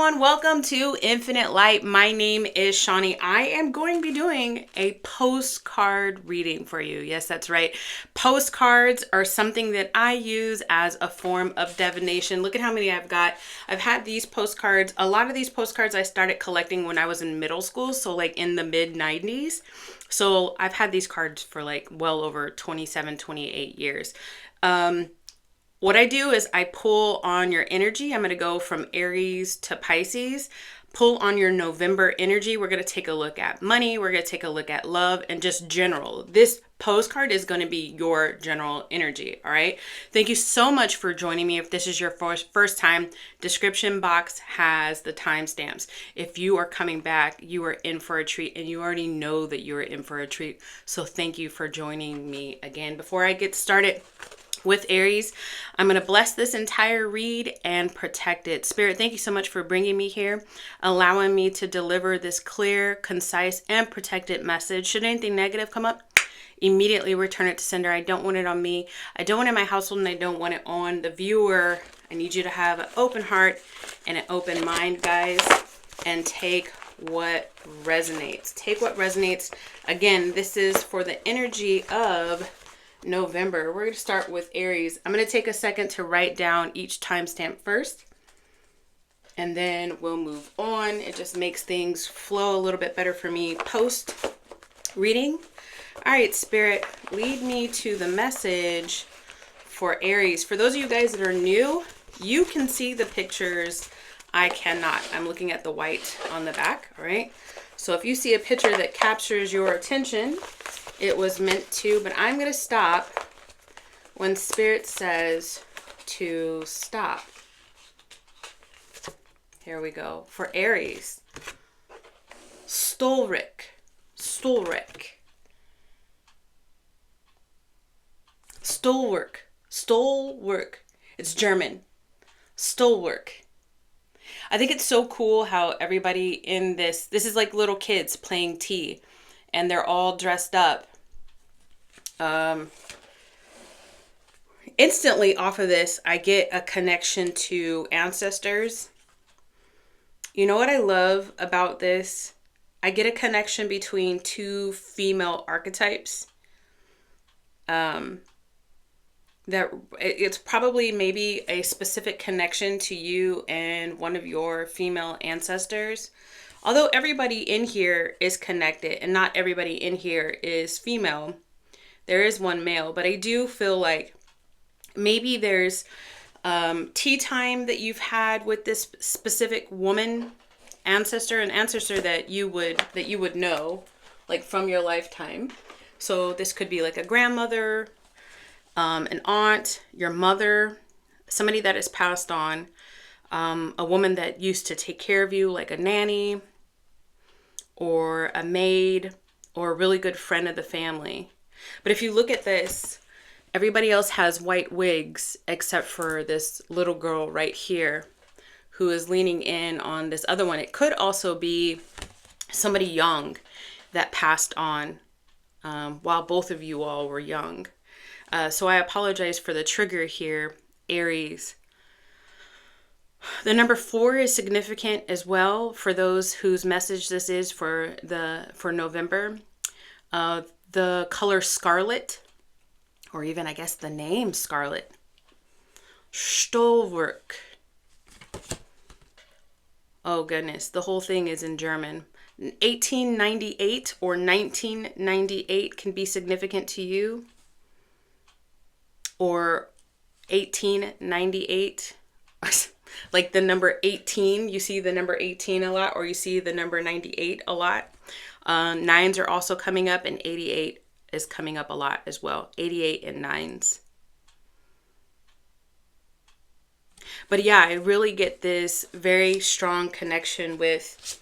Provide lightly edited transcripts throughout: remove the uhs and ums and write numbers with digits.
everyone, welcome to Infinite Light. My name is Shawnee. I am going to be doing a postcard reading for you. Yes, that's right. Postcards are something that I use as a form of divination. Look at how many I've got. I've had these postcards. A lot of these postcards I started collecting when I was in middle school, so like in the mid 90s. So I've had these cards for like well over 27, 28 years. What I do is I pull on your energy. I'm going to go from Aries to Pisces. Pull on your November energy. We're going to take a look at money. We're going to take a look at love and just general. This postcard is going to be your general energy. All right. Thank you so much for joining me. If this is your first time, description box has the timestamps. If you are coming back, you are in for a treat, and you already know that you are in for a treat. So thank you for joining me again. Before I get started with Aries, I'm going to bless this entire read and protect it. Spirit, thank you so much for bringing me here, allowing me to deliver this clear, concise, and protected message. Should anything negative come up, immediately return it to sender. I don't want it on me. I don't want it in my household, and I don't want it on the viewer. I need you to have an open heart and an open mind, guys, and take what resonates. Take what resonates. Again, this is for the energy of November. We're going to start with Aries. I'm going to take a second to write down each timestamp first, and then we'll move on. It just makes things flow a little bit better for me post reading. All right, Spirit, lead me to the message for Aries. For those of you guys that are new, you can see the pictures. I cannot. I'm looking at the white on the back. All right. So if you see a picture that captures your attention, it was meant to, but I'm going to stop when Spirit says to stop. Here we go. For Aries, Stolrick. Stolwork. It's German. Stolwork. I think it's so cool how everybody in this is like little kids playing tea, and they're all dressed up. Instantly off of this, I get a connection to ancestors. You know what I love about this? I get a connection between two female archetypes. That it's probably maybe a specific connection to you and one of your female ancestors. Although everybody in here is connected and not everybody in here is female, there is one male, but I do feel like maybe there's tea time that you've had with this specific woman ancestor, an ancestor that you would know, like from your lifetime. So this could be like a grandmother, an aunt, your mother, somebody that has passed on, a woman that used to take care of you, like a nanny or a maid or a really good friend of the family. But if you look at this, everybody else has white wigs except for this little girl right here who is leaning in on this other one. It could also be somebody young that passed on while both of you all were young. So I apologize for the trigger here, Aries. The number 4 is significant as well for those whose message this is for November. The color scarlet, or even I guess the name Scarlet. Stolwerk. Oh goodness, the whole thing is in German. 1898 or 1998 can be significant to you. Or 1898, like the number 18, you see the number 18 a lot, or you see the number 98 a lot. 9s are also coming up, and 88 is coming up a lot as well. 88 and 9s. But yeah, I really get this very strong connection with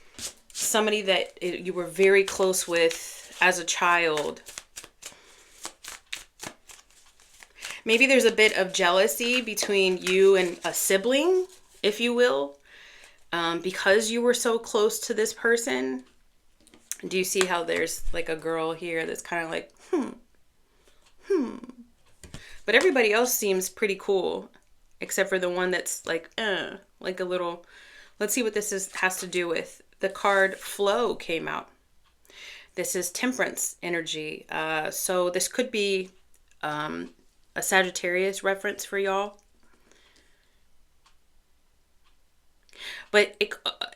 somebody that you were very close with as a child. Maybe there's a bit of jealousy between you and a sibling, if you will, because you were so close to this person. Do you see how there's like a girl here that's kind of like, But everybody else seems pretty cool, except for the one that's like a little Let's see what has to do with. The card Flow came out. This is Temperance energy. So this could be a Sagittarius reference for y'all. But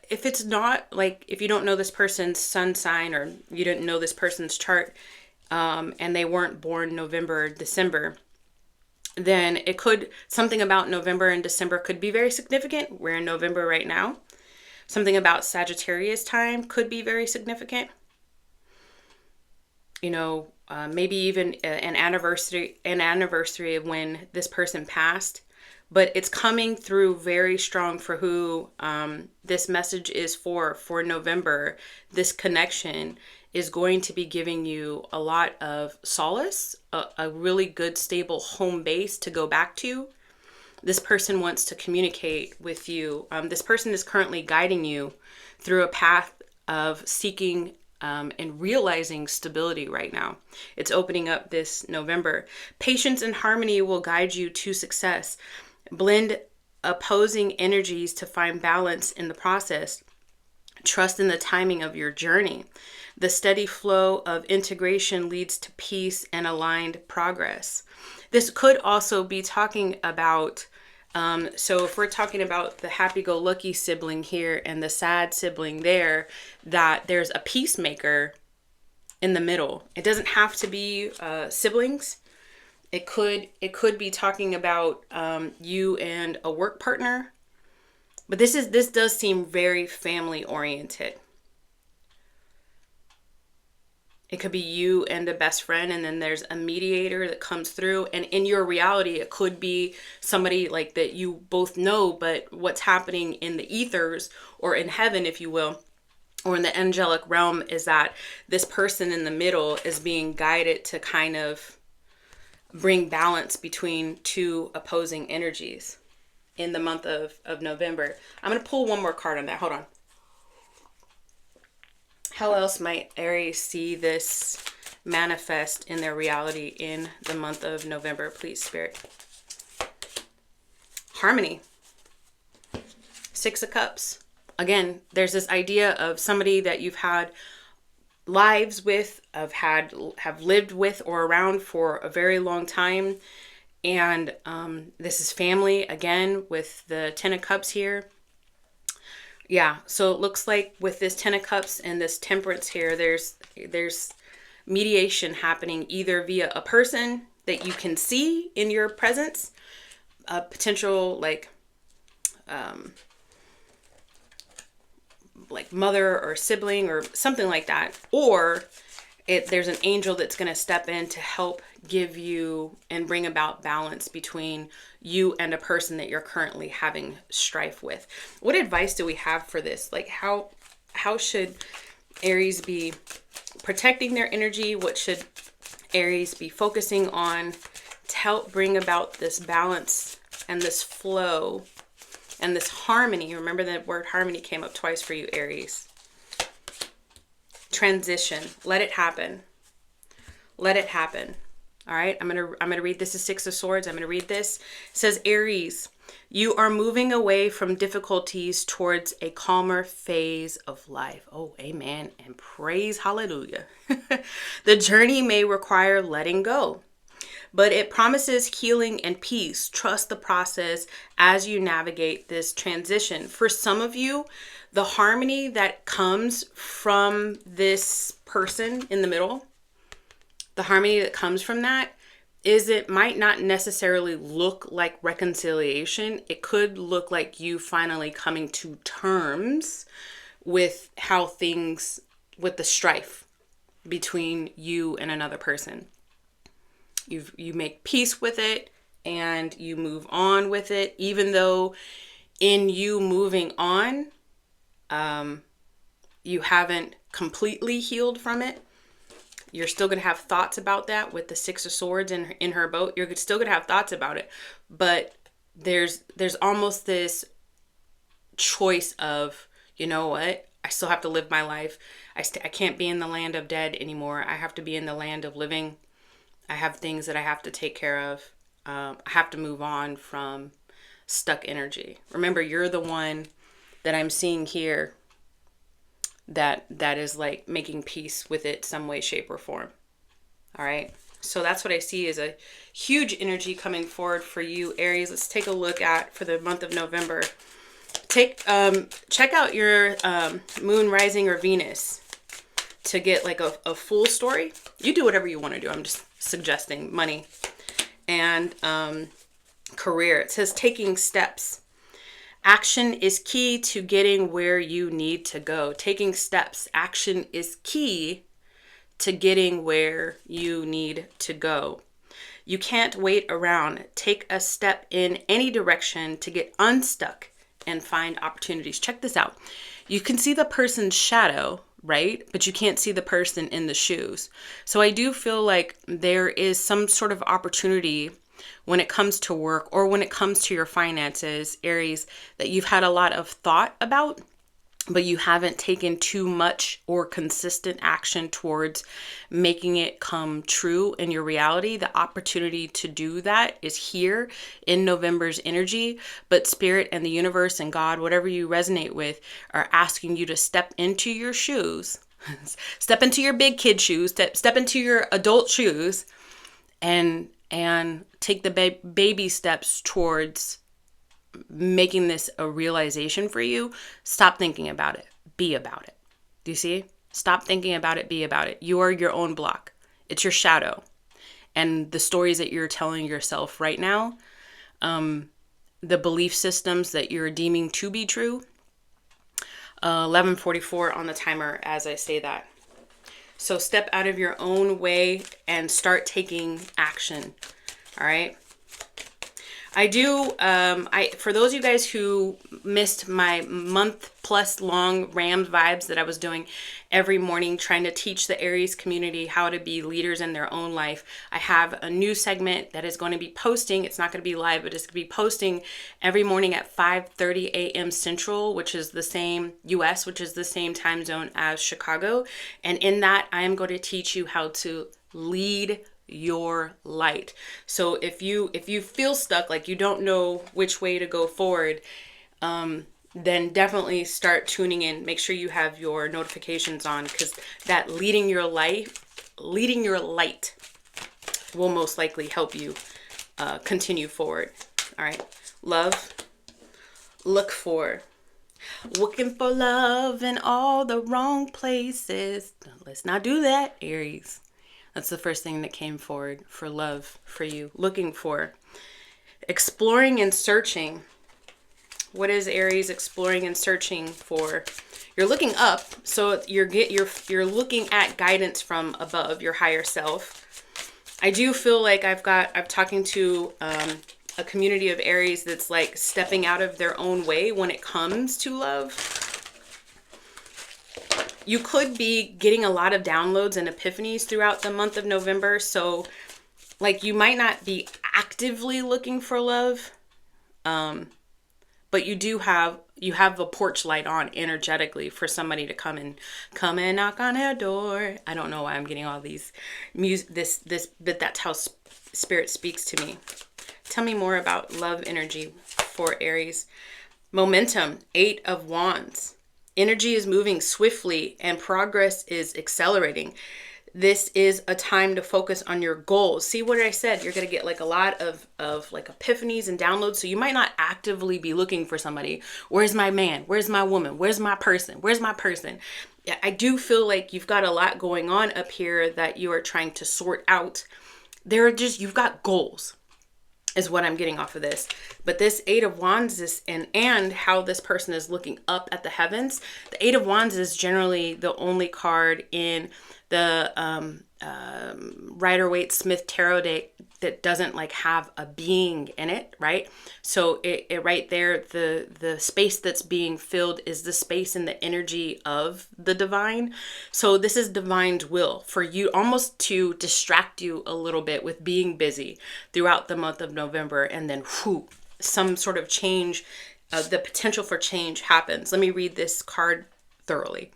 if it's not, like, if you don't know this person's sun sign, or you didn't know this person's chart, and they weren't born November or December, then it could, something about November and December could be very significant. We're in November right now. Something about Sagittarius time could be very significant. You know, maybe even an anniversary of when this person passed. But it's coming through very strong for who this message is for November. This connection is going to be giving you a lot of solace, a really good, stable home base to go back to. This person wants to communicate with you. This person is currently guiding you through a path of seeking and realizing stability right now. It's opening up this November. Patience and harmony will guide you to success. Blend opposing energies to find balance in the process. Trust in the timing of your journey. The steady flow of integration leads to peace and aligned progress. This could also be talking about, so if we're talking about the happy-go-lucky sibling here and the sad sibling there, that there's a peacemaker in the middle. It doesn't have to be siblings. It could be talking about you and a work partner. But this does seem very family oriented. It could be you and a best friend, and then there's a mediator that comes through. And in your reality, it could be somebody like that you both know, but what's happening in the ethers, or in heaven, if you will, or in the angelic realm, is that this person in the middle is being guided to kind of bring balance between two opposing energies in the month of November. I'm going to pull one more card on that. Hold on. How else might Aries see this manifest in their reality in the month of November? Please, Spirit. Harmony. 6 of Cups. Again, there's this idea of somebody that you've had lives with, have lived with or around for a very long time. And this is family, again, with the 10 of Cups here. Yeah, so it looks like with this 10 of Cups and this Temperance here, there's mediation happening either via a person that you can see in your presence, a potential like mother or sibling or something like that, or there's an angel that's going to step in to help give you and bring about balance between you and a person that you're currently having strife with. What advice do we have for this? Like, how should Aries be protecting their energy? What should Aries be focusing on to help bring about this balance and this flow and this harmony? Remember, that word harmony came up twice for you, Aries. Transition. Let it happen. Let it happen. All right. I'm gonna read. This is 6 of Swords. I'm gonna read this. It says, Aries, you are moving away from difficulties towards a calmer phase of life. Oh, amen. And praise hallelujah. The journey may require letting go, but it promises healing and peace. Trust the process as you navigate this transition. For some of you, the harmony that comes from this person in the middle, the harmony that comes from that is, it might not necessarily look like reconciliation. It could look like you finally coming to terms with how things, with the strife between you and another person. You make peace with it and you move on with it, even though in you moving on, you haven't completely healed from it. You're still going to have thoughts about that with the 6 of Swords in her boat. You're still going to have thoughts about it. But there's almost this choice of, you know what? I still have to live my life. I can't be in the land of dead anymore. I have to be in the land of living. I have things that I have to take care of. I have to move on from stuck energy. Remember, you're the one that I'm seeing here that is like making peace with it some way, shape, or form. All right. So that's what I see as a huge energy coming forward for you, Aries. Let's take a look at for the month of November. Check out your moon, rising, or Venus to get like a full story. You do whatever you want to do. I'm just suggesting money and career. It says taking steps. Action is key to getting where you need to go. Taking steps. Action is key to getting where you need to go. You can't wait around. Take a step in any direction to get unstuck and find opportunities. Check this out. You can see the person's shadow, right? But you can't see the person in the shoes. So I do feel like there is some sort of opportunity when it comes to work or when it comes to your finances, Aries, that you've had a lot of thought about, but you haven't taken too much or consistent action towards making it come true in your reality. The opportunity to do that is here in November's energy, but Spirit and the universe and God, whatever you resonate with, are asking you to step into your shoes, step into your big kid shoes, step into your adult shoes, and take the baby steps towards making this a realization for you. Stop thinking about it. Be about it. Do you see? Stop thinking about it. Be about it. You are your own block. It's your shadow. And the stories that you're telling yourself right now, the belief systems that you're deeming to be true. 11:44 on the timer as I say that. So step out of your own way and start taking action. All right. I do, for those of you guys who missed my month plus long Rams vibes that I was doing every morning, trying to teach the Aries community how to be leaders in their own life, I have a new segment that is going to be posting. It's not going to be live, but it's going to be posting every morning at 5:30 a.m. Central, which is the same US, which is the same time zone as Chicago. And in that, I am going to teach you how to lead your light. So if you feel stuck, like you don't know which way to go forward, then definitely start tuning in. Make sure you have your notifications on, because that leading your light will most likely help you continue forward. All right. Love. Looking for love in all the wrong places. Let's not do that, Aries. That's the first thing that came forward for love for you. Looking for. Exploring and searching. What is Aries exploring and searching for? You're looking up, so you're looking at guidance from above, your higher self. I do feel like I'm talking to a community of Aries that's like stepping out of their own way when it comes to love. You could be getting a lot of downloads and epiphanies throughout the month of November. So like you might not be actively looking for love, but you have a porch light on energetically for somebody to come and knock on our door. I don't know why I'm getting all these but that's how Spirit speaks to me. Tell me more about love energy for Aries. Momentum, 8 of Wands. Energy is moving swiftly and progress is accelerating. This is a time to focus on your goals. See what I said? You're going to get like a lot of like epiphanies and downloads. So you might not actively be looking for somebody. Where's my man? Where's my woman? Where's my person? Where's my person? I do feel like you've got a lot going on up here that you are trying to sort out. You've got goals, is what I'm getting off of this. But this 8 of Wands is, and how this person is looking up at the heavens. The 8 of Wands is generally the only card in the Rider-Waite-Smith tarot deck that doesn't like have a being in it, right? So it right there, the space that's being filled is the space in the energy of the divine. So this is divine's will for you, almost to distract you a little bit with being busy throughout the month of November, and then some sort of change, the potential for change happens. Let me read this card thoroughly.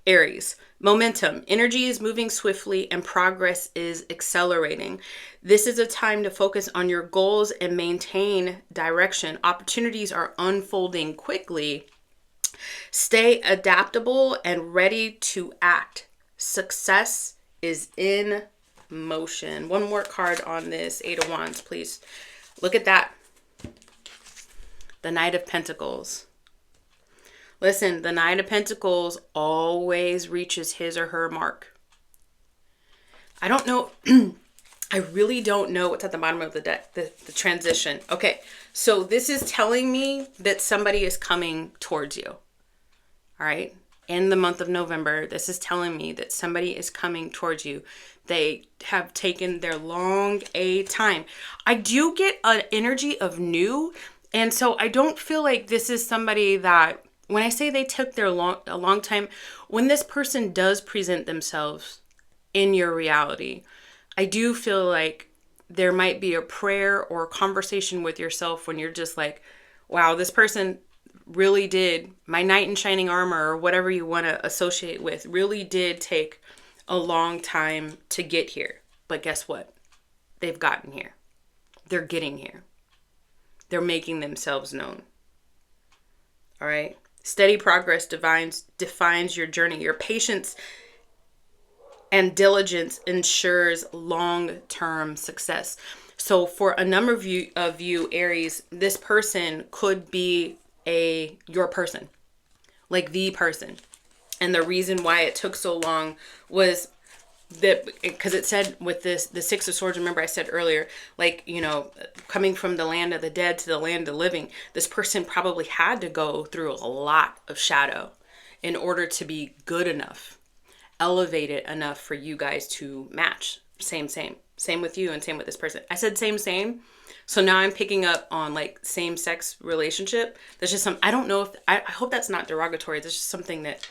Aries, momentum, energy is moving swiftly and progress is accelerating. This is a time to focus on your goals and maintain direction. Opportunities are unfolding quickly Stay adaptable and ready to act. Success is in motion. One more card on this Eight of Wands, please. Look at that. The Knight of Pentacles. Listen, the Knight of Pentacles always reaches his or her mark. I don't know. I really don't know what's at the bottom of the deck, the transition. Okay, so this is telling me that somebody is coming towards you. All right. In the month of November, this is telling me that somebody is coming towards you. They have taken their long time. I do get an energy of new. And so I don't feel like this is somebody that, when I say they took their a long time, when this person does present themselves in your reality, I do feel like there might be a prayer or a conversation with yourself when you're just like, wow, this person really did, my knight in shining armor or whatever you want to associate with, really did take a long time to get here. But guess what? They've gotten here. They're getting here. They're making themselves known. All right. Steady progress defines your journey. Your patience and diligence ensures long-term success. So for a number of you, Aries, this person could be your person, like the person. And the reason why it took so long was that because it said with the Six of Swords, remember I said earlier, like, you know, coming from the land of the dead to the land of the living, this person probably had to go through a lot of shadow in order to be good enough, elevated enough for you guys to match. Same with you and same with this person. I said same. So now I'm picking up on like same-sex relationship. There's just I don't know if, I hope that's not derogatory. There's just something that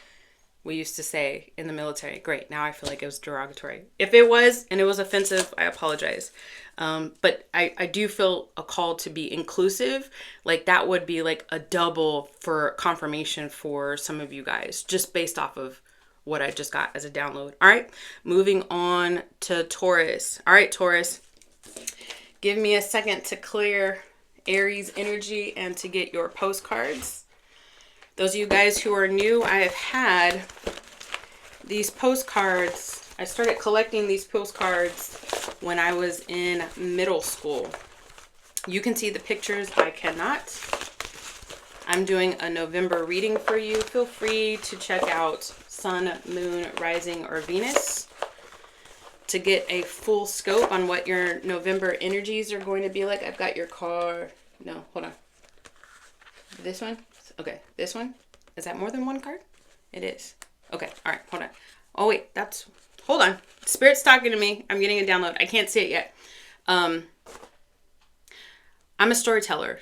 we used to say in the military. Great. Now I feel like it was derogatory. If it was, and it was offensive, I apologize. But I do feel a call to be inclusive. Like that would be like a double for confirmation for some of you guys, just based off of what I just got as a download. All right. Moving on to Taurus. All right, Taurus. Give me a second to clear Aries energy and to get your postcards. Those of you guys who are new, I have had these postcards. I started collecting these postcards when I was in middle school. You can see the pictures. I cannot. I'm doing a November reading for you. Feel free to check out Sun, Moon, Rising, or Venus to get a full scope on what your November energies are going to be like. I've got your card. No, hold on. This one? Okay, this one? Is that more than one card? It is. Okay, all right, hold on. Oh, wait, hold on. Spirit's talking to me. I'm getting a download. I can't see it yet. I'm a storyteller,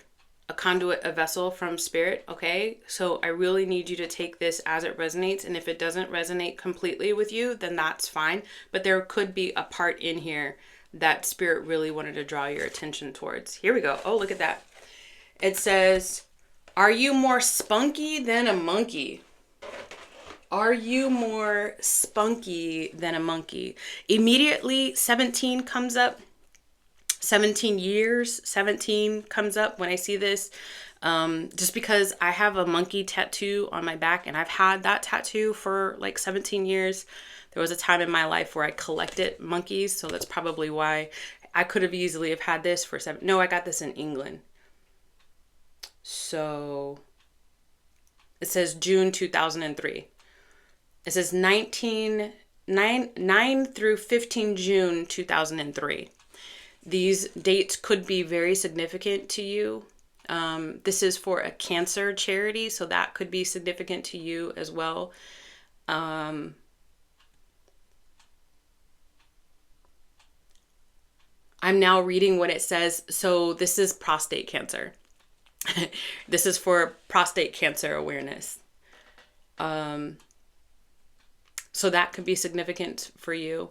a conduit, a vessel from Spirit, okay? So I really need you to take this as it resonates, and if it doesn't resonate completely with you, then that's fine. But there could be a part in here that Spirit really wanted to draw your attention towards. Here we go. Oh, look at that. It says, are you more spunky than a monkey? Are you more spunky than a monkey? Immediately, 17 comes up. 17 years, 17 comes up when I see this. Just because I have a monkey tattoo on my back, and I've had that tattoo for like 17 years. There was a time in my life where I collected monkeys, so that's probably why. I could have easily have had this for no, I got this in England. So it says June 2003. It says 9 through 15 June 2003. These dates could be very significant to you. This is for a cancer charity, so that could be significant to you as well. I'm now reading what it says. So this is prostate cancer. This is for prostate cancer awareness. So that could be significant for you.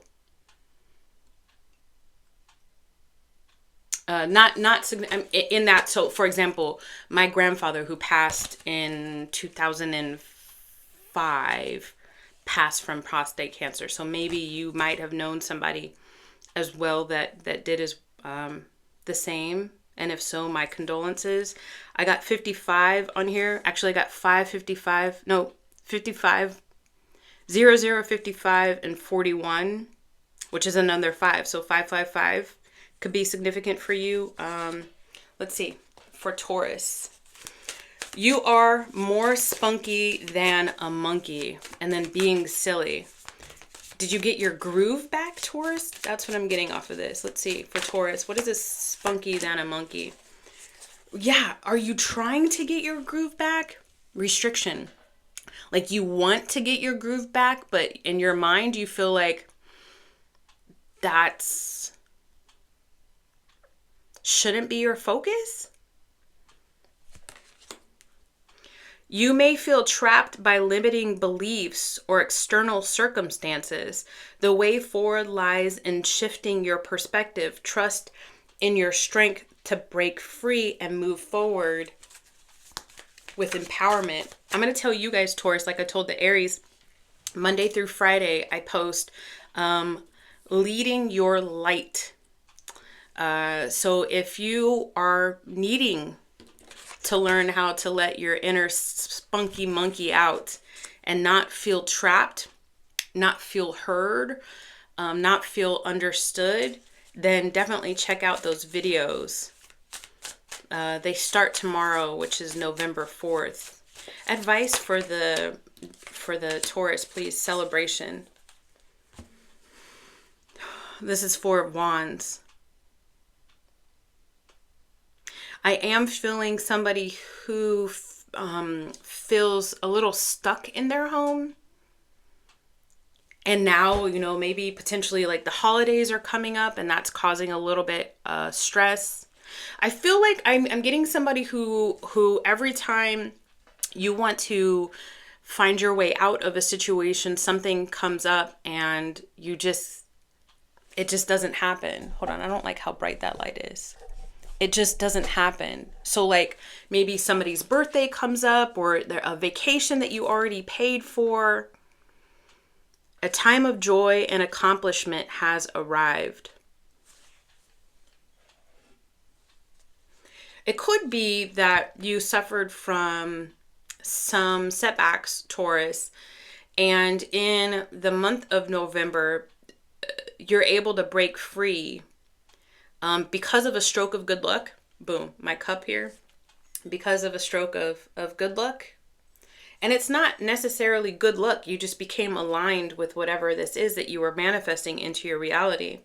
Not in that. So for example, my grandfather, who passed in 2005, passed from prostate cancer. So maybe you might have known somebody as well that did the same And if so, my condolences. I got 55 on here. Actually, I got 555. No, 55, 0055, and 41, which is another 5. So 555 could be significant for you. Let's see. For Taurus, you are more spunky than a monkey, and then being silly. Did you get your groove back, Taurus? That's what I'm getting off of this. Let's see. For Taurus, what is this spunky than a monkey? Yeah, are you trying to get your groove back? Restriction. Like you want to get your groove back, but in your mind you feel like that's shouldn't be your focus? You may feel trapped by limiting beliefs or external circumstances. The way forward lies in shifting your perspective. Trust in your strength to break free and move forward with empowerment. I'm going to tell you guys, Taurus, like I told the Aries, Monday through Friday, I post leading your light. So if you are needing to learn how to let your inner spunky monkey out and not feel trapped, not feel heard, not feel understood, then definitely check out those videos. They start tomorrow, which is November 4th. Advice for the Taurus, please. Celebration. This is Four of Wands. I am feeling somebody who feels a little stuck in their home. And now, you know, maybe potentially like the holidays are coming up and that's causing a little bit stress. I feel like I'm getting somebody who every time you want to find your way out of a situation, something comes up and it just doesn't happen. Hold on, I don't like how bright that light is. It just doesn't happen. So like maybe somebody's birthday comes up or a vacation that you already paid for. A time of joy and accomplishment has arrived. It could be that you suffered from some setbacks, Taurus, and in the month of November, you're able to break free because of a stroke of good luck. Boom, my cup here. Because of a stroke of good luck. And it's not necessarily good luck. You just became aligned with whatever this is that you were manifesting into your reality.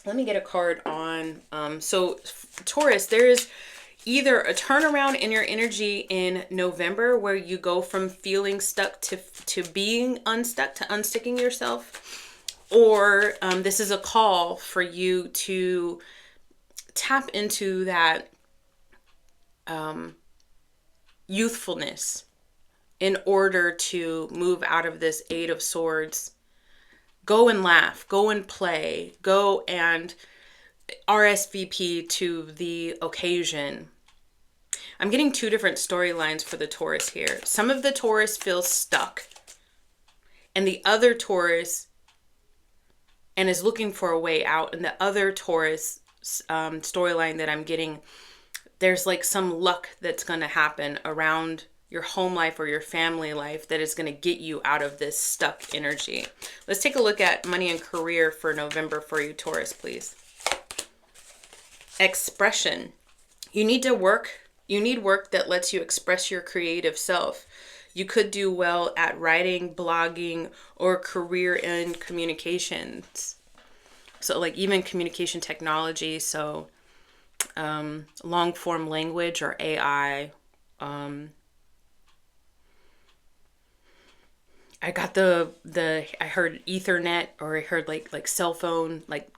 Let me get a card on. So Taurus, there's either a turnaround in your energy in November where you go from feeling stuck to being unstuck, to unsticking yourself. Or this is a call for you to tap into that youthfulness in order to move out of this Eight of Swords. Go and laugh, go and play, go and RSVP to the occasion. I'm getting two different storylines for the Taurus here. Some of the Taurus feels stuck, and the other Taurus and is looking for a way out. And the other Taurus storyline that I'm getting, there's like some luck that's going to happen around your home life or your family life that is going to get you out of this stuck energy. Let's take a look at money and career for November for you, Taurus, please. Expression. You need work that lets you express your creative self. You could do well at writing, blogging, or career in communications. So like even communication technology, so long form language or AI. I got I heard Ethernet, or I heard like cell phone, like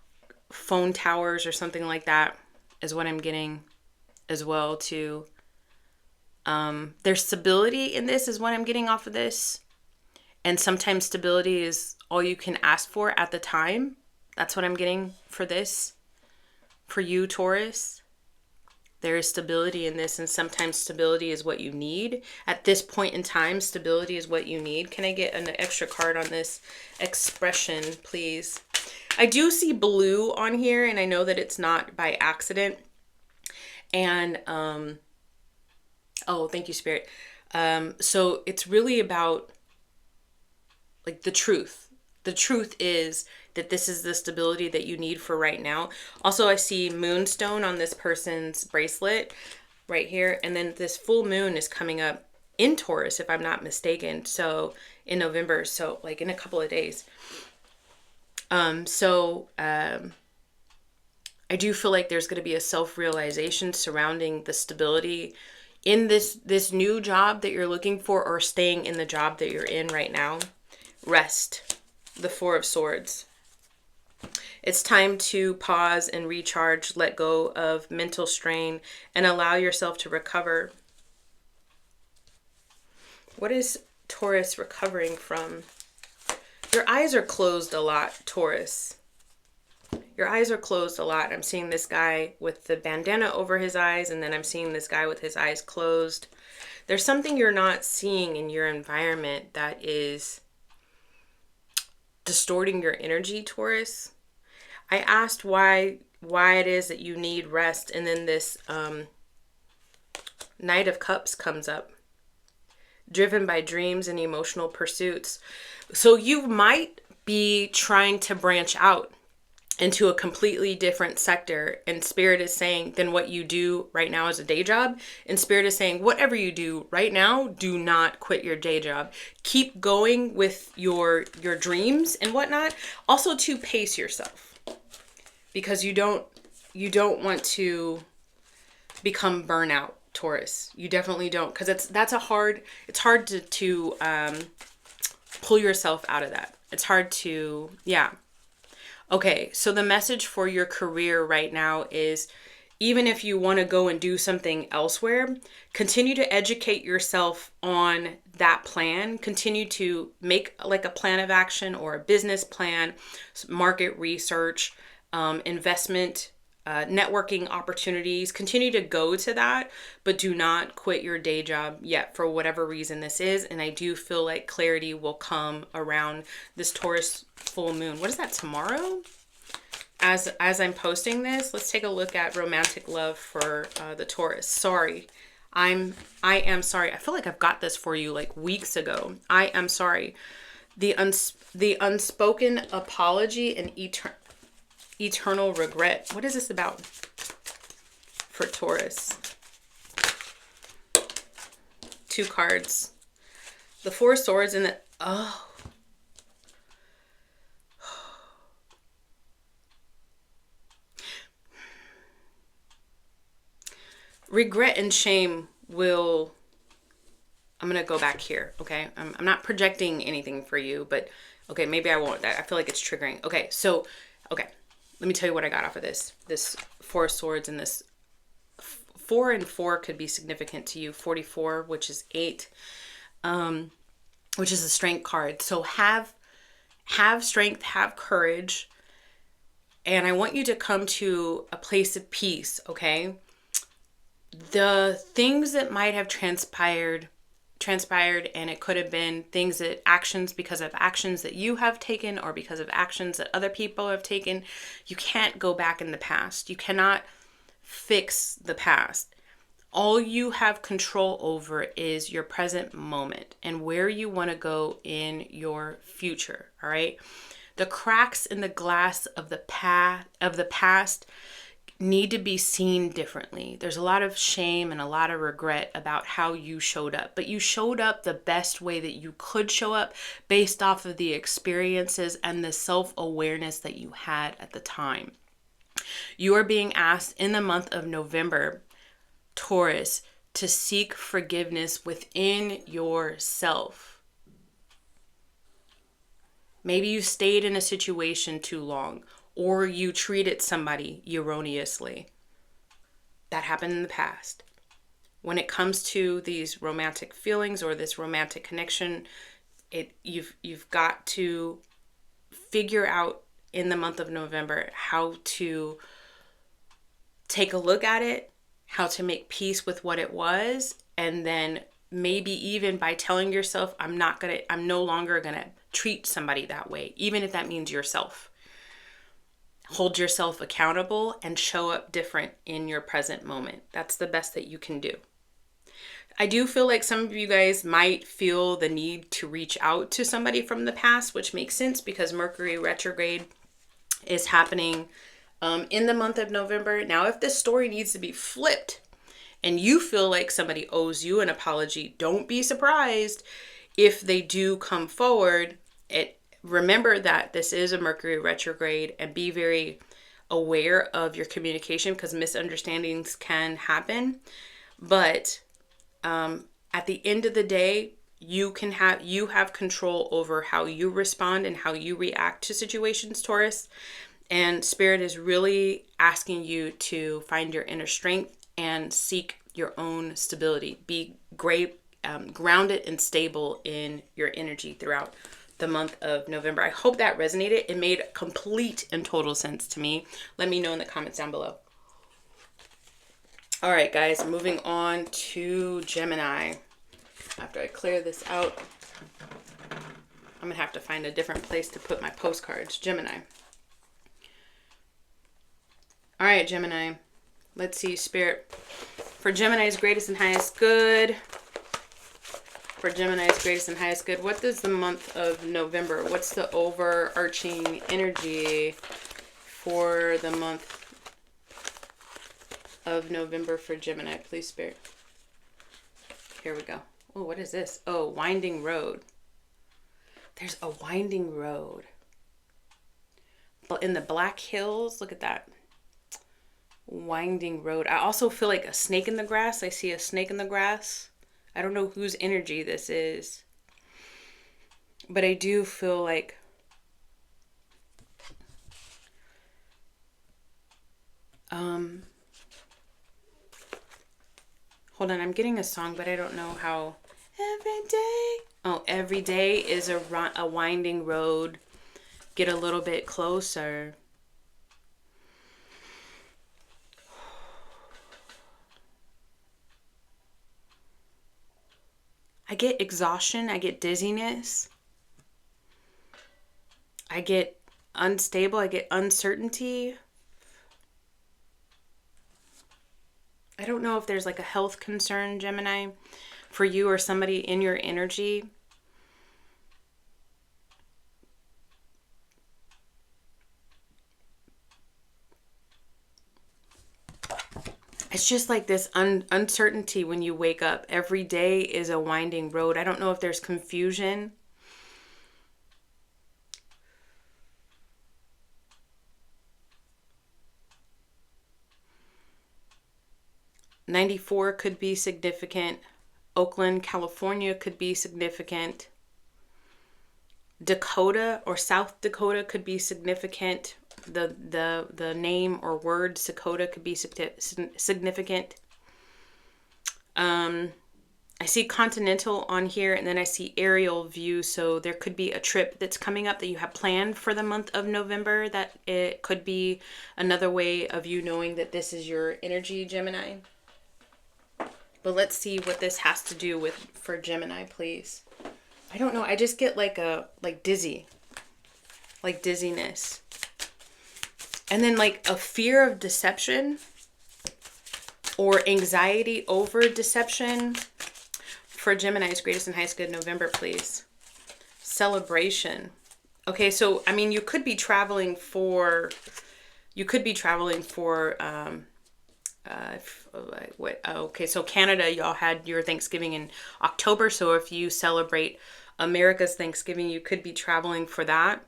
phone towers or something like that is what I'm getting as well too. There's stability in this is what I'm getting off of this. And sometimes stability is all you can ask for at the time. That's what I'm getting for this. For you, Taurus. There is stability in this, and sometimes stability is what you need. At this point in time, stability is what you need. Can I get an extra card on this expression, please? I do see blue on here, and I know that it's not by accident. And, oh, thank you, Spirit. So it's really about like the truth. The truth is that this is the stability that you need for right now. Also, I see moonstone on this person's bracelet right here. And then this full moon is coming up in Taurus, if I'm not mistaken. So in November, so like in a couple of days. I do feel like there's going to be a self-realization surrounding the stability in this new job that you're looking for, or staying in the job that you're in right now. Rest. The Four of Swords. It's time to pause and recharge, let go of mental strain, and allow yourself to recover. What is Taurus recovering from? Your eyes are closed a lot, Taurus. Your eyes are closed a lot. I'm seeing this guy with the bandana over his eyes, and then I'm seeing this guy with his eyes closed. There's something you're not seeing in your environment that is distorting your energy, Taurus. I asked why it is that you need rest, and then this Knight of Cups comes up. Driven by dreams and emotional pursuits. So you might be trying to branch out into a completely different sector, and Spirit is saying than what you do right now as a day job. And Spirit is saying whatever you do right now, do not quit your day job. Keep going with your dreams and whatnot. Also to pace yourself, because you don't want to become burnout, Taurus. You definitely don't, because it's hard to pull yourself out of that. It's hard to, yeah. Okay, so the message for your career right now is, even if you want to go and do something elsewhere, continue to educate yourself on that plan. Continue to make like a plan of action or a business plan, market research, investment, networking opportunities. Continue to go to that, but do not quit your day job yet, for whatever reason this is. And I do feel like clarity will come around this Taurus full moon. What is that, tomorrow? As I'm posting this, let's take a look at romantic love for the Taurus. Sorry. I am sorry. I feel like I've got this for you like weeks ago. I am sorry. The unspoken apology and eternal regret. What is this about for Taurus? 2 cards. The Four of Swords and the, oh. Regret and shame will, I'm going to go back here, okay? I'm not projecting anything for you, but okay, maybe I won't. I feel like it's triggering. Okay, so, okay, let me tell you what I got off of this. This Four of Swords, and this 4 and 4 could be significant to you. 44, which is 8, which is a strength card. So have strength, have courage, and I want you to come to a place of peace, okay? The things that might have transpired, and it could have been things that because of actions that you have taken, or because of actions that other people have taken. You can't go back in the past. You cannot fix the past. All you have control over is your present moment and where you want to go in your future. All right. The cracks in the glass of the past need to be seen differently. There's a lot of shame and a lot of regret about how you showed up, but you showed up the best way that you could show up based off of the experiences and the self-awareness that you had at the time. You are being asked in the month of November, Taurus, to seek forgiveness within yourself. Maybe you stayed in a situation too long, or you treated somebody erroneously. That happened in the past. When it comes to these romantic feelings or this romantic connection, you've got to figure out in the month of November how to take a look at it, how to make peace with what it was, and then maybe even by telling yourself, I'm no longer gonna treat somebody that way, even if that means yourself. hold yourself accountable and show up different in your present moment. That's the best that you can do. I do feel like some of you guys might feel the need to reach out to somebody from the past, which makes sense because Mercury retrograde is happening in the month of November. Now, if this story needs to be flipped and you feel like somebody owes you an apology, don't be surprised if they do come forward. Remember that this is a Mercury retrograde, and be very aware of your communication because misunderstandings can happen. But at the end of the day, you have control over how you respond and how you react to situations, Taurus. And Spirit is really asking you to find your inner strength and seek your own stability. Be grounded and stable in your energy throughout the month of November. I hope that resonated. It made complete and total sense to me. Let me know in the comments down below. All right, guys, moving on to Gemini. After I clear this out, I'm gonna have to find a different place to put my postcards. Gemini. All right, Gemini. Let's see, Spirit. For Gemini's greatest and highest good. For Gemini's greatest and highest good. What does the month of November? What's the overarching energy for the month of November for Gemini? Please, Spirit. Here we go. Oh, what is this? Oh, winding road. There's a winding road. But in the Black Hills, look at that. Winding road. I also feel like a snake in the grass. I see a snake in the grass. I don't know whose energy this is, but I do feel like hold on, I'm getting a song, but I don't know how. Every day. Oh, every day is a winding road. Get a little bit closer. I get exhaustion. I get dizziness. I get unstable. I get uncertainty. I don't know if there's like a health concern, Gemini, for you or somebody in your energy. It's just like this uncertainty when you wake up. Every day is a winding road. I don't know if there's confusion. '94 could be significant. Oakland, California could be significant. Dakota or South Dakota could be significant. The name or word Dakota could be significant. I see continental on here, and then I see aerial view. So there could be a trip that's coming up that you have planned for the month of November. That it could be another way of you knowing that this is your energy, Gemini. But let's see what this has to do with for Gemini, please. I don't know. I just get like dizzy, like dizziness. And then like a fear of deception or anxiety over deception for Gemini's greatest and highest good November, please. Celebration. Okay, so I mean, you could be traveling for okay, so Canada, y'all had your Thanksgiving in October. So if you celebrate America's Thanksgiving, you could be traveling for that.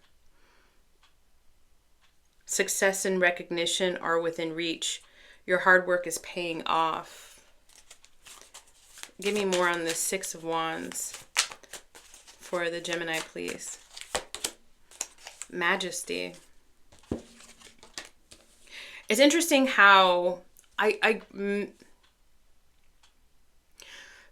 Success and recognition are within reach. Your hard work is paying off. Give me more on the Six of Wands for the Gemini, please. Majesty. It's interesting how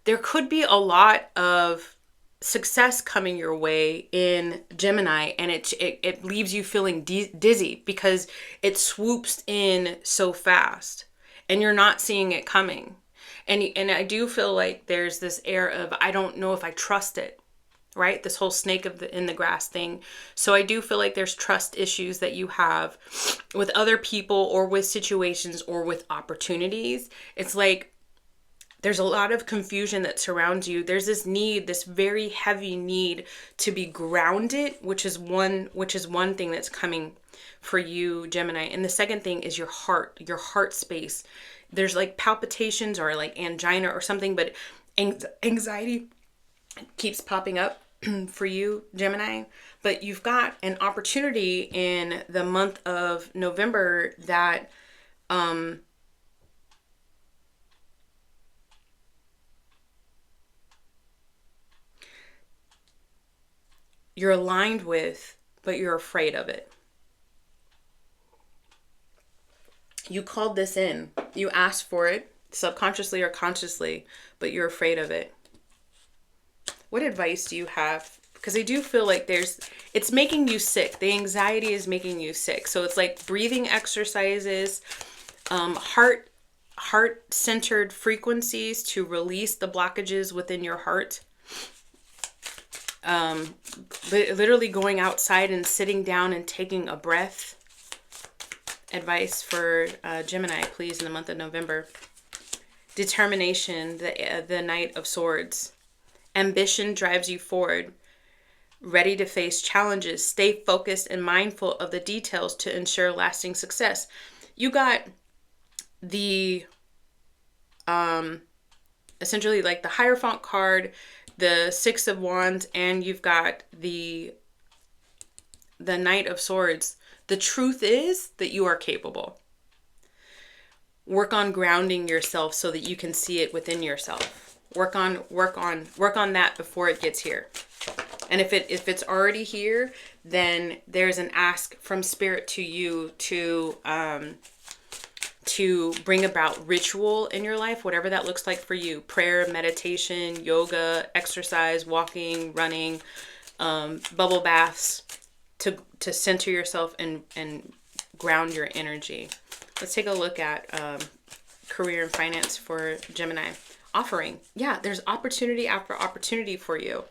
there could be a lot of success coming your way in Gemini, and it leaves you feeling dizzy because it swoops in so fast and you're not seeing it coming. And I do feel like there's this air of, I don't know if I trust it. right? This whole snake in the grass thing. So I do feel like there's trust issues that you have with other people or with situations or with opportunities. It's like there's a lot of confusion that surrounds you. There's this need, this very heavy need to be grounded, which is one thing that's coming for you, Gemini. And the second thing is your heart space. There's like palpitations or like angina or something, but anxiety keeps popping up for you, Gemini. But you've got an opportunity in the month of November that you're aligned with, but you're afraid of it. You called this in. You asked for it, subconsciously or consciously, but you're afraid of it. What advice do you have? Because I do feel like it's making you sick. The anxiety is making you sick. So it's like breathing exercises, heart-centered frequencies to release the blockages within your heart. Literally going outside and sitting down and taking a breath. Advice for Gemini, please, in the month of November. Determination, the Knight of Swords. Ambition drives you forward. Ready to face challenges. Stay focused and mindful of the details to ensure lasting success. You got the essentially like the Hierophant card, the Six of Wands, and you've got the Knight of Swords. The truth is that you are capable. Work on grounding yourself so that you can see it within yourself. Work on that before it gets here. And if it's already here, then there's an ask from Spirit to you to bring about ritual in your life, whatever that looks like for you. Prayer, meditation, yoga, exercise, walking, running, bubble baths, to center yourself and ground your energy. Let's take a look at career and finance for Gemini. Offering. Yeah, there's opportunity after opportunity for you.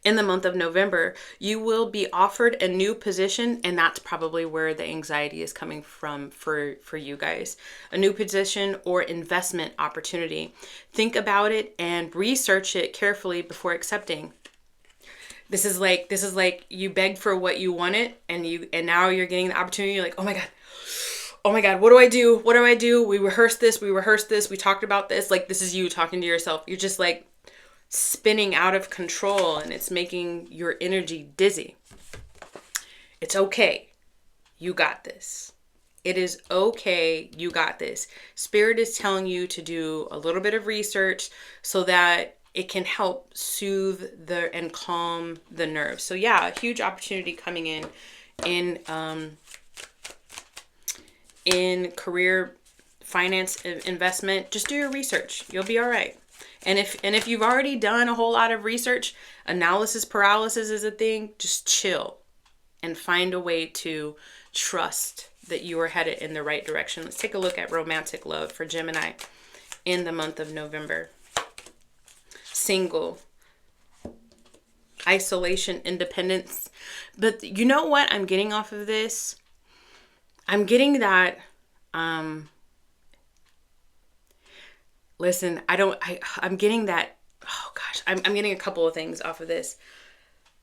In the month of November, you will be offered a new position, and that's probably where the anxiety is coming from for you guys. A new position or investment opportunity. Think about it and research it carefully before accepting. This is like you begged for what you wanted, and now you're getting the opportunity. You're like, oh my God, what do I do? What do I do? We rehearsed this. We talked about this. Like, this is you talking to yourself. You're just like spinning out of control, and it's making your energy dizzy. It's okay. You got this. It is okay. You got this. Spirit is telling you to do a little bit of research so that it can help soothe and calm the nerves. So yeah, a huge opportunity coming in career, finance, investment. Just do your research. You'll be all right. And if you've already done a whole lot of research, analysis paralysis is a thing. Just chill and find a way to trust that you are headed in the right direction. Let's take a look at romantic love for Gemini in the month of November. Single, isolation, independence. But you know what I'm getting off of this? I'm getting that, listen, I'm getting that, oh gosh, I'm getting a couple of things off of this.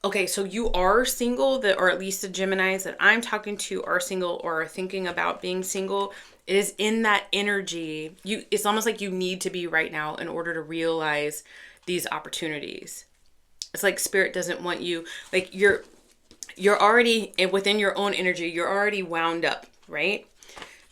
Okay, so you are single, or at least the Geminis that I'm talking to are single or are thinking about being single. It is in that energy. It's almost like you need to be right now in order to realize these opportunities. It's like Spirit doesn't want you, like you're already within your own energy. You're already wound up, right?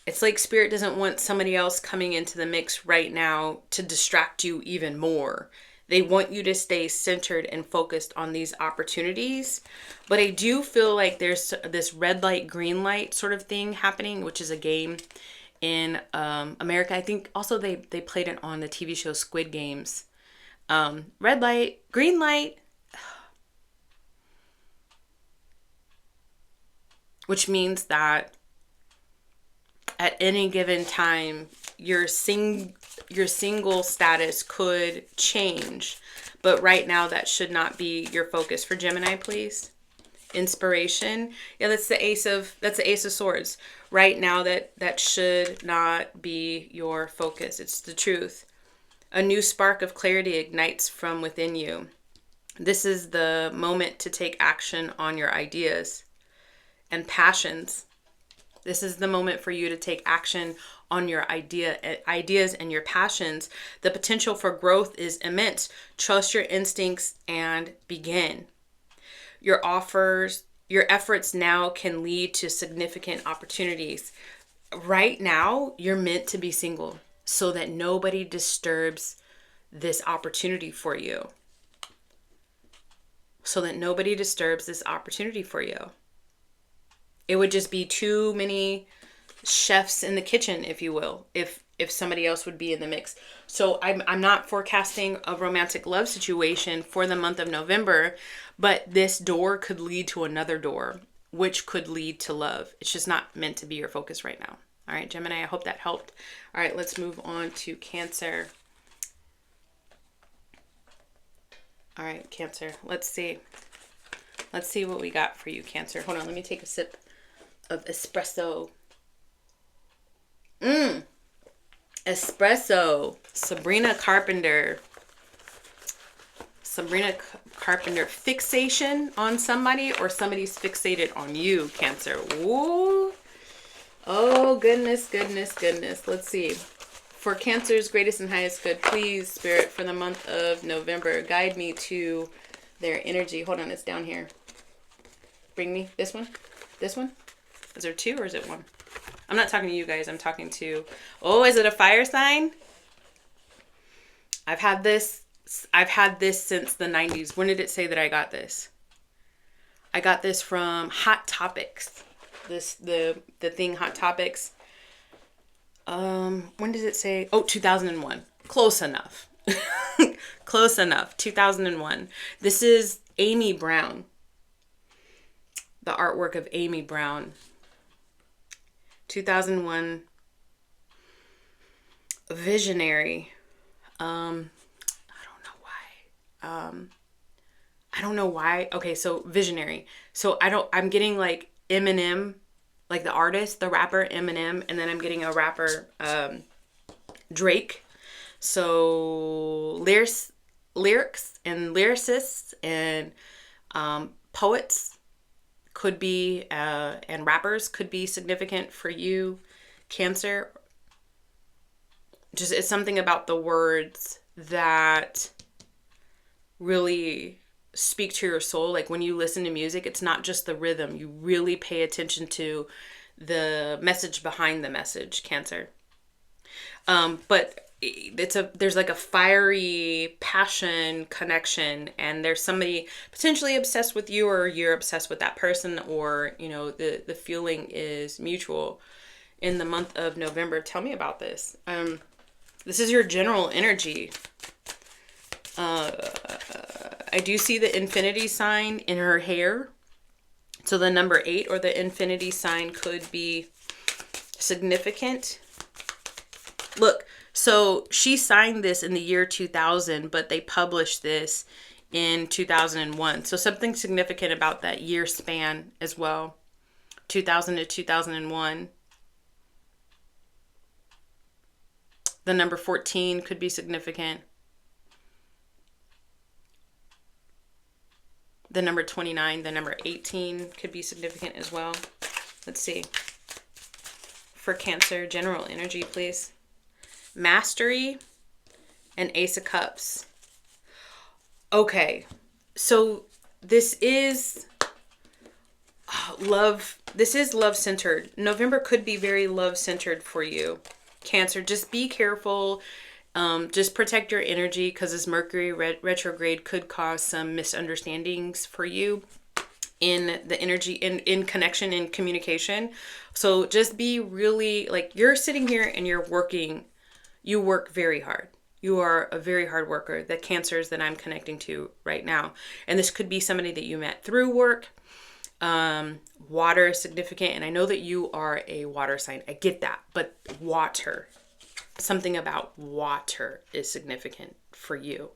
It's like Spirit doesn't want somebody else coming into the mix right now to distract you even more. They want you to stay centered and focused on these opportunities. But I do feel like there's this red light, green light sort of thing happening, which is a game in America. I think also they played it on the TV show Squid Games. Red light, green light. Which means that at any given time, your single status could change. But right now, that should not be your focus. For Gemini, please. Inspiration. Yeah, that's the Ace of Swords. Right now, that should not be your focus. It's the truth. A new spark of clarity ignites from within you. This is the moment to take action on your ideas and passions. This is the moment for you to take action on your ideas and your passions. The potential for growth is immense. Trust your instincts and begin. Your efforts now can lead to significant opportunities. Right now, you're meant to be single so that nobody disturbs this opportunity for you. So that nobody disturbs this opportunity for you. It would just be too many chefs in the kitchen, if you will, if somebody else would be in the mix. So I'm not forecasting a romantic love situation for the month of November, but this door could lead to another door, which could lead to love. It's just not meant to be your focus right now. All right, Gemini, I hope that helped. All right, let's move on to Cancer. All right, Cancer, let's see. Let's see what we got for you, Cancer. Hold on, let me take a sip of espresso. Espresso. Sabrina Carpenter. Fixation on somebody, or somebody's fixated on you, Cancer. Ooh. Oh, goodness. Let's see. For Cancer's greatest and highest good, please, Spirit, for the month of November, guide me to their energy. Hold on, it's down here. Bring me this one. This one? Is there two or is it one? I'm not talking to you guys. I'm talking to... Oh, is it a fire sign? I've had this since the 90s. When did it say that I got this? I got this from Hot Topics. The thing Hot Topics. When does it say? Oh, 2001. Close enough. Close enough. 2001. This is Amy Brown. The artwork of Amy Brown. 2001. Visionary. I don't know why. Okay, so visionary. So I'm getting like Eminem, like the artist, the rapper Eminem, and then I'm getting a rapper, Drake. So lyrics and lyricists and poets could be, and rappers could be significant for you, Cancer. Just, it's something about the words that really speak to your soul. Like when you listen to music, it's not just the rhythm. You really pay attention to the message behind the message, Cancer. But there's like a fiery passion connection, and there's somebody potentially obsessed with you, or you're obsessed with that person, or the feeling is mutual in the month of November. Tell me about this. This is your general energy. I do see the infinity sign in her hair. So the number 8 or the infinity sign could be significant. Look, so she signed this in the year 2000, but they published this in 2001. So something significant about that year span as well. 2000 to 2001. The number 14 could be significant. The number 29, the number 18 could be significant as well. Let's see. For Cancer, general energy, please. Mastery and Ace of Cups. Okay, so this is love. This is love-centered. November could be very love-centered for you, Cancer. Just be careful. Just protect your energy, because this Mercury retrograde could cause some misunderstandings for you in the energy, in connection, in communication. So just be really, like, you're sitting here and you're working. You work very hard. You are a very hard worker. The Cancers that I'm connecting to right now. And this could be somebody that you met through work. Water is significant. And I know that you are a water sign. I get that. But water. Something about water is significant for you.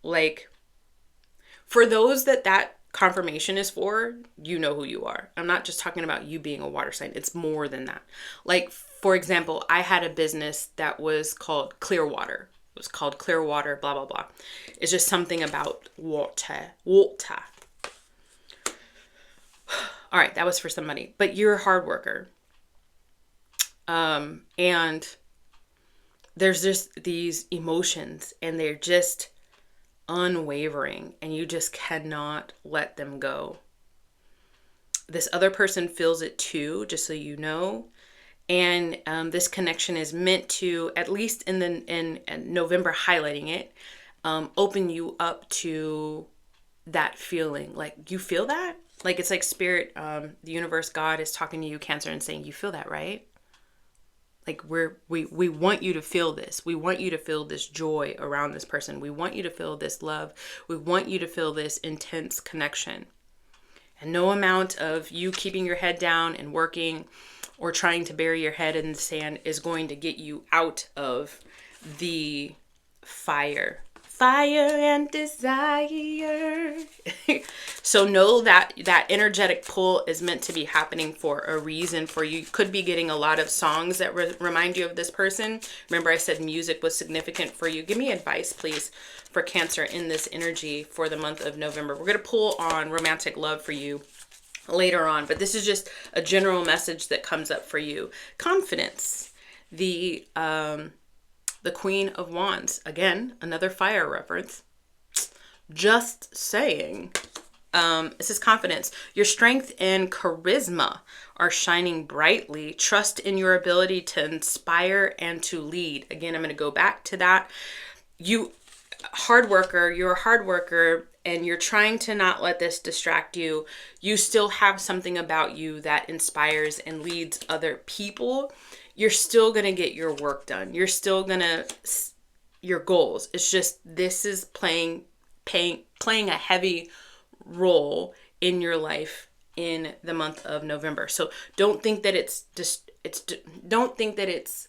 Like, for those that confirmation is for, you know who you are. I'm not just talking about you being a water sign. It's more than that. Like, for example, I had a business that was called Clearwater. It was called Clearwater, blah, blah, blah. It's just something about water. Water. All right, that was for somebody. But you're a hard worker. And there's just these emotions, and they're just unwavering, and you just cannot let them go. This other person feels it too, just so you know. And this connection is meant to, at least in November, highlighting it, open you up to that feeling. Like, you feel that? Like, it's like spirit, the universe, God is talking to you, Cancer, and saying, you feel that, right? Like, we want you to feel this. We want you to feel this joy around this person. We want you to feel this love. We want you to feel this intense connection. And no amount of you keeping your head down and working or trying to bury your head in the sand is going to get you out of the fire. Fire and desire. So know that that energetic pull is meant to be happening for a reason for you. You could be getting a lot of songs that remind you of this person. Remember, I said music was significant for you. Give me advice, please, for Cancer in this energy for the month of November. We're going to pull on romantic love for you later on, but this is just a general message that comes up for you. Confidence. The Queen of Wands. Again, another fire reference. Just saying. This is confidence. Your strength and charisma are shining brightly. Trust in your ability to inspire and to lead. Again, I'm going to go back to that. You're a hard worker, and you're trying to not let this distract you. You still have something about you that inspires and leads other people. You're still going to get your work done. You're still going to, your goals. It's just, this is playing a heavy role in your life in the month of November. So don't think that don't think that it's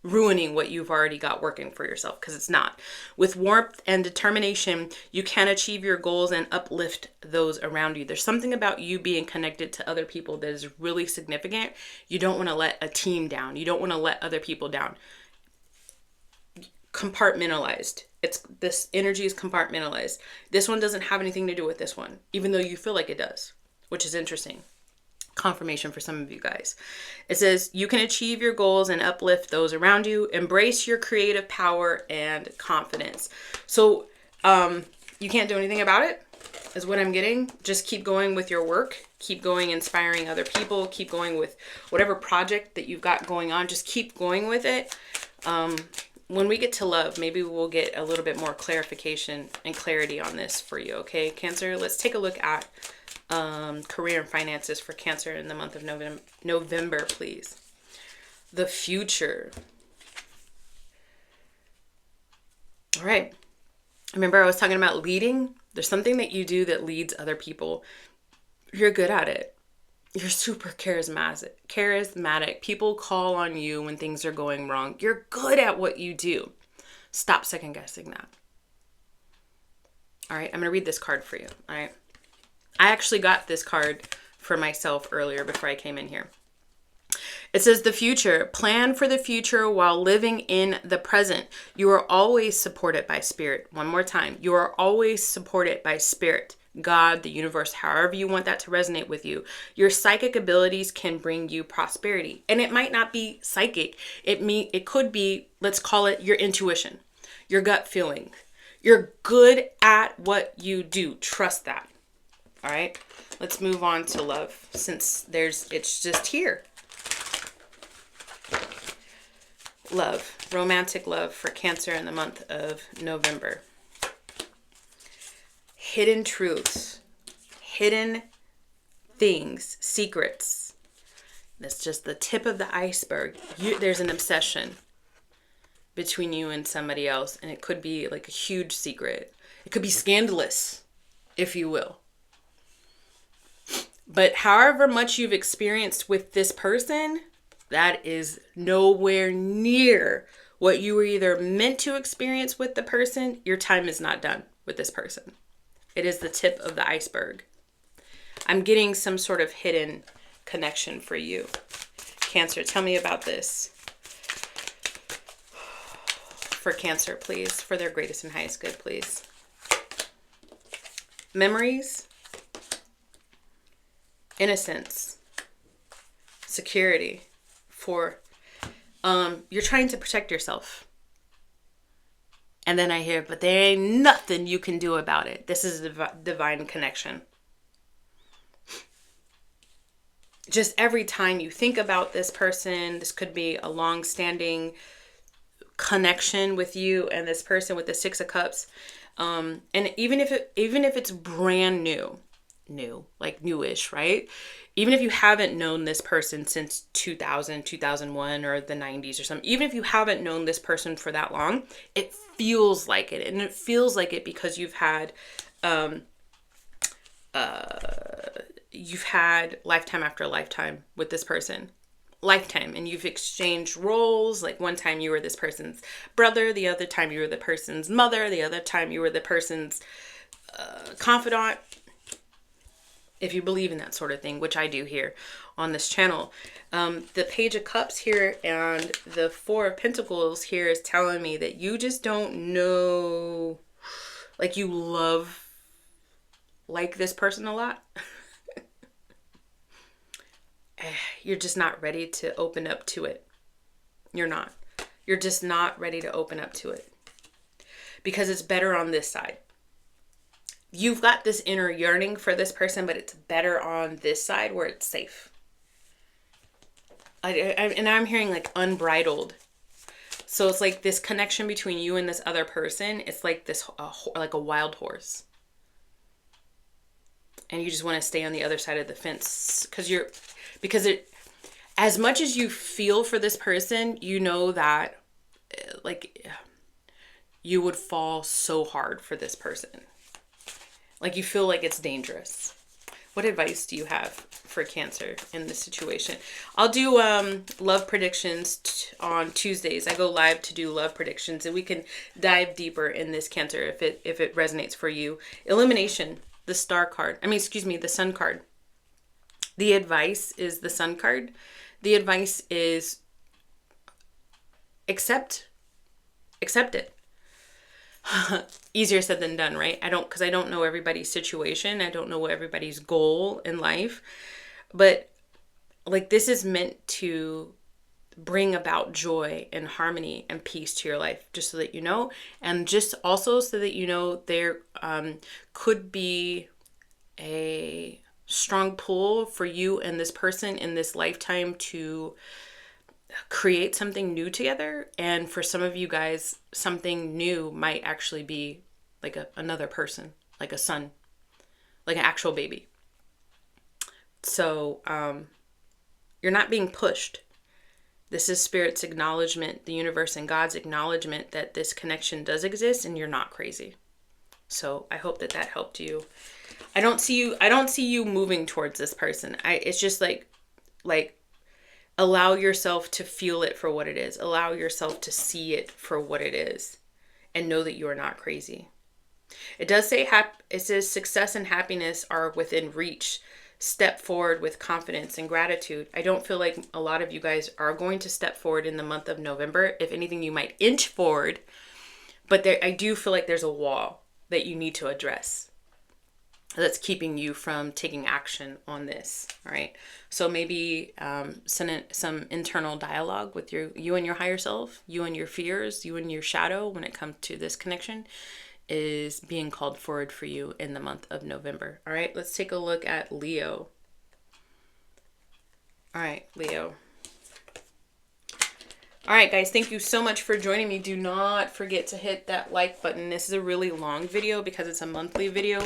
ruining what you've already got working for yourself, because it's not. With warmth and determination, you can achieve your goals and uplift those around you. There's something about you being connected to other people that is really significant. You don't want to let a team down. You don't want to let other people down. Compartmentalized. This energy is compartmentalized. This one doesn't have anything to do with this one, even though you feel like it does, which is interesting. Confirmation for some of you guys. It says you can achieve your goals and uplift those around you. Embrace your creative power and confidence. So you can't do anything about it, is what I'm getting. Just keep going with your work. Keep going, inspiring other people. Keep going with whatever project that you've got going on. Just keep going with it. When we get to love, maybe we'll get a little bit more clarification and clarity on this for you. Okay, Cancer, let's take a look at career and finances for Cancer in the month of November, please. The future. All right. Remember I was talking about leading? There's something that you do that leads other people. You're good at it. You're super charismatic. People call on you when things are going wrong. You're good at what you do. Stop second guessing that. All right. I'm going to read this card for you. All right. I actually got this card for myself earlier before I came in here. It says the future. Plan for the future while living in the present. You are always supported by spirit. One more time. You are always supported by spirit, God, the universe, however you want that to resonate with you. Your psychic abilities can bring you prosperity. And it might not be psychic. It could be, let's call it your intuition, your gut feeling. You're good at what you do. Trust that. All right, let's move on to love, since it's just here. Love, romantic love for Cancer in the month of November. Hidden truths, hidden things, secrets. That's just the tip of the iceberg. There's an obsession between you and somebody else, and it could be like a huge secret. It could be scandalous, if you will. But however much you've experienced with this person, that is nowhere near what you were either meant to experience with the person. Your time is not done. with this person. It is the tip of the iceberg. I'm getting some sort of hidden connection for you. Cancer, tell me about this. For Cancer, please. For their greatest and highest good, please. Memories. Innocence. Security. For, you're trying to protect yourself. And then I hear, but there ain't nothing you can do about it. This is a divine connection. Just every time you think about this person, this could be a long-standing connection with you and this person with the Six of Cups. And even if it's brand new, like newish, right? Even if you haven't known this person since 2000, 2001, or the 90s or something, even if you haven't known this person for that long, it feels like it. And it feels like it because you've had lifetime after lifetime with this person. Lifetime. And you've exchanged roles. Like one time you were this person's brother, the other time you were the person's mother, the other time you were the person's confidant. If you believe in that sort of thing, which I do here on this channel. The Page of Cups here and the Four of Pentacles here is telling me that you just don't know, like you love like this person a lot. You're just not ready to open up to it. You're not. You're just not ready to open up to it. Because it's better on this side. You've got this inner yearning for this person, but it's better on this side where it's safe. And I'm hearing like unbridled. So it's like this connection between you and this other person. It's like this, like a wild horse. And you just want to stay on the other side of the fence because as much as you feel for this person, you know that like you would fall so hard for this person. Like you feel like it's dangerous. What advice do you have for Cancer in this situation? I'll do love predictions on Tuesdays. I go live to do love predictions, and we can dive deeper in this, Cancer, if it resonates for you. Elimination, the star card. The sun card. The advice is the sun card. The advice is accept it. Easier said than done, right? Because I don't know everybody's situation. I don't know everybody's goal in life. But like this is meant to bring about joy and harmony and peace to your life, just so that you know. And just also so that you know there could be a strong pull for you and this person in this lifetime to create something new together. And for some of you guys, something new might actually be like another person, like a son, like an actual baby. So you're not being pushed. This is Spirit's acknowledgement, the universe and God's acknowledgement that this connection does exist and you're not crazy. So I hope that helped you. I don't see you moving towards this person. It's just like allow yourself to feel it for what it is. Allow yourself to see it for what it is. And know that you are not crazy. It does say, it says success and happiness are within reach. Step forward with confidence and gratitude. I don't feel like a lot of you guys are going to step forward in the month of November. If anything, you might inch forward. But I do feel like there's a wall that you need to address that's keeping you from taking action on this. All right. So maybe some internal dialogue with you and your higher self, you and your fears, you and your shadow when it comes to this connection is being called forward for you in the month of November. All right. Let's take a look at Leo. All right, Leo. All right, guys, thank you so much for joining me. Do not forget to hit that like button. This is a really long video because it's a monthly video.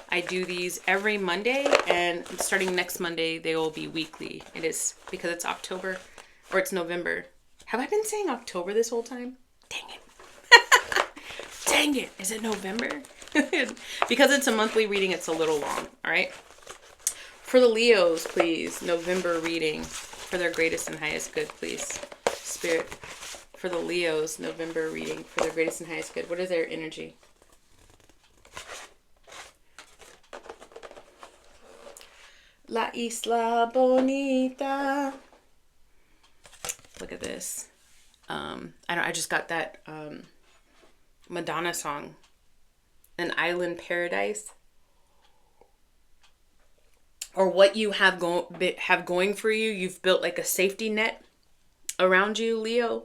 I do these every Monday, and starting next Monday, they will be weekly. It is because it's October, or it's November. Have I been saying October this whole time? Dang it. Dang it. Is it November? Because it's a monthly reading, it's a little long, all right? For the Leos, please, November reading for their greatest and highest good, please. Spirit, for the Leos, November reading for their greatest and highest good. What is their energy? La Isla Bonita. Look at this. I just got that Madonna song, An Island Paradise. Or what you have going for you. You've built like a safety net around you, Leo.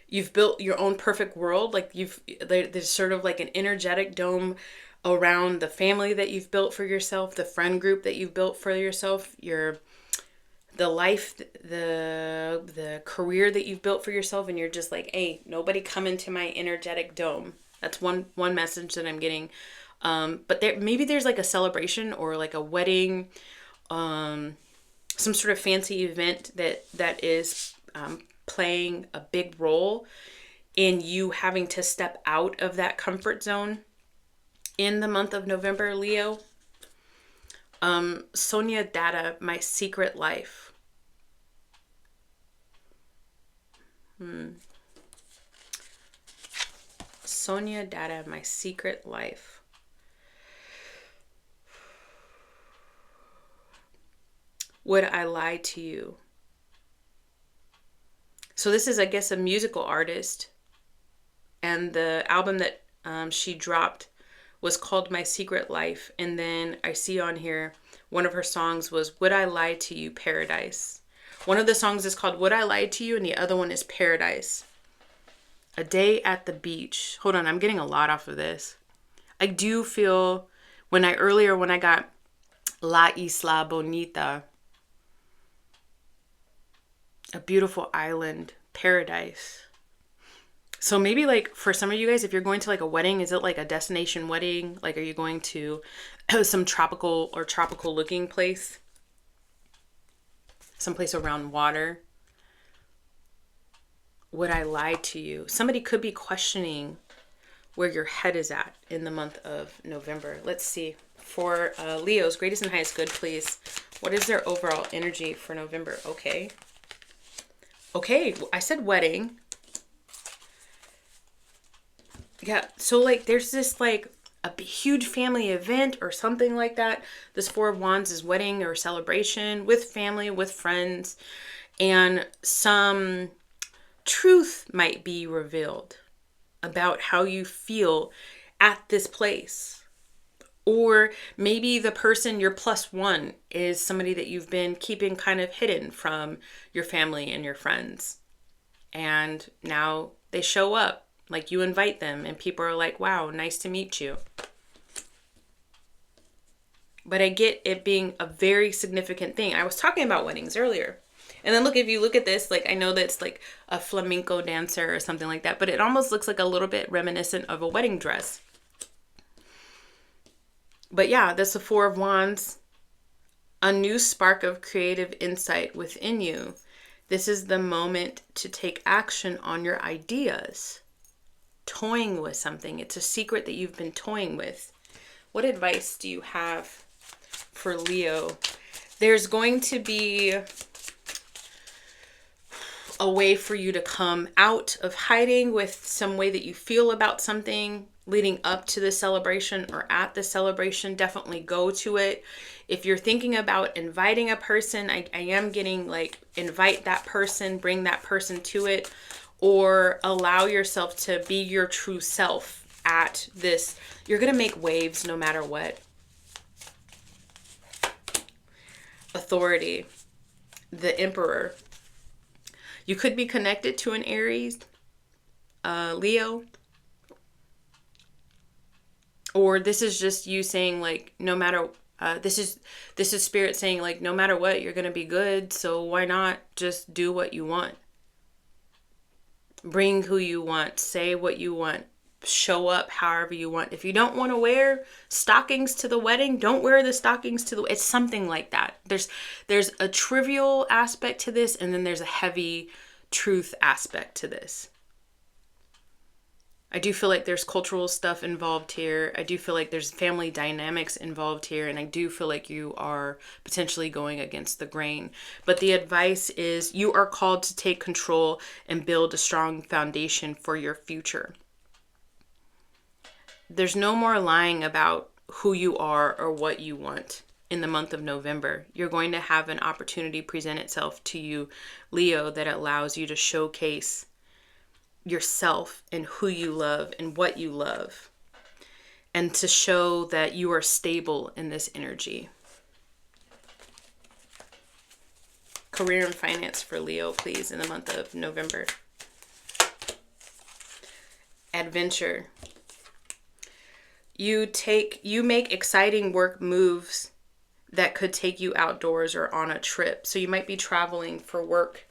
You've built your own perfect world. Like there's sort of like an energetic dome around the family that you've built for yourself, the friend group that you've built for yourself, the life, the career that you've built for yourself, and you're just like, hey, nobody come into my energetic dome. That's one message that I'm getting. But maybe there's like a celebration or like a wedding, some sort of fancy event that is playing a big role in you having to step out of that comfort zone in the month of November, Leo. Sonia Data, My Secret Life. Sonia Data, My Secret Life. Would I lie to you? So this is, I guess, a musical artist. And the album that she dropped was called My Secret Life. And then I see on here, one of her songs was Would I Lie to You, Paradise. One of the songs is called Would I Lie to You, and the other one is Paradise. A Day at the Beach. Hold on, I'm getting a lot off of this. I do feel, when I got La Isla Bonita, a beautiful island, paradise. So maybe like for some of you guys, if you're going to like a wedding, is it like a destination wedding? Like, are you going to some tropical looking place? Someplace around water? Would I lie to you? Somebody could be questioning where your head is at in the month of November. Let's see. For Leo's greatest and highest good, please. What is their overall energy for November? Okay, I said wedding. Yeah, so like there's this like a huge family event or something like that. This Four of Wands is wedding or celebration with family, with friends, and some truth might be revealed about how you feel at this place. Or maybe the person, your plus one, is somebody that you've been keeping kind of hidden from your family and your friends. And now they show up. Like, you invite them and people are like, wow, nice to meet you. But I get it being a very significant thing. I was talking about weddings earlier. And then look, if you look at this, like, I know that's like a flamenco dancer or something like that, but it almost looks like a little bit reminiscent of a wedding dress. But yeah, that's the Four of Wands. A new spark of creative insight within you. This is the moment to take action on your ideas. Toying with something. It's a secret that you've been toying with. What advice do you have for Leo? There's going to be a way for you to come out of hiding with some way that you feel about something leading up to the celebration or at the celebration. Definitely go to it. If you're thinking about inviting a person, I am getting like invite that person, bring that person to it, or allow yourself to be your true self at this. You're going to make waves no matter what. Authority. The Emperor. You could be connected to an Aries, Leo. Or this is just you saying like, no matter, this is spirit saying like, no matter what, you're going to be good. So why not just do what you want? Bring who you want, say what you want, show up however you want. If you don't want to wear stockings to the wedding, don't wear the stockings to the, it's something like that. There's a trivial aspect to this, and then there's a heavy truth aspect to this. I do feel like there's cultural stuff involved here. I do feel like there's family dynamics involved here. And I do feel like you are potentially going against the grain. But the advice is you are called to take control and build a strong foundation for your future. There's no more lying about who you are or what you want in the month of November. You're going to have an opportunity present itself to you, Leo, that allows you to showcase yourself and who you love and what you love, and to show that you are stable in this energy. Career and finance for Leo, please, in the month of November. Adventure. You make exciting work moves that could take you outdoors or on a trip. So you might be traveling for work.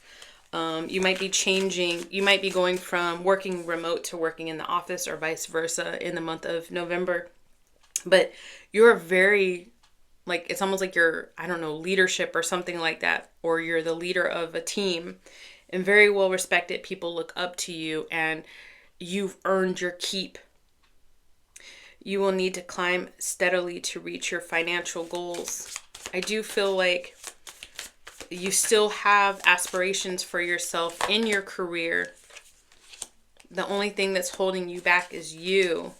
You might be going from working remote to working in the office or vice versa in the month of November. But you're very, like, it's almost like you're, I don't know, leadership or something like that. Or you're the leader of a team and very well respected. People look up to you and you've earned your keep. You will need to climb steadily to reach your financial goals. I do feel like you still have aspirations for yourself in your career. The only thing that's holding you back is you.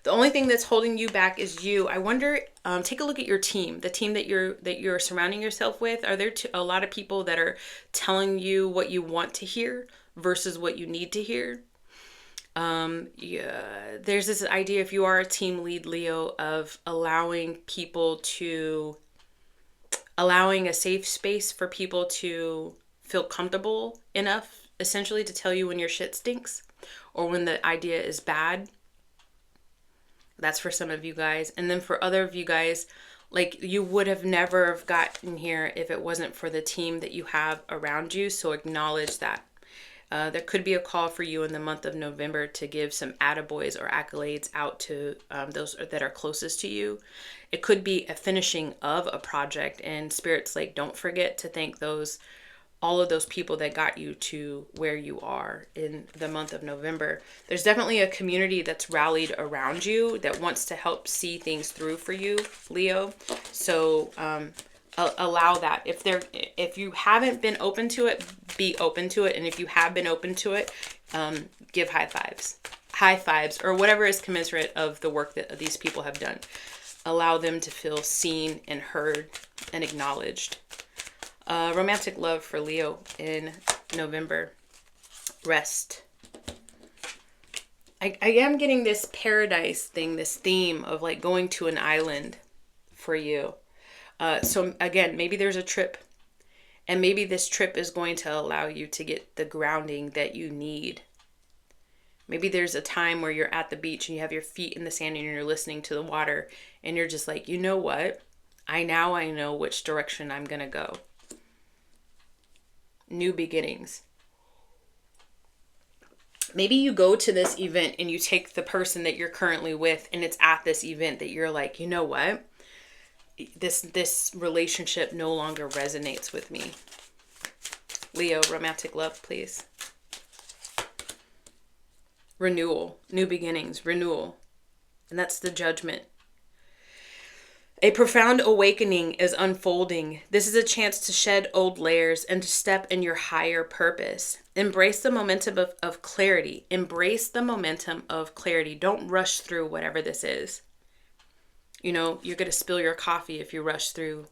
The only thing that's holding you back is you. I wonder, take a look at your team, the team that you're surrounding yourself with. Are there a lot of people that are telling you what you want to hear versus what you need to hear? There's this idea, if you are a team lead, Leo, of allowing a safe space for people to feel comfortable enough, essentially, to tell you when your shit stinks or when the idea is bad. That's for some of you guys. And then for other of you guys, like, you would have never have gotten here if it wasn't for the team that you have around you. So acknowledge that. There could be a call for you in the month of November to give some attaboys or accolades out to those that are closest to you. It could be a finishing of a project, and Spirit's like, don't forget to thank all of those people that got you to where you are in the month of November. There's definitely a community that's rallied around you that wants to help see things through for you, Leo. So allow that. If you haven't been open to it, be open to it. And if you have been open to it, give high fives, or whatever is commensurate of the work that these people have done. Allow them to feel seen and heard and acknowledged. Romantic love for Leo in November. Rest. I am getting this paradise thing, this theme of like going to an island for you. So again, maybe there's a trip, and maybe this trip is going to allow you to get the grounding that you need. Maybe there's a time where you're at the beach and you have your feet in the sand and you're listening to the water and you're just like, you know what? I know which direction I'm going to go. New beginnings. Maybe you go to this event and you take the person that you're currently with, and it's at this event that you're like, you know what? This relationship no longer resonates with me. Leo, romantic love, please. Renewal, new beginnings, renewal. And that's the Judgment. A profound awakening is unfolding. This is a chance to shed old layers and to step in your higher purpose. Embrace the momentum of clarity. Embrace the momentum of clarity. Don't rush through whatever this is. You know, you're going to spill your coffee if you rush through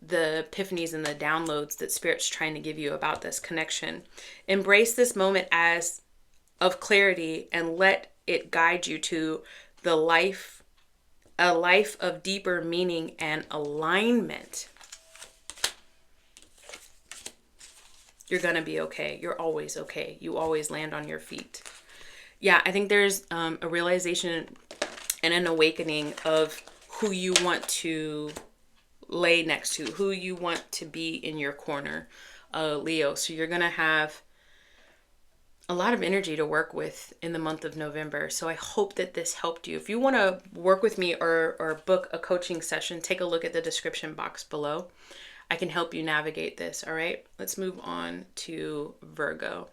the epiphanies and the downloads that Spirit's trying to give you about this connection. Embrace this moment as of clarity and let it guide you to a life of deeper meaning and alignment. You're going to be okay. You're always okay. You always land on your feet. Yeah, I think there's a realization and an awakening of who you want to lay next to, who you want to be in your corner, Leo. So you're going to have a lot of energy to work with in the month of November. So I hope that this helped you. If you want to work with me or book a coaching session, take a look at the description box below. I can help you navigate this. All right, let's move on to Virgo.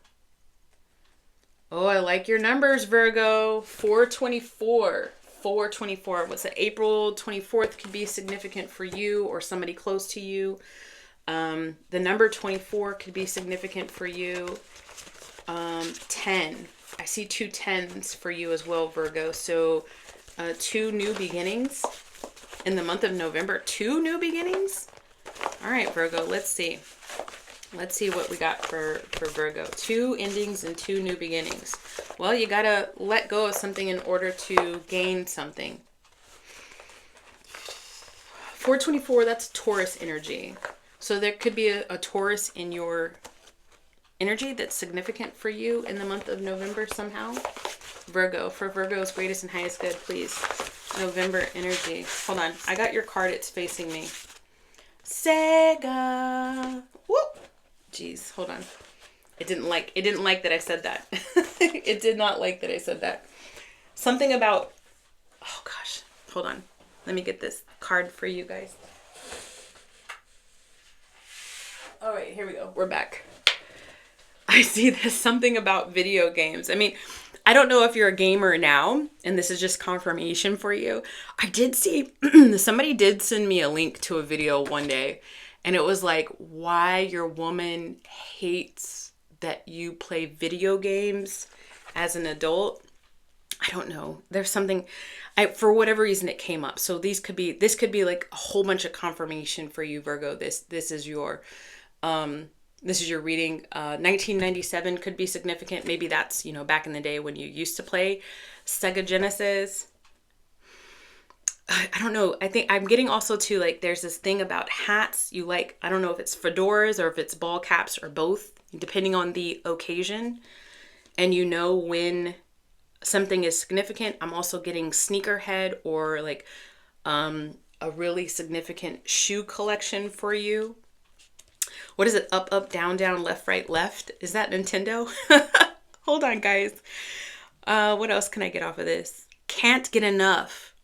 Oh, I like your numbers, Virgo. 424. 424. What's it? April 24th could be significant for you or somebody close to you. The number 24 could be significant for you. 10. I see 2 10s for you as well, Virgo. So 2 new beginnings. in the month of November. 2 new beginnings. All right, Virgo, let's see. Let's see what we got for Virgo. 2 endings and 2 new beginnings. Well, you got to let go of something in order to gain something. 424, that's Taurus energy. So there could be a Taurus in your energy that's significant for you in the month of November somehow. Virgo, for Virgo's greatest and highest good, please. November energy. Hold on. I got your card. It's facing me. Sega. Whoop. Jeez, hold on. It didn't like that I said that. It did not like that I said that. Something about, oh gosh, hold on. Let me get this card for you guys. All right, here we go. We're back. I see this something about video games. I mean, I don't know if you're a gamer now, and this is just confirmation for you. I did see, somebody did send me a link to a video one day, and it was like, why your woman hates that you play video games as an adult. I don't know. There's something, for whatever reason it came up. So this could be like a whole bunch of confirmation for you, Virgo. This is your reading. 1997 could be significant. Maybe that's, back in the day when you used to play Sega Genesis. I don't know. I think I'm getting also to, like, there's this thing about hats. You like, I don't know if it's fedoras or if it's ball caps or both, depending on the occasion. And when something is significant. I'm also getting sneakerhead or like a really significant shoe collection for you. What is it? Up, up, down, down, left, right, left. Is that Nintendo? Hold on, guys. What else can I get off of this? Can't get enough.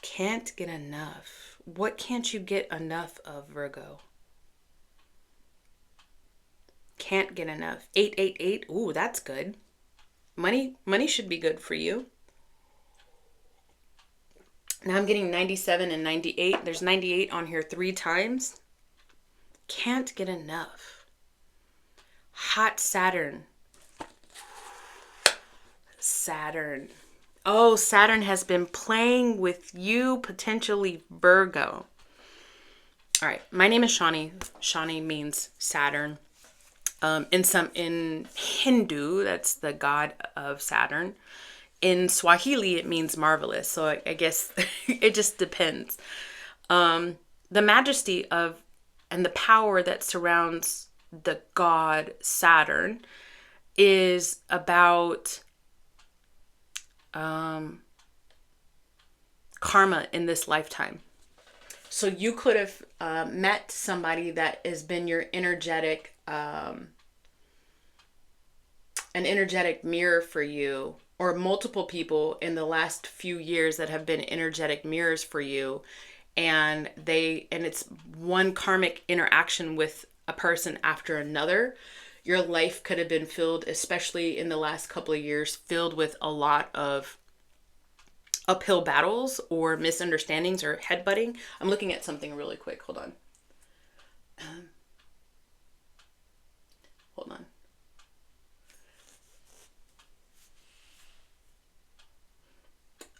Can't get enough. What can't you get enough of, Virgo? Can't get enough. 888. Ooh, that's good. Money should be good for you. Now I'm getting 97 and 98. There's 98 on here 3 times. Can't get enough. Hot Saturn. Saturn. Oh, Saturn has been playing with you, potentially Virgo. All right. My name is Shawnee. Shawnee means Saturn. In Hindu, that's the god of Saturn. In Swahili, it means marvelous. So I guess it just depends. The majesty of and the power that surrounds the god Saturn is about karma in this lifetime. So you could have met somebody that has been your energetic, an energetic mirror for you, or multiple people in the last few years that have been energetic mirrors for you. And it's one karmic interaction with a person after another. Your life could have been filled, especially in the last couple of years, filled with a lot of uphill battles or misunderstandings or headbutting. I'm looking at something really quick. Hold on. Hold on.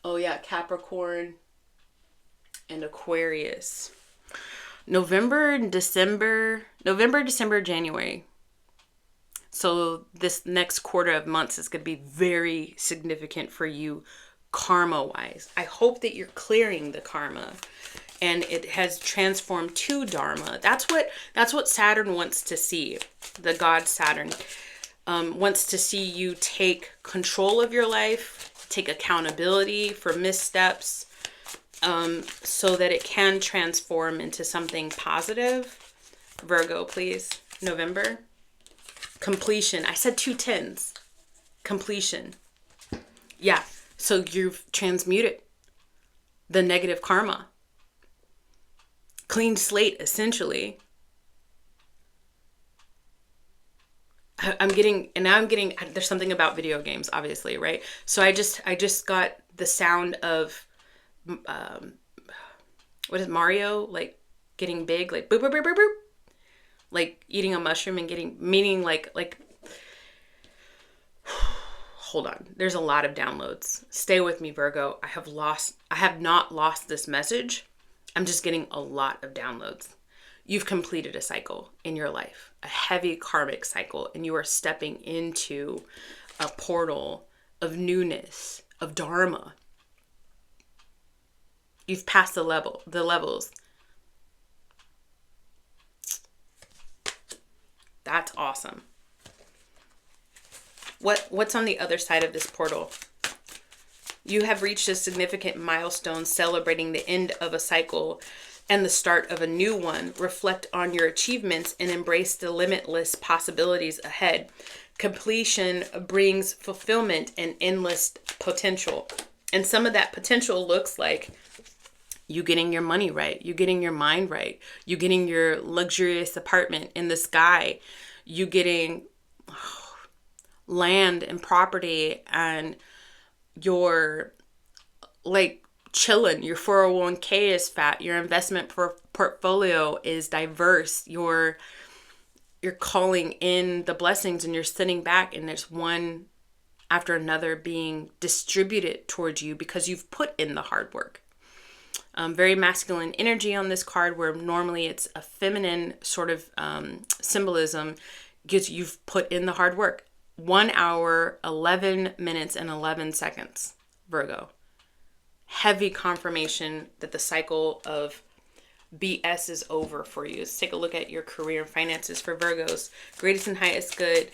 Oh yeah, Capricorn and Aquarius. November, December, January. So this next quarter of months is going to be very significant for you karma-wise. I hope that you're clearing the karma and it has transformed to dharma. That's what Saturn wants to see. The god Saturn wants to see you take control of your life, take accountability for missteps, so that it can transform into something positive. Virgo, please. November. Completion. I said 2 tens. Completion. Yeah. So you've transmuted the negative karma. Clean slate, essentially. There's something about video games, obviously, right? So I just got the sound of, what is Mario? Like getting big, like boop, boop, boop, boop, boop. Like eating a mushroom and hold hold on. There's a lot of downloads. Stay with me, Virgo. I have not lost this message. I'm just getting a lot of downloads. You've completed a cycle in your life, a heavy karmic cycle, and you are stepping into a portal of newness, of dharma. You've passed the levels. That's awesome. What's on the other side of this portal? You have reached a significant milestone celebrating the end of a cycle and the start of a new one. Reflect on your achievements and embrace the limitless possibilities ahead. Completion brings fulfillment and endless potential. And some of that potential looks like you getting your money right, you getting your mind right, you getting your luxurious apartment in the sky, you getting land and property, and your like chilling, your 401k is fat, your investment portfolio is diverse, you're calling in the blessings and you're sitting back and there's one after another being distributed towards you because you've put in the hard work. Very masculine energy on this card, where normally it's a feminine sort of symbolism, because you've put in the hard work. 1 hour, 11 minutes, and 11 seconds, Virgo. Heavy confirmation that the cycle of BS is over for you. Let's take a look at your career and finances for Virgos. Greatest and highest good.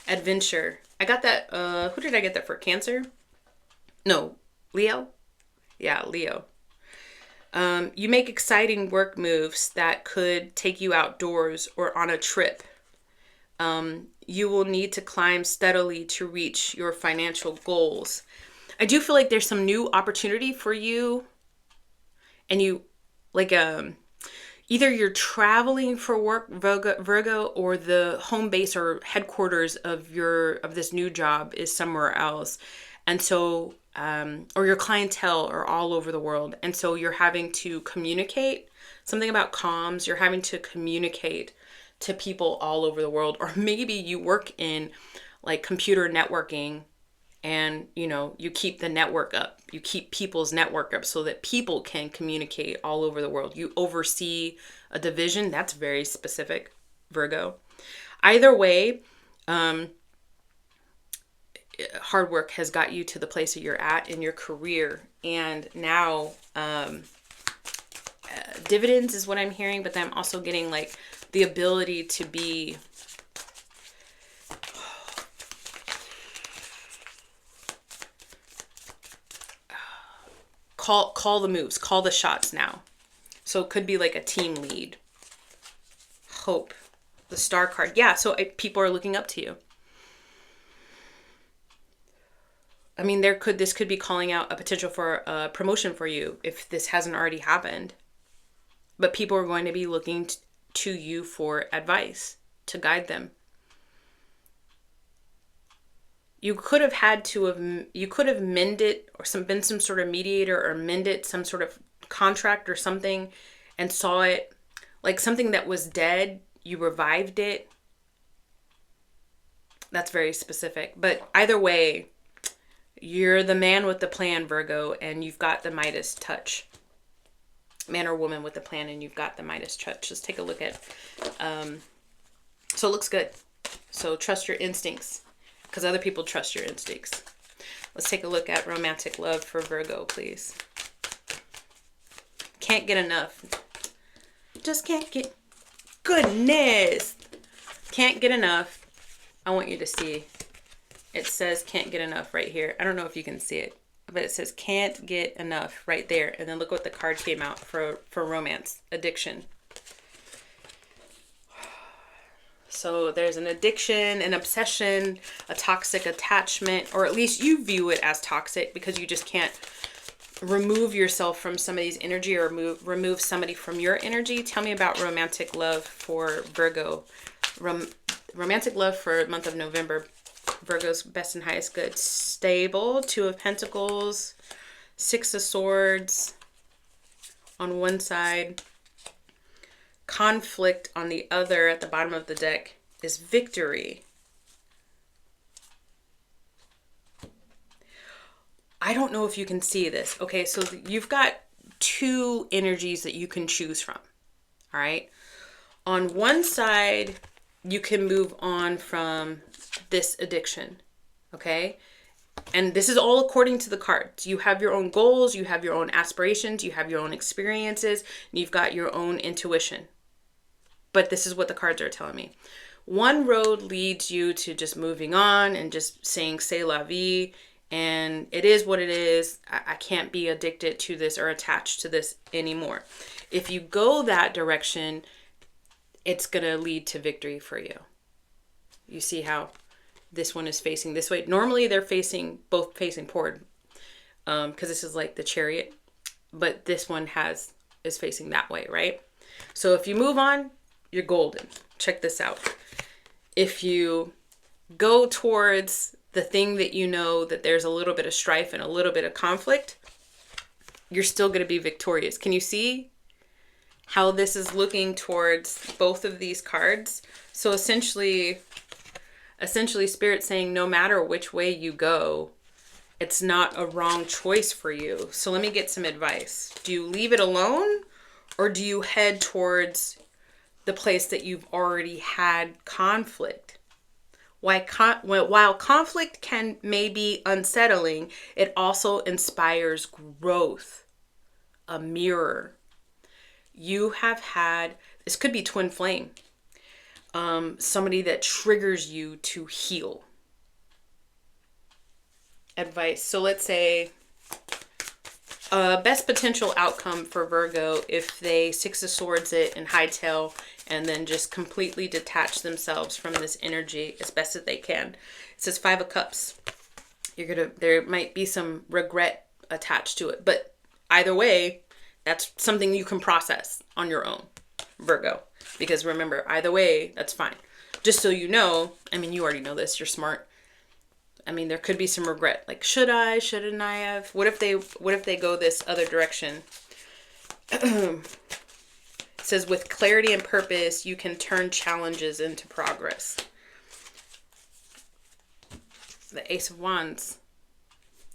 Adventure. I got that. Who did I get that for? Cancer? No. Leo? Yeah, Leo. You make exciting work moves that could take you outdoors or on a trip. You will need to climb steadily to reach your financial goals. I do feel like there's some new opportunity for you, and you like either you're traveling for work, Virgo, or the home base or headquarters of this new job is somewhere else, and so or your clientele are all over the world, and so you're having to communicate. Something about comms, you're having to communicate to people all over the world. Or maybe you work in like computer networking, and you keep the network up, you keep people's network up so that people can communicate all over the world. You oversee a division. That's very specific, Virgo. Either way, hard work has got you to the place that you're at in your career, and now dividends is what I'm hearing, but then I'm also getting like the ability to be call the moves, call the shots now. So it could be like a team lead. Hope, the star card. Yeah, so people are looking up to you. I mean, this could be calling out a potential for a promotion for you if this hasn't already happened. But people are going to be looking to you for advice to guide them. You could have mended or been some sort of mediator or mended some sort of contract or something, and saw it like something that was dead. You revived it. That's very specific. But either way, you're the man with the plan, Virgo, and you've got the Midas touch. Man or woman with the plan, and you've got the Midas touch. Let's take a look at, so it looks good. So trust your instincts, because other people trust your instincts. Let's take a look at romantic love for Virgo, please. Can't get enough. Just can't get, goodness. Can't get enough. I want you to see. It says can't get enough right here. I don't know if you can see it, but it says can't get enough right there. And then look what the card came out for romance, addiction. So there's an addiction, an obsession, a toxic attachment, or at least you view it as toxic because you just can't remove yourself from somebody's energy or remove somebody from your energy. Tell me about romantic love for Virgo. Romantic love for the month of November. Virgo's best and highest good. Stable, Two of Pentacles, Six of Swords on one side. Conflict on the other. At the bottom of the deck is victory. I don't know if you can see this. Okay, so you've got two energies that you can choose from. All right. On one side, you can move on from this addiction. Okay. And this is all according to the cards. You have your own goals, you have your own aspirations, you have your own experiences, and you've got your own intuition. But this is what the cards are telling me. One road leads you to just moving on and just saying, c'est la vie. And it is what it is. I can't be addicted to this or attached to this anymore. If you go that direction, it's going to lead to victory for you. You see how this one is facing this way. Normally they're both facing forward, because this is like the Chariot, but this one is facing that way, right? So if you move on, you're golden. Check this out. If you go towards the thing that you know that there's a little bit of strife and a little bit of conflict, you're still going to be victorious. Can you see how this is looking towards both of these cards? So essentially Spirit's saying no matter which way you go, it's not a wrong choice for you. So let me get some advice. Do you leave it alone, or do you head towards the place that you've already had conflict? While conflict may be unsettling, it also inspires growth, a mirror. You have had, this could be twin flame. Somebody that triggers you to heal. Advice. So let's say best potential outcome for Virgo if they Six of Swords it and hightail and then just completely detach themselves from this energy as best as they can. It says Five of Cups. There might be some regret attached to it, but either way, that's something you can process on your own, Virgo. Because remember, either way, that's fine. Just so you know, I mean, you already know this, you're smart. I mean, there could be some regret. Like, shouldn't I have? What if they go this other direction? It says, with clarity and purpose, you can turn challenges into progress. The Ace of Wands.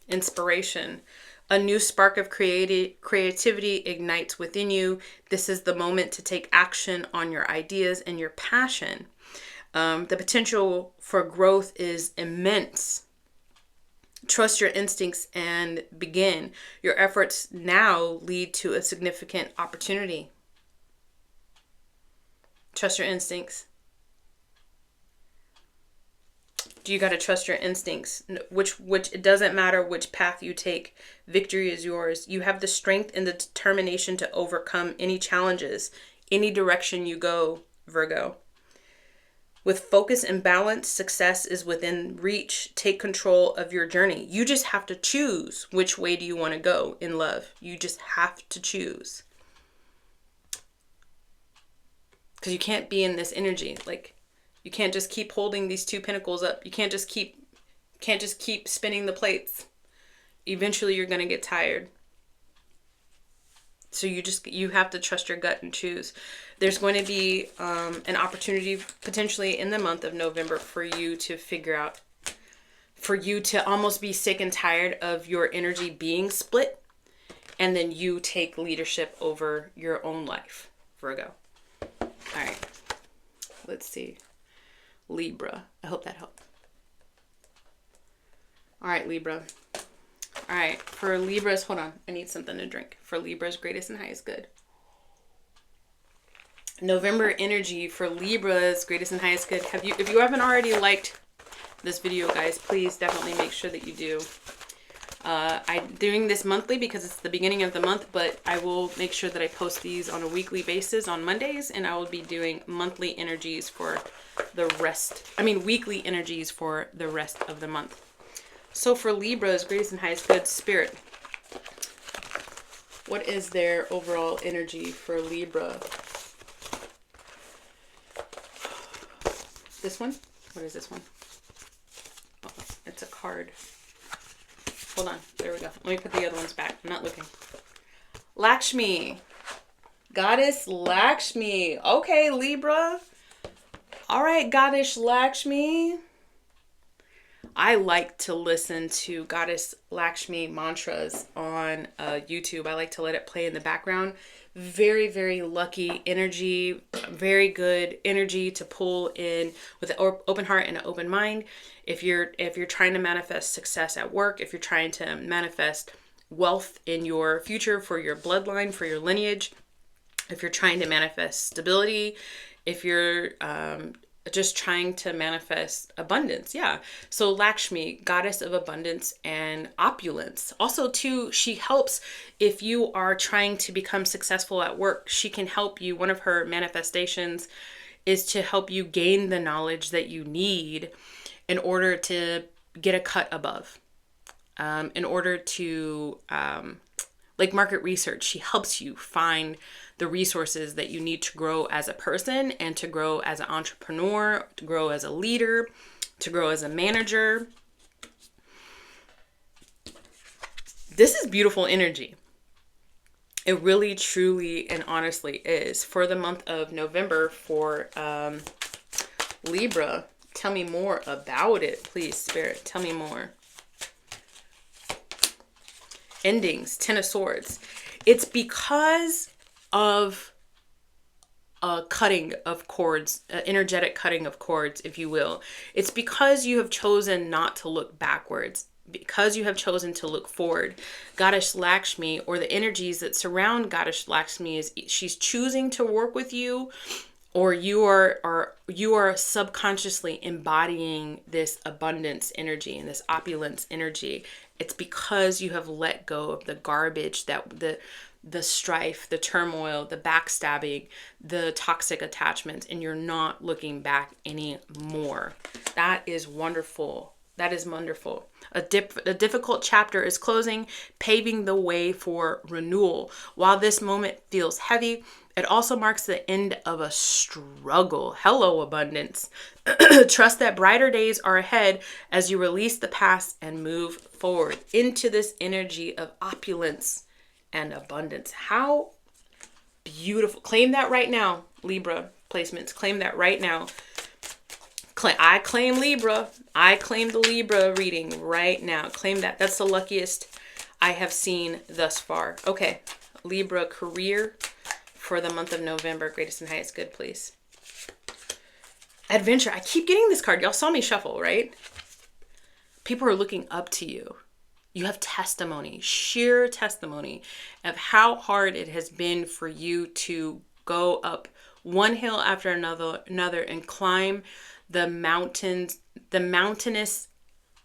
Inspiration. A new spark of creativity ignites within you. This is the moment to take action on your ideas and your passion. The potential for growth is immense. Trust your instincts and begin. Your efforts now lead to a significant opportunity. Trust your instincts. You got to trust your instincts, which it doesn't matter which path you take. Victory is yours. You have the strength and the determination to overcome any challenges, any direction you go, Virgo. With focus and balance, success is within reach. Take control of your journey. You just have to choose which way do you want to go in love. You just have to choose. Because you can't be in this energy. Like, you can't just keep holding these two pentacles up. You can't just keep spinning the plates. Eventually you're going to get tired. So you have to trust your gut and choose. There's going to be an opportunity potentially in the month of November for you to figure out, for you to almost be sick and tired of your energy being split, and then you take leadership over your own life, Virgo. All right. Let's see. Libra. I hope that helped. All right, Libra. All right, for Libras, hold on. I need something to drink. For Libra's greatest and highest good. November energy for Libra's greatest and highest good. If you haven't already liked this video, guys, please definitely make sure that you do. I'm doing this monthly because it's the beginning of the month, but I will make sure that I post these on a weekly basis on Mondays, and I will be doing monthly energies for the rest. Weekly energies for the rest of the month. So for Libra's greatest and highest good, Spirit, what is their overall energy for Libra? This one? What is this one? Oh, it's a card. Hold on. There we go. Let me put the other ones back. I'm not looking. Lakshmi. Goddess Lakshmi. Okay, Libra. All right, Goddess Lakshmi. I like to listen to Goddess Lakshmi mantras on YouTube. I like to let it play in the background. Very, very lucky energy, very good energy to pull in with an open heart and an open mind. If you're trying to manifest success at work, if you're trying to manifest wealth in your future for your bloodline, for your lineage, if you're trying to manifest stability, if you're just trying to manifest abundance. Yeah. So Lakshmi, goddess of abundance and opulence. Also too, she helps if you are trying to become successful at work. She can help you. One of her manifestations is to help you gain the knowledge that you need in order to get a cut above. In order to, like market research, she helps you find the resources that you need to grow as a person and to grow as an entrepreneur, to grow as a leader, to grow as a manager. This is beautiful energy. It really, truly, and honestly is. For the month of November for Libra, tell me more about it, please, Spirit. Tell me more. Endings, Ten of Swords. It's because of a cutting of cords, energetic cutting of cords, if you will. It's because you have chosen not to look backwards, because you have chosen to look forward. Goddess Lakshmi, or the energies that surround Goddess Lakshmi, is she's choosing to work with you, or you are subconsciously embodying this abundance energy and this opulence energy. It's because you have let go of the garbage, that the strife, the turmoil, the backstabbing, the toxic attachments, and you're not looking back anymore. That is wonderful. That is wonderful. A difficult chapter is closing, paving the way for renewal. While this moment feels heavy, it also marks the end of a struggle. Hello, abundance. Trust that brighter days are ahead as you release the past and move forward into this energy of opulence and abundance. How beautiful. Claim that right now, Libra placements. Claim that right now. I claim Libra. I claim the Libra reading right now. Claim that. That's the luckiest I have seen thus far. Okay. Libra career for the month of November. Greatest and highest good, please. Adventure. I keep getting this card. Y'all saw me shuffle, right? People are looking up to you. You have testimony, sheer testimony of how hard it has been for you to go up one hill after another and climb the mountainous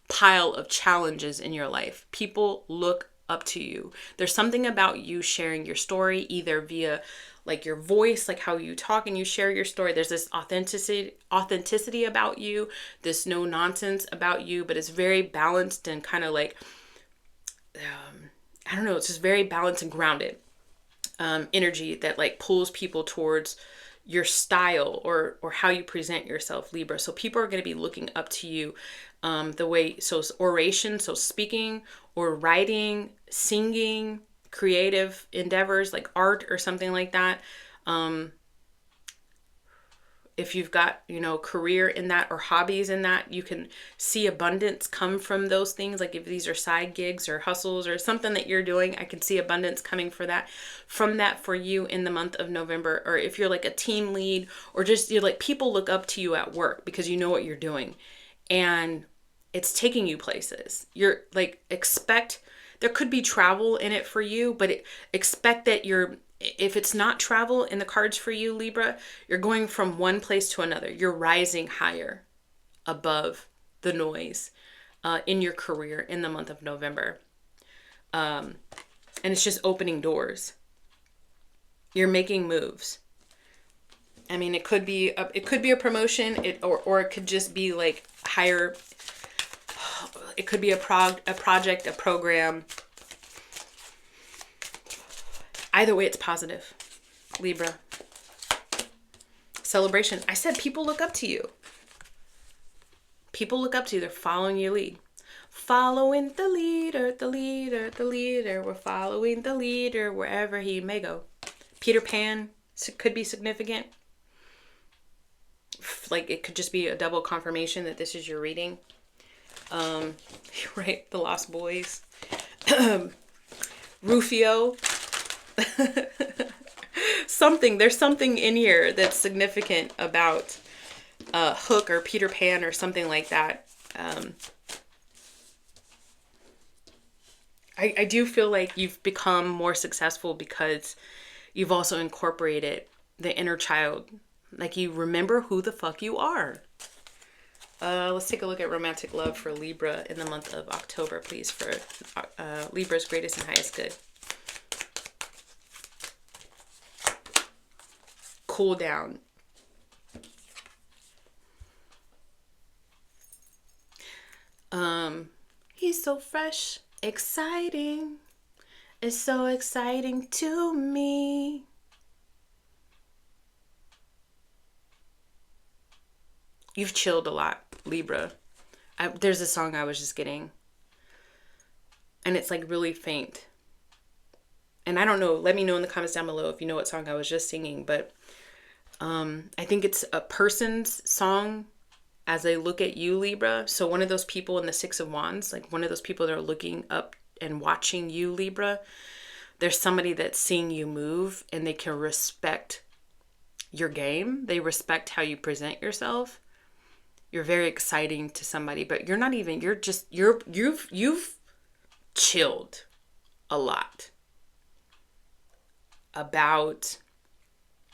pile of challenges in your life. People look up to you. There's something about you sharing your story, either via like your voice, like how you talk and you share your story. There's this authenticity about you, this no nonsense about you, but it's very balanced and kind of like, I don't know, it's just very balanced and grounded energy that like pulls people towards your style or how you present yourself, Libra. So people are going to be looking up to you the way, so oration, so speaking or writing, singing, creative endeavors like art or something like that. If you've got, career in that or hobbies in that, you can see abundance come from those things. Like if these are side gigs or hustles or something that you're doing, I can see abundance coming from that for you in the month of November. Or if you're like a team lead or just you're like people look up to you at work because you know what you're doing and it's taking you places. You're like, there could be travel in it for you, but expect that if it's not travel in the cards for you, Libra, you're going from one place to another. You're rising higher above the noise in your career in the month of November. And it's just opening doors. You're making moves. I mean, it could be a promotion, or it could just be like higher. It could be a project, a program. Either way, it's positive. Libra. Celebration. I said people look up to you. People look up to you. They're following your lead. Following the leader, the leader, the leader. We're following the leader wherever he may go. Peter Pan could be significant. Like it could just be a double confirmation that this is your reading. Right, the Lost Boys. Rufio. There's something in here that's significant about Hook or Peter Pan or something like that. I do feel like you've become more successful because you've also incorporated the inner child. Like you remember who the fuck you are. Let's take a look at romantic love for Libra in the month of October, please, for Libra's greatest and highest good. Cool down. He's so fresh, exciting. It's so exciting to me. You've chilled a lot, Libra. There's a song I was just getting. And it's like really faint. And I don't know. Let me know in the comments down below if you know what song I was just singing. But I think it's a person's song as they look at you, Libra. So one of those people in the Six of Wands, like one of those people that are looking up and watching you, Libra. There's somebody that's seeing you move and they can respect your game. They respect how you present yourself. You're very exciting to somebody, but you're not even, you've chilled a lot about,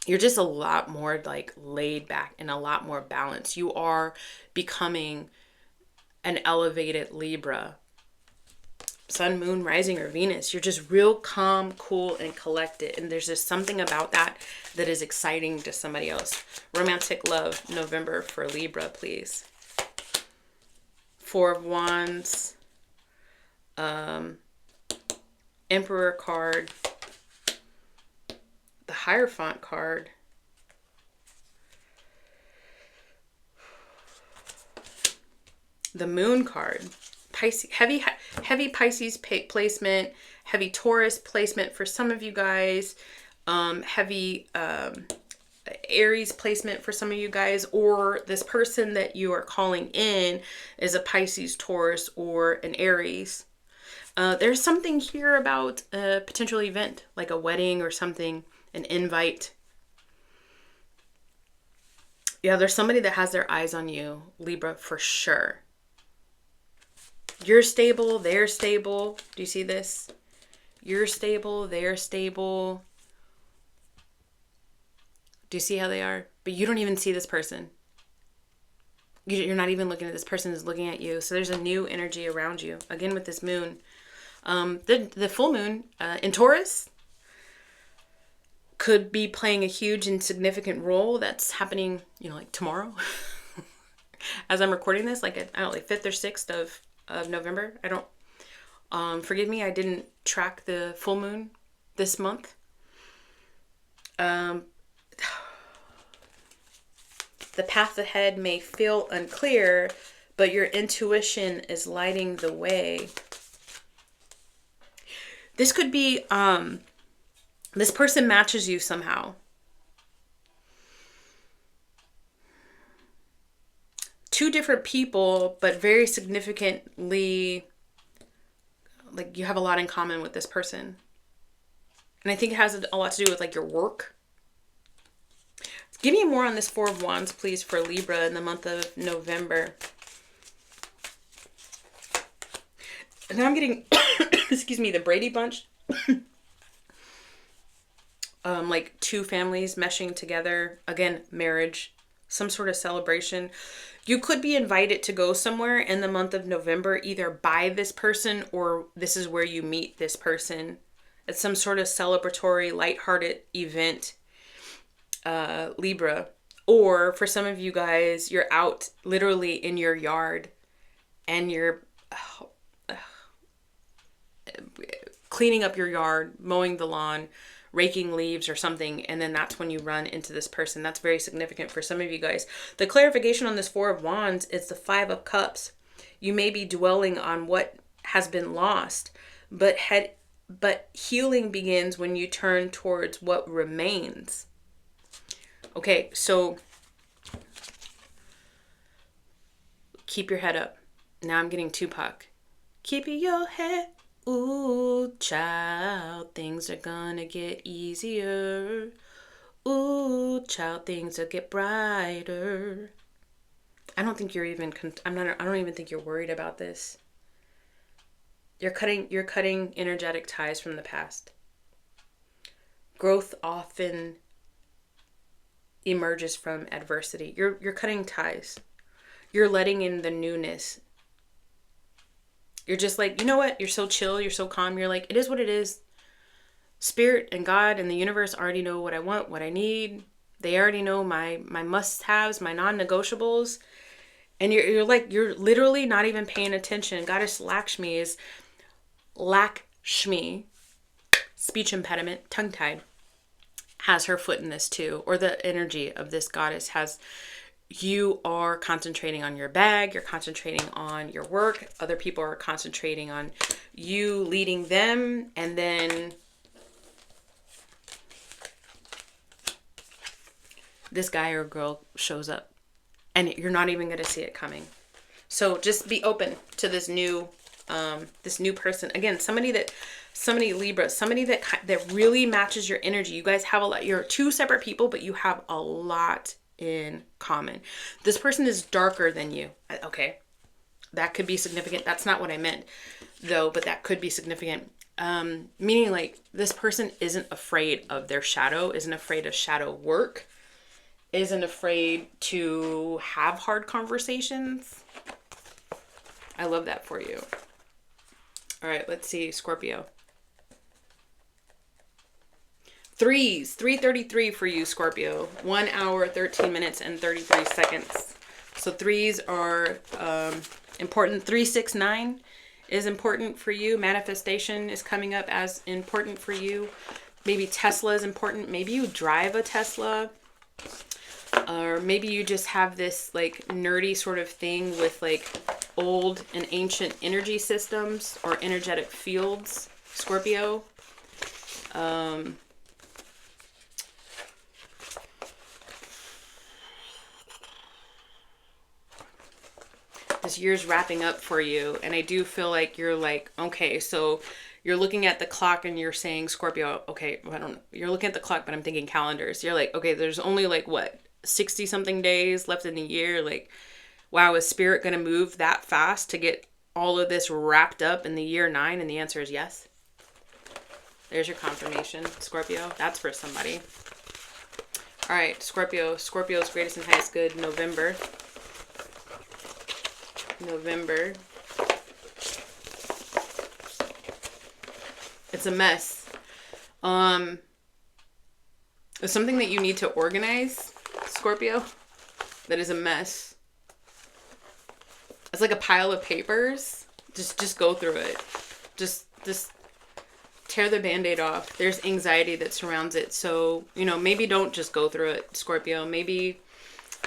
you're just a lot more like laid back and a lot more balanced. You are becoming an elevated Libra. Sun, moon, rising, or Venus. You're just real calm, cool, and collected. And there's just something about that that is exciting to somebody else. Romantic love, November for Libra, please. Four of Wands. Emperor card. The Hierophant card. The Moon card. Pisces, heavy Pisces placement, heavy Taurus placement for some of you guys, heavy Aries placement for some of you guys, or this person that you are calling in is a Pisces, Taurus, or an Aries. There's something here about a potential event, like a wedding or something, an invite. Yeah, there's somebody that has their eyes on you, Libra, for sure. You're stable, they're stable. Do you see this? You're stable, they're stable. Do you see how they are? But you don't even see this person. You're not even looking at this person is looking at you. So there's a new energy around you. Again, with this moon. The full moon in Taurus could be playing a huge and significant role. That's happening, like tomorrow. As I'm recording this, like, I don't know, like 5th or 6th of November. I don't, forgive me, I didn't track the full moon this month. The path ahead may feel unclear, but your intuition is lighting the way. This could be, this person matches you somehow. Two different people, but very significantly, like, you have a lot in common with this person. And I think it has a lot to do with, like, your work. Give me more on this Four of Wands, please, for Libra in the month of November. And then I'm getting, excuse me, the Brady Bunch. Like two families meshing together. Again, marriage, some sort of celebration. You could be invited to go somewhere in the month of November, either by this person or this is where you meet this person. It's some sort of celebratory, lighthearted event, Libra. Or for some of you guys, you're out literally in your yard and you're cleaning up your yard, mowing the lawn, raking leaves or something, and then that's when you run into this person. That's very significant for some of you guys. The clarification on this Four of Wands is the Five of Cups. You may be dwelling on what has been lost, but healing begins when you turn towards what remains. Okay, so keep your head up. Now I'm getting Tupac. Keep your head. Ooh, child, things are gonna get easier. Ooh, child, things will get brighter. I don't think you're even, I don't even think you're worried about this. You're cutting energetic ties from the past. Growth often emerges from adversity. You're cutting ties. You're letting in the newness. You're just like, you know what? You're so chill. You're so calm. You're like, it is what it is. Spirit and God and the universe already know what I want, what I need. They already know my must-haves, my non-negotiables. And you're literally not even paying attention. Goddess Lakshmi, speech impediment, tongue-tied, has her foot in this too. Or the energy of this goddess has, you are concentrating on your bag, you're concentrating on your work, other people are concentrating on you leading them, and then this guy or girl shows up and you're not even going to see it coming. So just be open to this new person. Again, somebody Libra, somebody that really matches your energy. You guys have a lot. You're two separate people, but you have a lot in common. This person is darker than you. Okay. That could be significant. That's not what I meant though, but that could be significant. Meaning like this person isn't afraid of their shadow, isn't afraid of shadow work, isn't afraid to have hard conversations. I love that for you. All right, let's see, Scorpio. 3:33 for you, Scorpio. 1 hour, 13 minutes, and 33 seconds. So threes are important. 369 is important for you. Manifestation is coming up as important for you. Maybe Tesla is important. Maybe you drive a Tesla. Or maybe you just have this like nerdy sort of thing with like old and ancient energy systems or energetic fields, Scorpio. This year's wrapping up for you, and I do feel like you're like, okay, so you're looking at the clock and you're saying, Scorpio, okay, I don't know. You're looking at the clock, but I'm thinking calendars. You're like, okay, there's only like what, 60 something days left in the year. Like, wow, is spirit going to move that fast to get all of this wrapped up in the year 9? And the answer is yes. There's your confirmation, Scorpio. That's for somebody. All right, Scorpio. Scorpio's greatest and highest good, November. It's a mess. It's something that you need to organize, Scorpio, that is a mess. It's like a pile of papers. Just go through it. Just tear the Band-Aid off. There's anxiety that surrounds it. So, maybe don't just go through it, Scorpio. Maybe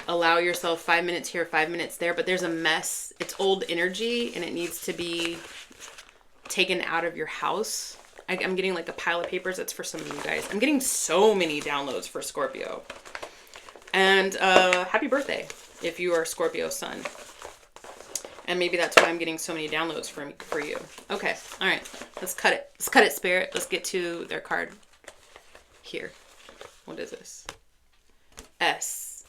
allow yourself 5 minutes here, 5 minutes there, but there's a mess. It's old energy and it needs to be taken out of your house. I'm getting like a pile of papers. That's for some of you guys. I'm getting so many downloads for Scorpio. And happy birthday if you are Scorpio sun. And maybe that's why I'm getting so many downloads for you. Okay. All right. Let's cut it. Let's cut it, Spirit. Let's get to their card here. What is this? S.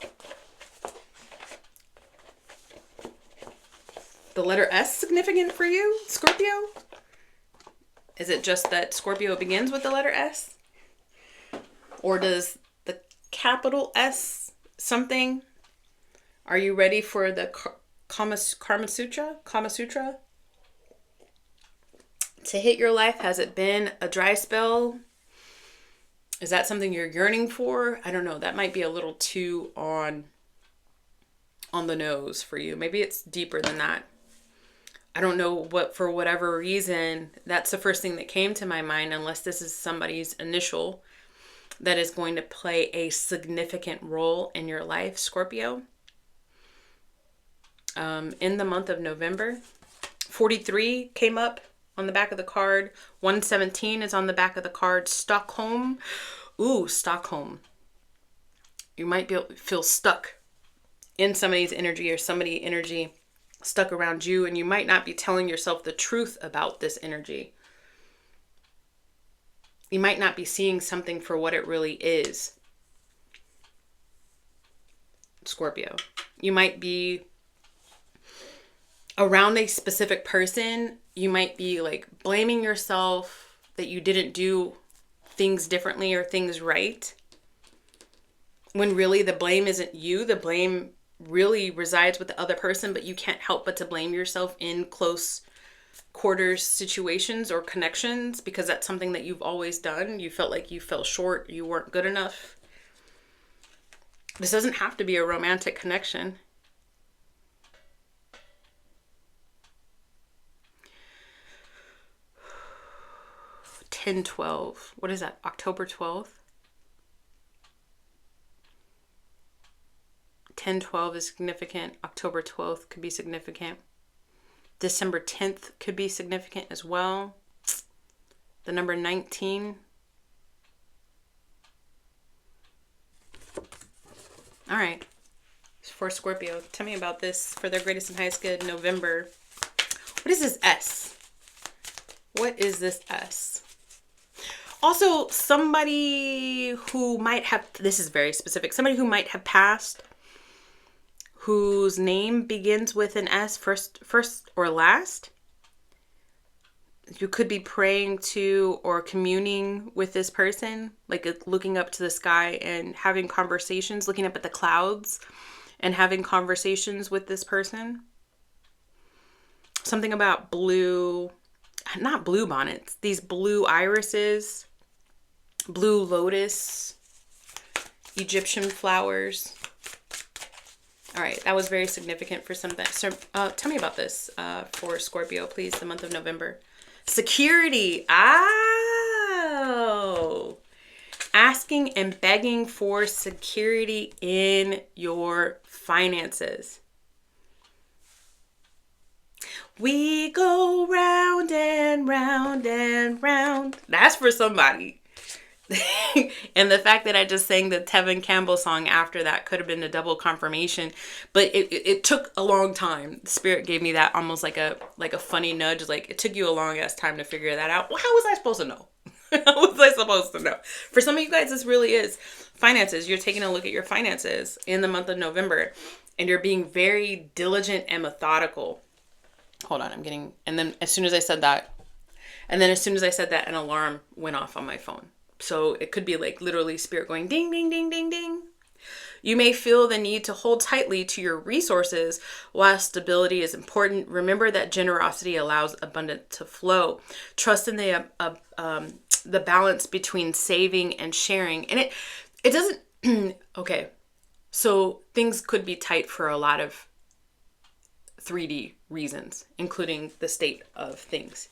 The letter S significant for you, Scorpio? Is it just that Scorpio begins with the letter S? Or does the capital S something? Are you ready for the Kama Sutra? To hit your life? Has it been a dry spell? Is that something you're yearning for? I don't know. That might be a little too on the nose for you. Maybe it's deeper than that. I don't know what, for whatever reason, that's the first thing that came to my mind, unless this is somebody's initial that is going to play a significant role in your life, Scorpio. In the month of November, 43 came up on the back of the card. 117 is on the back of the card. Stockholm. Ooh, Stockholm. You might feel stuck in somebody's energy or somebody energy. stuck around you, and you might not be telling yourself the truth about this energy. You might not be seeing something for what it really is. Scorpio. You might be around a specific person. You might be like blaming yourself that you didn't do things differently or things right, when really the blame isn't you. The blame really resides with the other person, but you can't help but to blame yourself in close quarters situations or connections, because that's something that you've always done. You felt like you fell short, you weren't good enough. This doesn't have to be a romantic connection. What is that? October 12th? 10/12 is significant. October 12th could be significant. December 10th could be significant as well. The number 19. All right. For Scorpio, tell me about this for their greatest and highest good, November. What is this S? What is this S? Also, somebody who might have, this is very specific, somebody who might have passed, whose name begins with an S, first or last. You could be praying to or communing with this person, like looking up to the sky and having conversations, looking up at the clouds and having conversations with this person. Something about blue, not blue bonnets, these blue irises, blue lotus, Egyptian flowers. All right, that was very significant for something. So, tell me about this for Scorpio, please, the month of November. Security. Oh. Asking and begging for security in your finances. We go round and round and round. That's for somebody. And the fact that I just sang the Tevin Campbell song after that could have been a double confirmation, but it took a long time. The Spirit gave me that almost like a funny nudge, like it took you a long ass time to figure that out. Well, how was I supposed to know? How was I supposed to know? For some of you guys, this really is finances. You're taking a look at your finances in the month of November, and you're being very diligent and methodical. Hold on, and then as soon as I said that, an alarm went off on my phone. So it could be like literally Spirit going ding, ding, ding, ding, ding. You may feel the need to hold tightly to your resources while stability is important. Remember that generosity allows abundance to flow. Trust in the balance between saving and sharing. And it doesn't, okay. So things could be tight for a lot of 3D reasons, including the state of things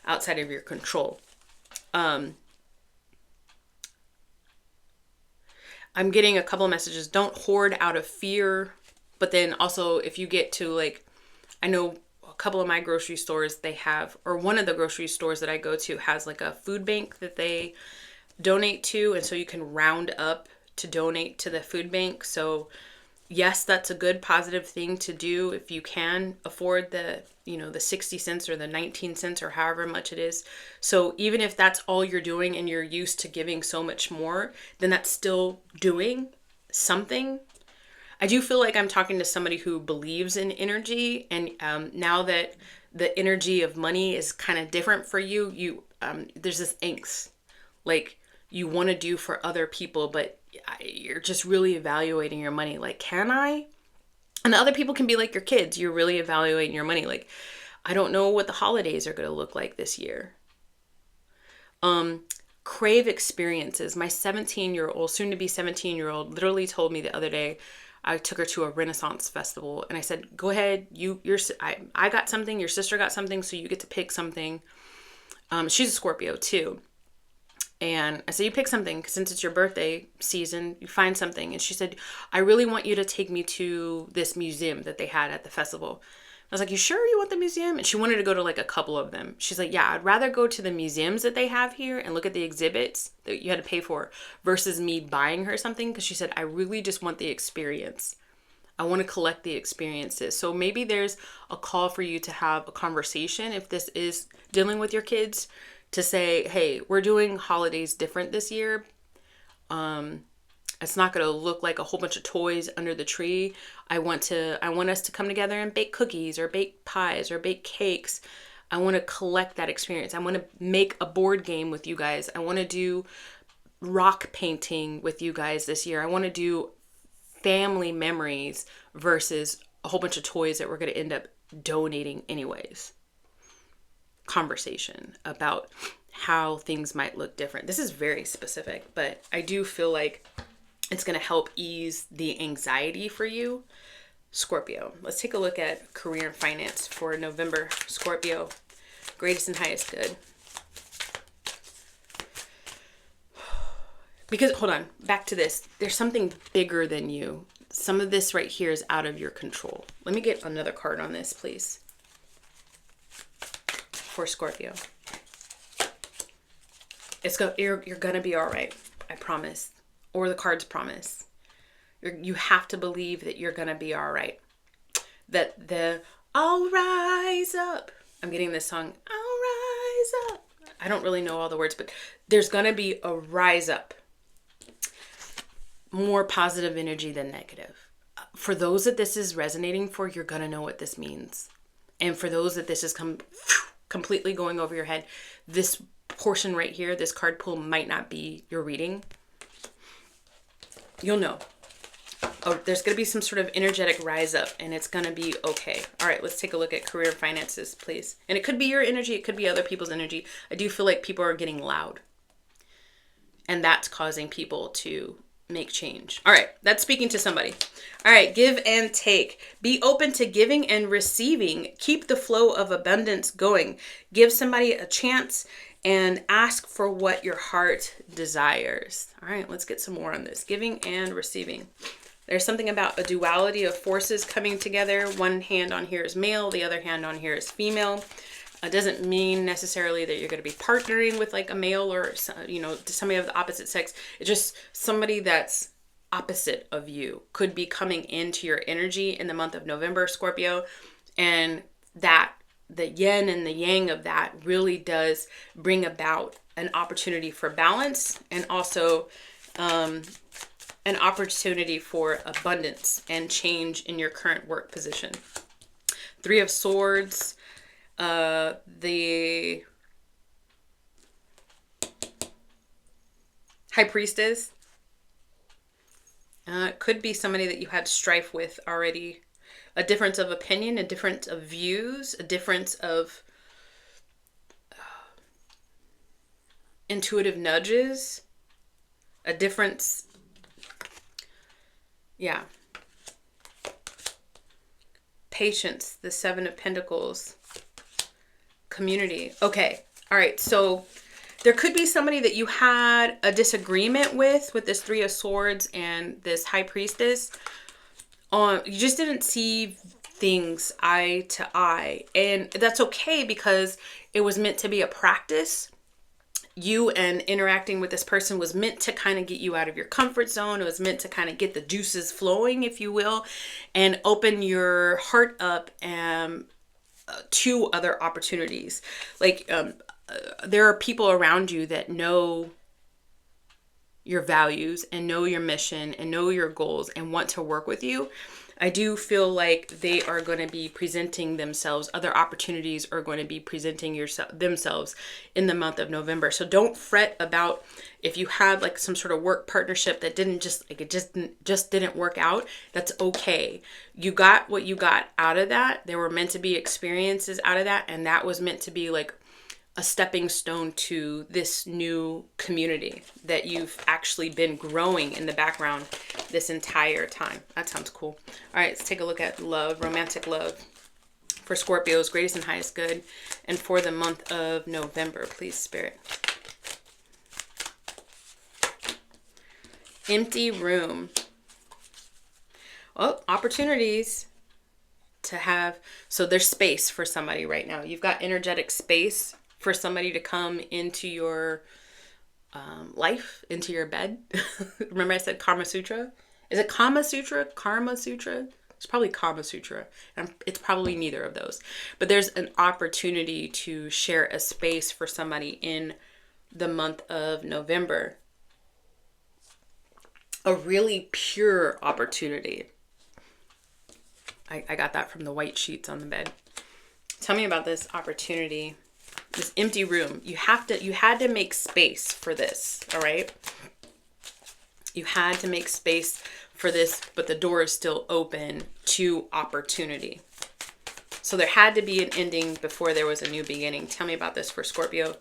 outside of your control. I'm getting a couple of messages. Don't hoard out of fear. But then also if you get to like, I know a couple of my grocery stores, they have, or one of the grocery stores that I go to has like a food bank that they donate to. And so you can round up to donate to the food bank. So yes, that's a good positive thing to do if you can afford the 60 cents or the 19 cents or however much it is. So even if that's all you're doing and you're used to giving so much more, then that's still doing something. I do feel like I'm talking to somebody who believes in energy, and now that the energy of money is kind of different for you, there's this angst, like you want to do for other people, but you're just really evaluating your money. Like, can I? And the other people can be like your kids. You're really evaluating your money. Like, I don't know what the holidays are going to look like this year. Crave experiences. My 17-year-old, soon to be 17-year-old, literally told me the other day, I took her to a Renaissance festival and I said, go ahead. I got something. Your sister got something. So you get to pick something. She's a Scorpio too. And I said, you pick something, since it's your birthday season, you find something. And she said, I really want you to take me to this museum that they had at the festival. I was like, you sure you want the museum? And she wanted to go to like a couple of them. She's like, yeah, I'd rather go to the museums that they have here and look at the exhibits that you had to pay for versus me buying her something. Because she said, I really just want the experience I want to collect the experiences. So maybe there's a call for you to have a conversation if this is dealing with your kids, to say, hey, we're doing holidays different this year. It's not going to look like a whole bunch of toys under the tree. I want us to come together and bake cookies or bake pies or bake cakes. I want to collect that experience. I want to make a board game with you guys. I want to do rock painting with you guys this year. I want to do family memories versus a whole bunch of toys that we're going to end up donating anyways. Conversation about how things might look different. This is very specific, but I do feel like it's going to help ease the anxiety for you, Scorpio. Let's take a look at career and finance for November, Scorpio. Greatest and highest good. Because, hold on, back to this. There's something bigger than you. Some of this right here is out of your control. Let me get another card on this, please. For Scorpio. You're going to be all right. I promise. Or the cards promise. You have to believe that you're going to be all right. That I'll rise up. I'm getting this song, I'll rise up. I don't really know all the words, but there's going to be a rise up. More positive energy than negative. For those that this is resonating for, you're going to know what this means. And for those that this is completely going over your head, this portion right here, this card pull might not be your reading. You'll know. Oh, there's going to be some sort of energetic rise up, and it's going to be okay. All right, let's take a look at career and finances, please. And it could be your energy. It could be other people's energy. I do feel like people are getting loud, and that's causing people to make change. All right, that's speaking to somebody. All right, give and take. Be open to giving and receiving. Keep the flow of abundance going. Give somebody a chance and ask for what your heart desires. All right, let's get some more on this. Giving and receiving. There's something about a duality of forces coming together. One hand on here is male, the other hand on here is female. It doesn't mean necessarily that you're going to be partnering with like a male or, somebody of the opposite sex. It's just somebody that's opposite of you could be coming into your energy in the month of November, Scorpio. And that the yin and the yang of that really does bring about an opportunity for balance, and also an opportunity for abundance and change in your current work position. 3 of Swords, the High Priestess. Could be somebody that you had strife with already. A difference of opinion, a difference of views, a difference of intuitive nudges, a difference. Yeah. Patience, the 7 of Pentacles. Community. Okay. All right. So there could be somebody that you had a disagreement with this 3 of Swords and this High Priestess. You just didn't see things eye to eye. And that's okay, because it was meant to be a practice. You and interacting with this person was meant to kind of get you out of your comfort zone. It was meant to kind of get the juices flowing, if you will, and open your heart up to other opportunities. Like there are people around you that know your values and know your mission and know your goals and want to work with you. I do feel like they are going to be presenting themselves. Other opportunities are going to be presenting themselves in the month of November. So don't fret about if you had like some sort of work partnership that just didn't work out. That's okay. You got what you got out of that. There were meant to be experiences out of that, and that was meant to be like a stepping stone to this new community that you've actually been growing in the background this entire time. That sounds cool. All right, let's take a look at love, romantic love for Scorpios, greatest and highest good, and for the month of November, please, Spirit. Empty room. Well, opportunities to have, so there's space for somebody right now. You've got energetic space for somebody to come into your life, into your bed. Remember I said Kama Sutra? Is it Kama Sutra? Karma Sutra? It's probably Kama Sutra. And it's probably neither of those. But there's an opportunity to share a space for somebody in the month of November. A really pure opportunity. I got that from the white sheets on the bed. Tell me about this opportunity. This empty room. You had to make space for this, all right? You had to make space for this, but the door is still open to opportunity. So there had to be an ending before there was a new beginning. Tell me about this for Scorpio.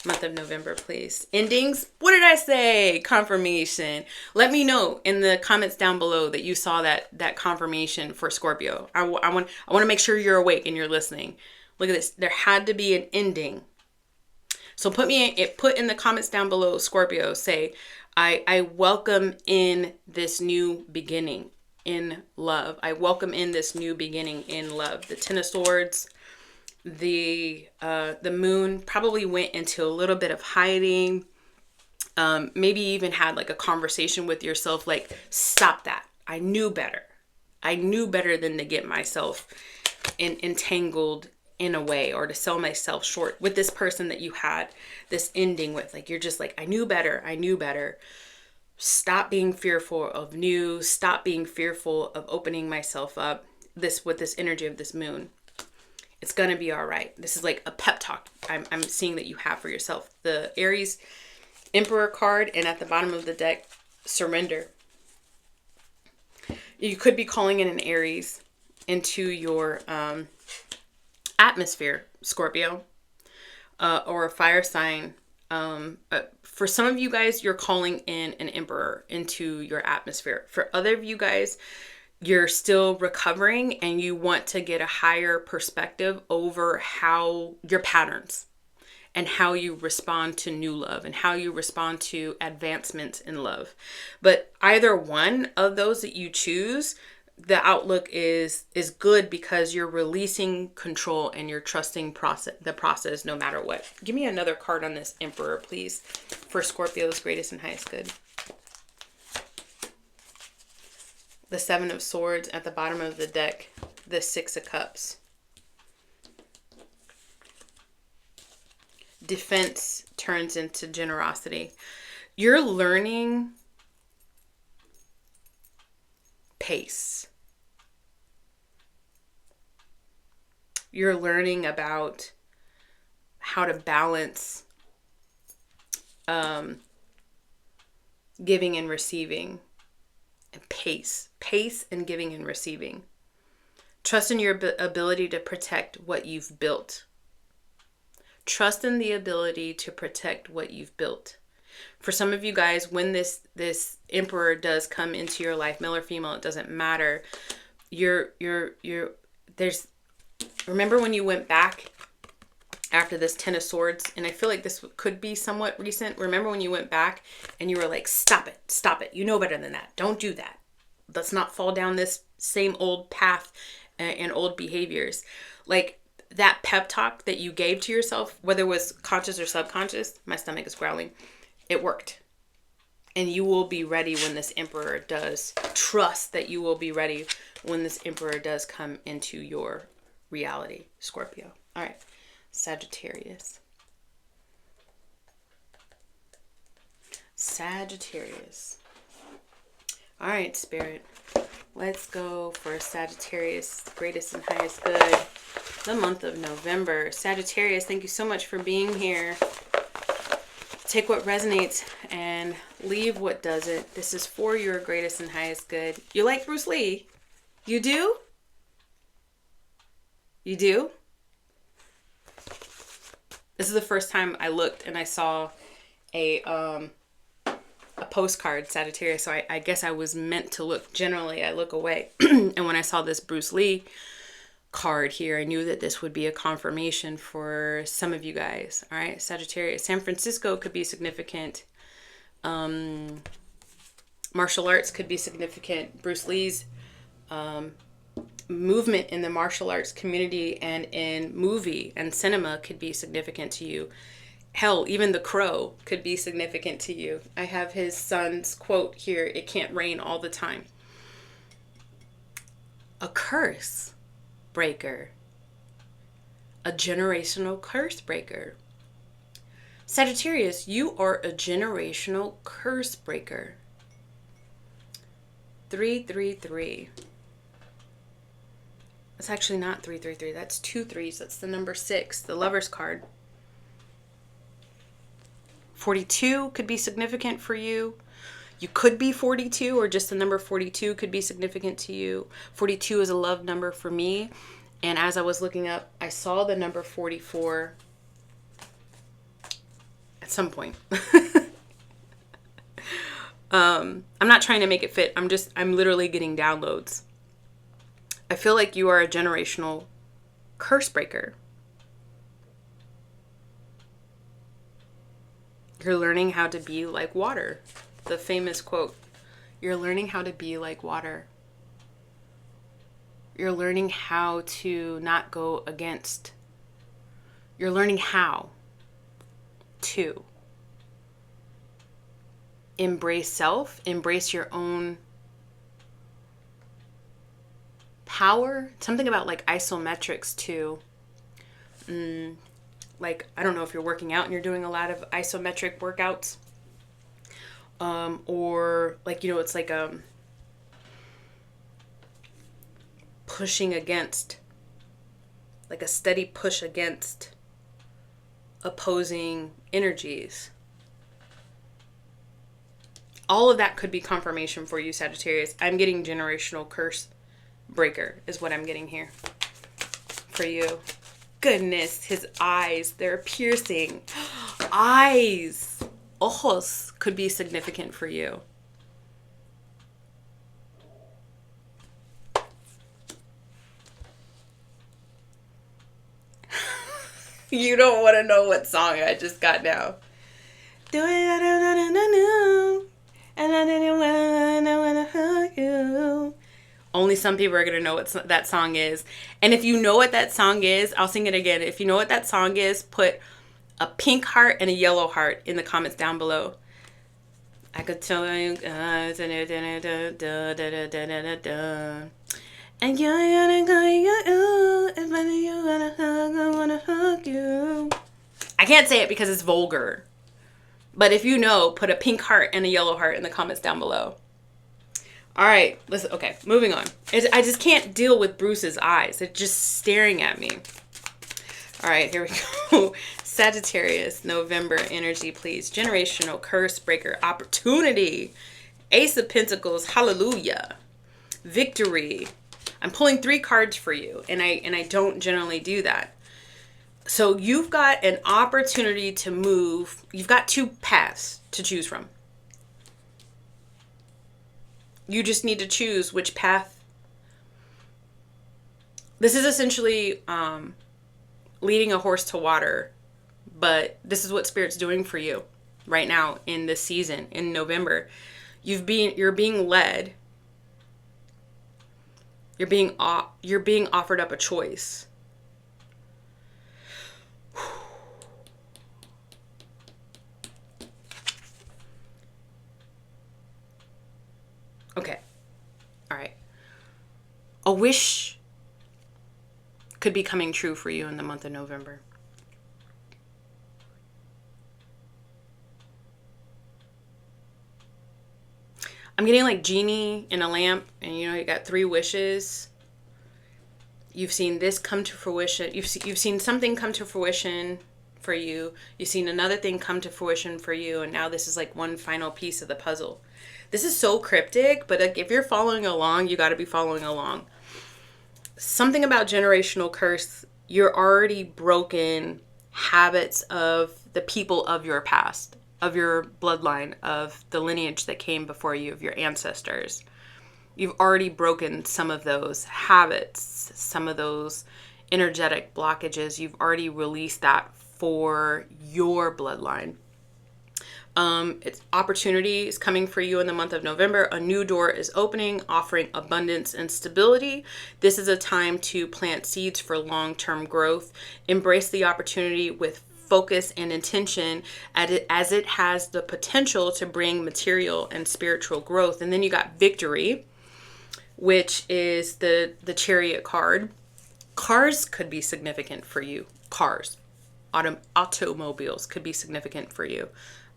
Month of November, please. Endings? What did I say? Confirmation. Let me know in the comments down below that you saw that confirmation for Scorpio. I want to make sure you're awake and you're listening. Look at this. There had to be an ending. So put in the comments down below, Scorpio, say, I welcome in this new beginning in love. I welcome in this new beginning in love. The Ten of Swords. The moon probably went into a little bit of hiding. Maybe even had like a conversation with yourself, like, stop that. I knew better. I knew better than to get myself entangled in a way, or to sell myself short with this person that you had this ending with. Like, you're just like, I knew better. I knew better. Stop being fearful of new. Stop being fearful of opening myself up. With this energy of this moon. It's going to be all right. This is like a pep talk I'm seeing that you have for yourself. The Aries Emperor card, and at the bottom of the deck, surrender. You could be calling in an Aries into your atmosphere, Scorpio, or a fire sign. For some of you guys, you're calling in an Emperor into your atmosphere. For other of you guys, you're still recovering and you want to get a higher perspective over how your patterns and how you respond to new love and how you respond to advancements in love. But either one of those that you choose, the outlook is good, because you're releasing control and you're trusting the process no matter what. Give me another card on this Emperor, please, for Scorpio's greatest and highest good. The Seven of Swords at the bottom of the deck. The Six of Cups. Defense turns into generosity. You're learning pace. You're learning about how to balance giving and receiving. Pace and giving and receiving. Trust in your ability to protect what you've built. Trust in the ability to protect what you've built. For some of you guys, when this Emperor does come into your life, male or female, it doesn't matter. Remember when you went back after this Ten of Swords, and I feel like this could be somewhat recent. Remember when you went back and you were like, stop it. You know better than that. Don't do that. Let's not fall down this same old path and old behaviors. Like that pep talk that you gave to yourself, whether it was conscious or subconscious, my stomach is growling. It worked. And you will be ready when this Emperor does. Trust that you will be ready when this Emperor does come into your reality, Scorpio. All right. Sagittarius. All right, Spirit. Let's go for Sagittarius, greatest and highest good, the month of November. Sagittarius, thank you so much for being here. Take what resonates and leave what doesn't. This is for your greatest and highest good. You like Bruce Lee? You do? You do? This is the first time I looked and I saw a postcard, Sagittarius. So I guess I was meant to look. Generally, I look away. And when I saw this Bruce Lee card here, I knew that this would be a confirmation for some of you guys. All right, Sagittarius. San Francisco could be significant. Martial arts could be significant. Bruce Lee's movement in the martial arts community and in movie and cinema could be significant to you. Hell, even The Crow could be significant to you. I have his son's quote here, "It can't rain all the time." a curse breaker, a generational curse breaker. Sagittarius, you are a generational curse breaker. 333. It's actually not 333. That's 2 3s. That's the number 6, the Lover's card. 42 could be significant for you. You could be 42, or just the number 42 could be significant to you. 42 is a love number for me. And as I was looking up, I saw the number 44 at some point. I'm not trying to make it fit. I'm literally getting downloads. I feel like you are a generational curse breaker. You're learning how to be like water. The famous quote. You're learning how to be like water. You're learning how to not go against. You're learning how to embrace self, embrace your own power. Something about like isometrics too. Like, I don't know if you're working out and you're doing a lot of isometric workouts. Or like, you know, it's like pushing against, like a steady push against opposing energies. All of that could be confirmation for you, Sagittarius. I'm getting generational curse breaker is what I'm getting here for you. Goodness, his eyes, they're piercing. Eyes, ojos could be significant for you. You don't want to know what song I just got now. Do it, and I didn't want to hug you. Only some people are going to know what that song is. And if you know what that song is, I'll sing it again. If you know what that song is, put a pink heart and a yellow heart in the comments down below. I could tell you guys. And you're gonna go, if you wanna hug, I wanna hug you. I can't say it because it's vulgar. But if you know, put a pink heart and a yellow heart in the comments down below. All right, listen. Okay, moving on. I just can't deal with Bruce's eyes. They're just staring at me. All right, here we go. Sagittarius, November energy, please. Generational curse breaker, opportunity. Ace of Pentacles, hallelujah. Victory. I'm pulling 3 cards for you, and I don't generally do that. So you've got an opportunity to move. You've got 2 paths to choose from. You just need to choose which path. This is essentially leading a horse to water, but this is what Spirit's doing for you right now in this season in November. You're being led. You're being offered up a choice. Okay. All right. A wish could be coming true for you in the month of November. I'm getting like genie in a lamp, and you know, you got 3 wishes. You've seen this come to fruition. You've seen something come to fruition for you. You've seen another thing come to fruition for you, and now this is like one final piece of the puzzle. This is so cryptic, but like, if you're following along, you got to be following along. Something about generational curse, you're already broken habits of the people of your past, of your bloodline, of the lineage that came before you, of your ancestors. You've already broken some of those habits, some of those energetic blockages. You've already released that for your bloodline. It's opportunity is coming for you in the month of November. A new door is opening, offering abundance and stability. This is a time to plant seeds for long-term growth. Embrace the opportunity with focus and intention as it has the potential to bring material and spiritual growth. And then you got victory, which is the Chariot card. Cars could be significant for you. Cars, automobiles could be significant for you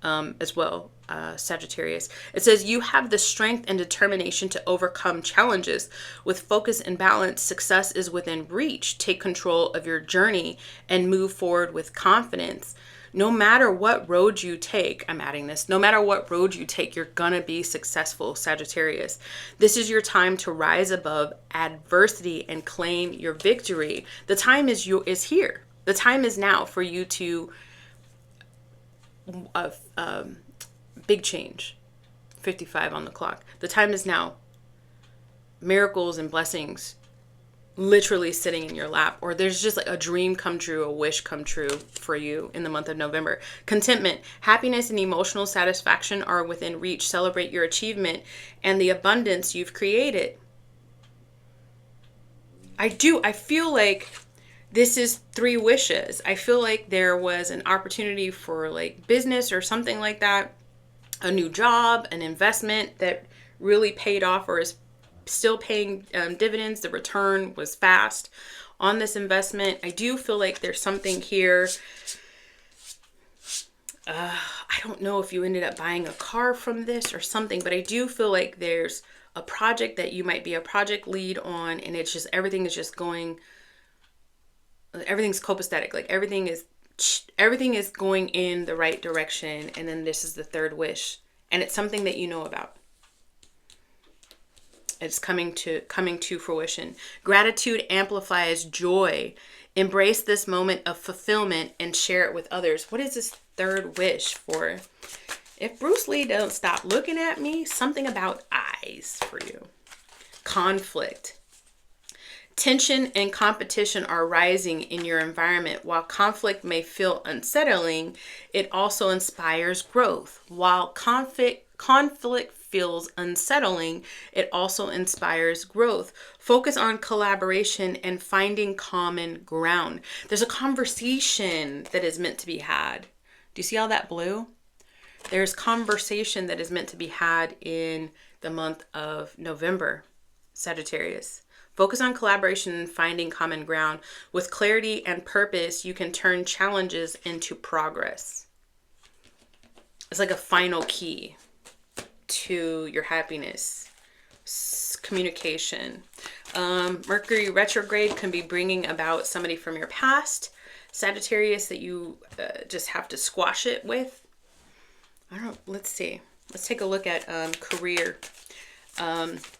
as well, Sagittarius. It says you have the strength and determination to overcome challenges. With focus and balance, success is within reach. Take control of your journey and move forward with confidence. No matter what road you take, I'm adding this, no matter what road you take, you're gonna be successful, Sagittarius. This is your time to rise above adversity and claim your victory. The time is here. The time is now for you to big change. 55 on the clock. The time is now. Miracles and blessings literally sitting in your lap, or there's just like a dream come true, a wish come true for you in the month of November. Contentment, happiness, and emotional satisfaction are within reach. Celebrate your achievement and the abundance you've created. I feel like this is 3 wishes. I feel like there was an opportunity for like business or something like that, a new job, an investment that really paid off or is still paying dividends. The return was fast on this investment. I do feel like there's something here. I don't know if you ended up buying a car from this or something, but I do feel like there's a project that you might be a project lead on, and it's just everything is just going. Everything's copacetic. Like everything is going in the right direction. And then this is the 3rd wish, and it's something that you know about. It's coming to fruition. Gratitude amplifies joy. Embrace this moment of fulfillment and share it with others. What is this 3rd wish for? If Bruce Lee don't stop looking at me, something about eyes for you. Conflict. Tension and competition are rising in your environment. While conflict may feel unsettling, it also inspires growth. While conflict feels unsettling, it also inspires growth. Focus on collaboration and finding common ground. There's a conversation that is meant to be had. Do you see all that blue? There's conversation that is meant to be had in the month of November, Sagittarius. Focus on collaboration and finding common ground. With clarity and purpose, you can turn challenges into progress. It's like a final key to your happiness. Communication. Mercury retrograde can be bringing about somebody from your past, Sagittarius, that you just have to squash it with. Let's see. Let's take a look at career.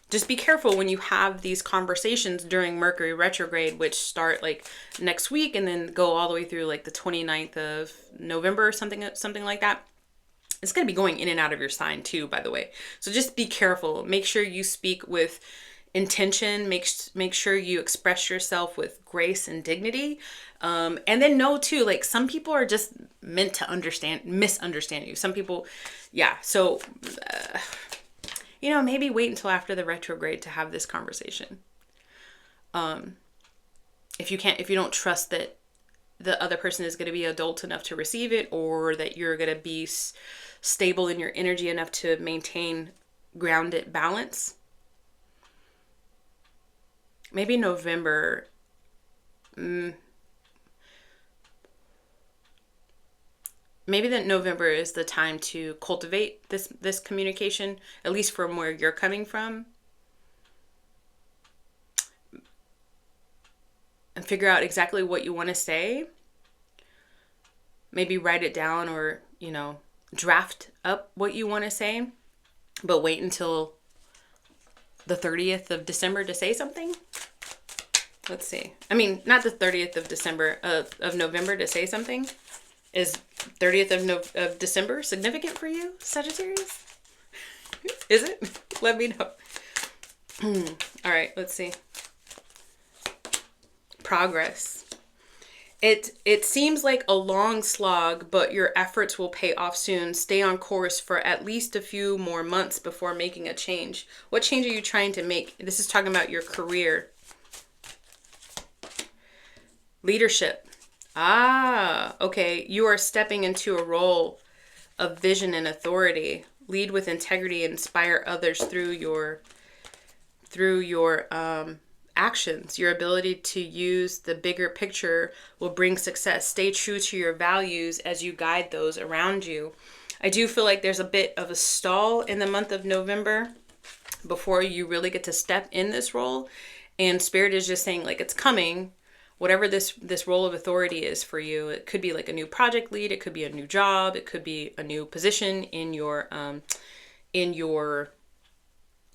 Just be careful when you have these conversations during Mercury retrograde, which start like next week and then go all the way through like the 29th of November or something like that. It's going to be going in and out of your sign too, by the way. So just be careful. Make sure you speak with intention. Make sure you express yourself with grace and dignity. And then know too, like some people are just meant to misunderstand you. Some people, yeah. So, maybe wait until after the retrograde to have this conversation. If you don't trust that the other person is going to be adult enough to receive it, or that you're going to be stable in your energy enough to maintain grounded balance. Maybe November. Maybe that November is the time to cultivate this communication, at least from where you're coming from. And figure out exactly what you want to say. Maybe write it down or, draft up what you want to say. But wait until the 30th of December to say something. Let's see. I mean, not the 30th of December, of November to say something. Is 30th of December significant for you, Sagittarius? Is it? Let me know. All right, let's see. Progress. It seems like a long slog, but your efforts will pay off soon. Stay on course for at least a few more months before making a change. What change are you trying to make? This is talking about your career. Leadership. Okay. You are stepping into a role of vision and authority. Lead with integrity and inspire others through through your actions. Your ability to use the bigger picture will bring success. Stay true to your values as you guide those around you. I do feel like there's a bit of a stall in the month of November before you really get to step in this role. And Spirit is just saying, like, it's coming. Whatever this role of authority is for you, it could be like a new project lead, it could be a new job, it could be a new position in your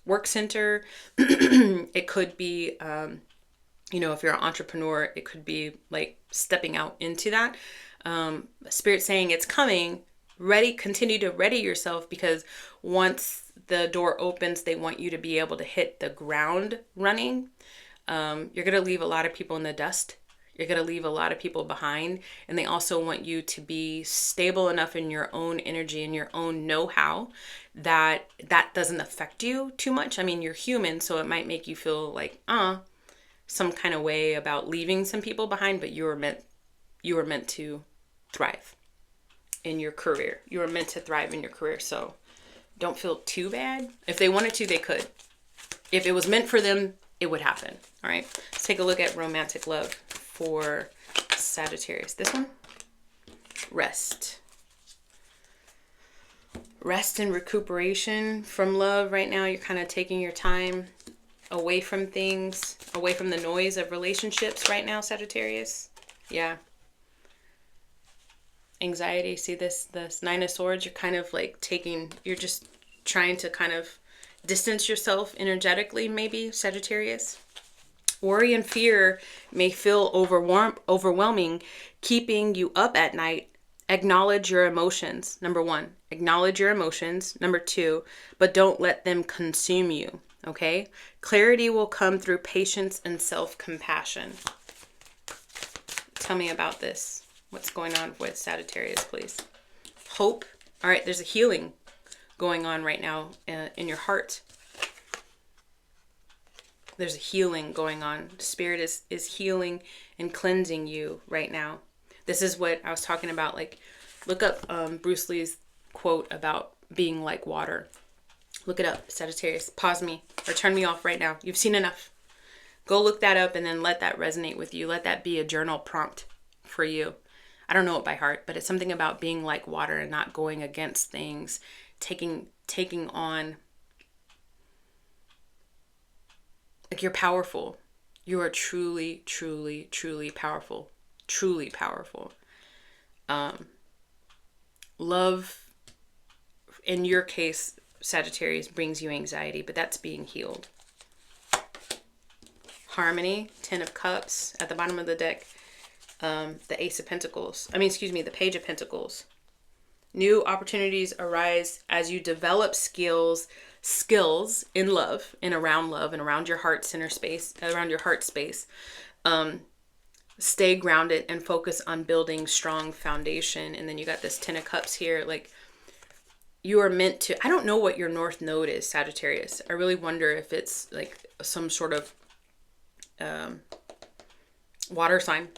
work center. It could be, if you're an entrepreneur, it could be like stepping out into that. Spirit saying it's coming. Continue to ready yourself, because once the door opens, they want you to be able to hit the ground running. You're going to leave a lot of people in the dust. You're going to leave a lot of people behind. And they also want you to be stable enough in your own energy and your own know-how that doesn't affect you too much. I mean, you're human, so it might make you feel like, some kind of way about leaving some people behind, but you were meant to thrive in your career. You were meant to thrive in your career. So don't feel too bad. If they wanted to, they could. If it was meant for them, it would happen. All right. Let's take a look at romantic love for Sagittarius. This one, rest. Rest and recuperation from love. Right now, you're kind of taking your time away from things, away from the noise of relationships right now, Sagittarius. Yeah. Anxiety. See this Nine of Swords? You're kind of like you're just trying to kind of distance yourself energetically, maybe, Sagittarius. Worry and fear may feel overwhelming, keeping you up at night. Acknowledge your emotions. Number 1, acknowledge your emotions. Number 2, but don't let them consume you. Okay? Clarity will come through patience and self-compassion. Tell me about this. What's going on with Sagittarius, please? Hope. All right, there's a healing going on right now in your heart. There's a healing going on. Spirit is healing and cleansing you right now. This is what I was talking about. Like, look up Bruce Lee's quote about being like water. Look it up, Sagittarius. Pause me or turn me off right now. You've seen enough. Go look that up and then let that resonate with you. Let that be a journal prompt for you. I don't know it by heart, but it's something about being like water and not going against things, taking on. Like, you're powerful. You are truly, truly, truly powerful. Truly powerful. Love, in your case, Sagittarius, brings you anxiety, but that's being healed. Harmony, 10 of Cups at the bottom of the deck. The Ace of Pentacles. The Page of Pentacles. New opportunities arise as you develop skills in love and around your heart center space, around your heart space. Stay grounded and focus on building strong foundation. And then you got this 10 of Cups here. Like, you are meant to, I don't know what your North Node is, Sagittarius. I really wonder if it's like some sort of water sign.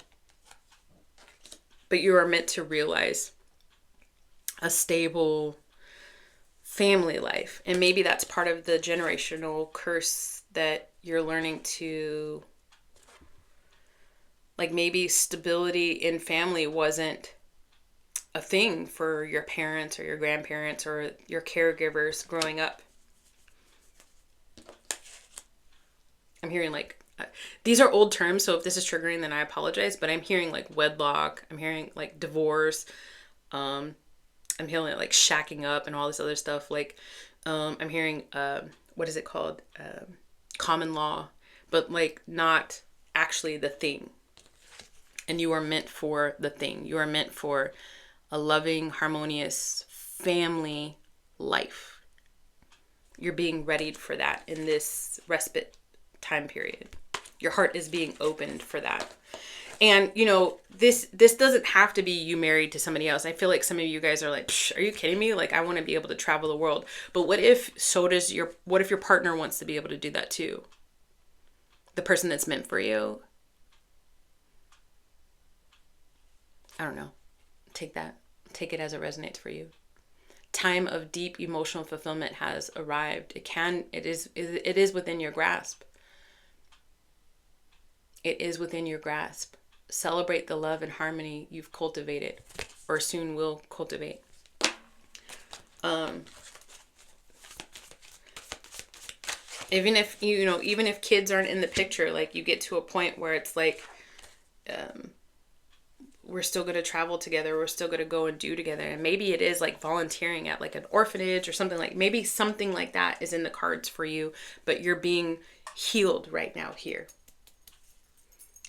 But you are meant to realize a stable family life. And maybe that's part of the generational curse that you're learning to, like, maybe stability in family wasn't a thing for your parents or your grandparents or your caregivers growing up. I'm hearing like, these are old terms, so if this is triggering, then I apologize, but I'm hearing like wedlock, I'm hearing like divorce, I'm hearing like shacking up and all this other stuff. Like, I'm hearing, what is it called? Common law, but like not actually the thing. And you are meant for the thing. You are meant for a loving, harmonious family life. You're being readied for that in this respite time period. Your heart is being opened for that. And, this doesn't have to be you married to somebody else. I feel like some of you guys are like, are you kidding me? Like, I want to be able to travel the world. But what if your partner wants to be able to do that too? The person that's meant for you. I don't know. Take it as it resonates for you. time of deep emotional fulfillment has arrived. It is within your grasp. It is within your grasp. Celebrate the love and harmony you've cultivated or soon will cultivate. Even if, even if kids aren't in the picture, like you get to a point where it's like, we're still going to travel together. We're still going to go and do together. And maybe it is like volunteering at like an orphanage or something, like maybe something like that is in the cards for you, but you're being healed right now here.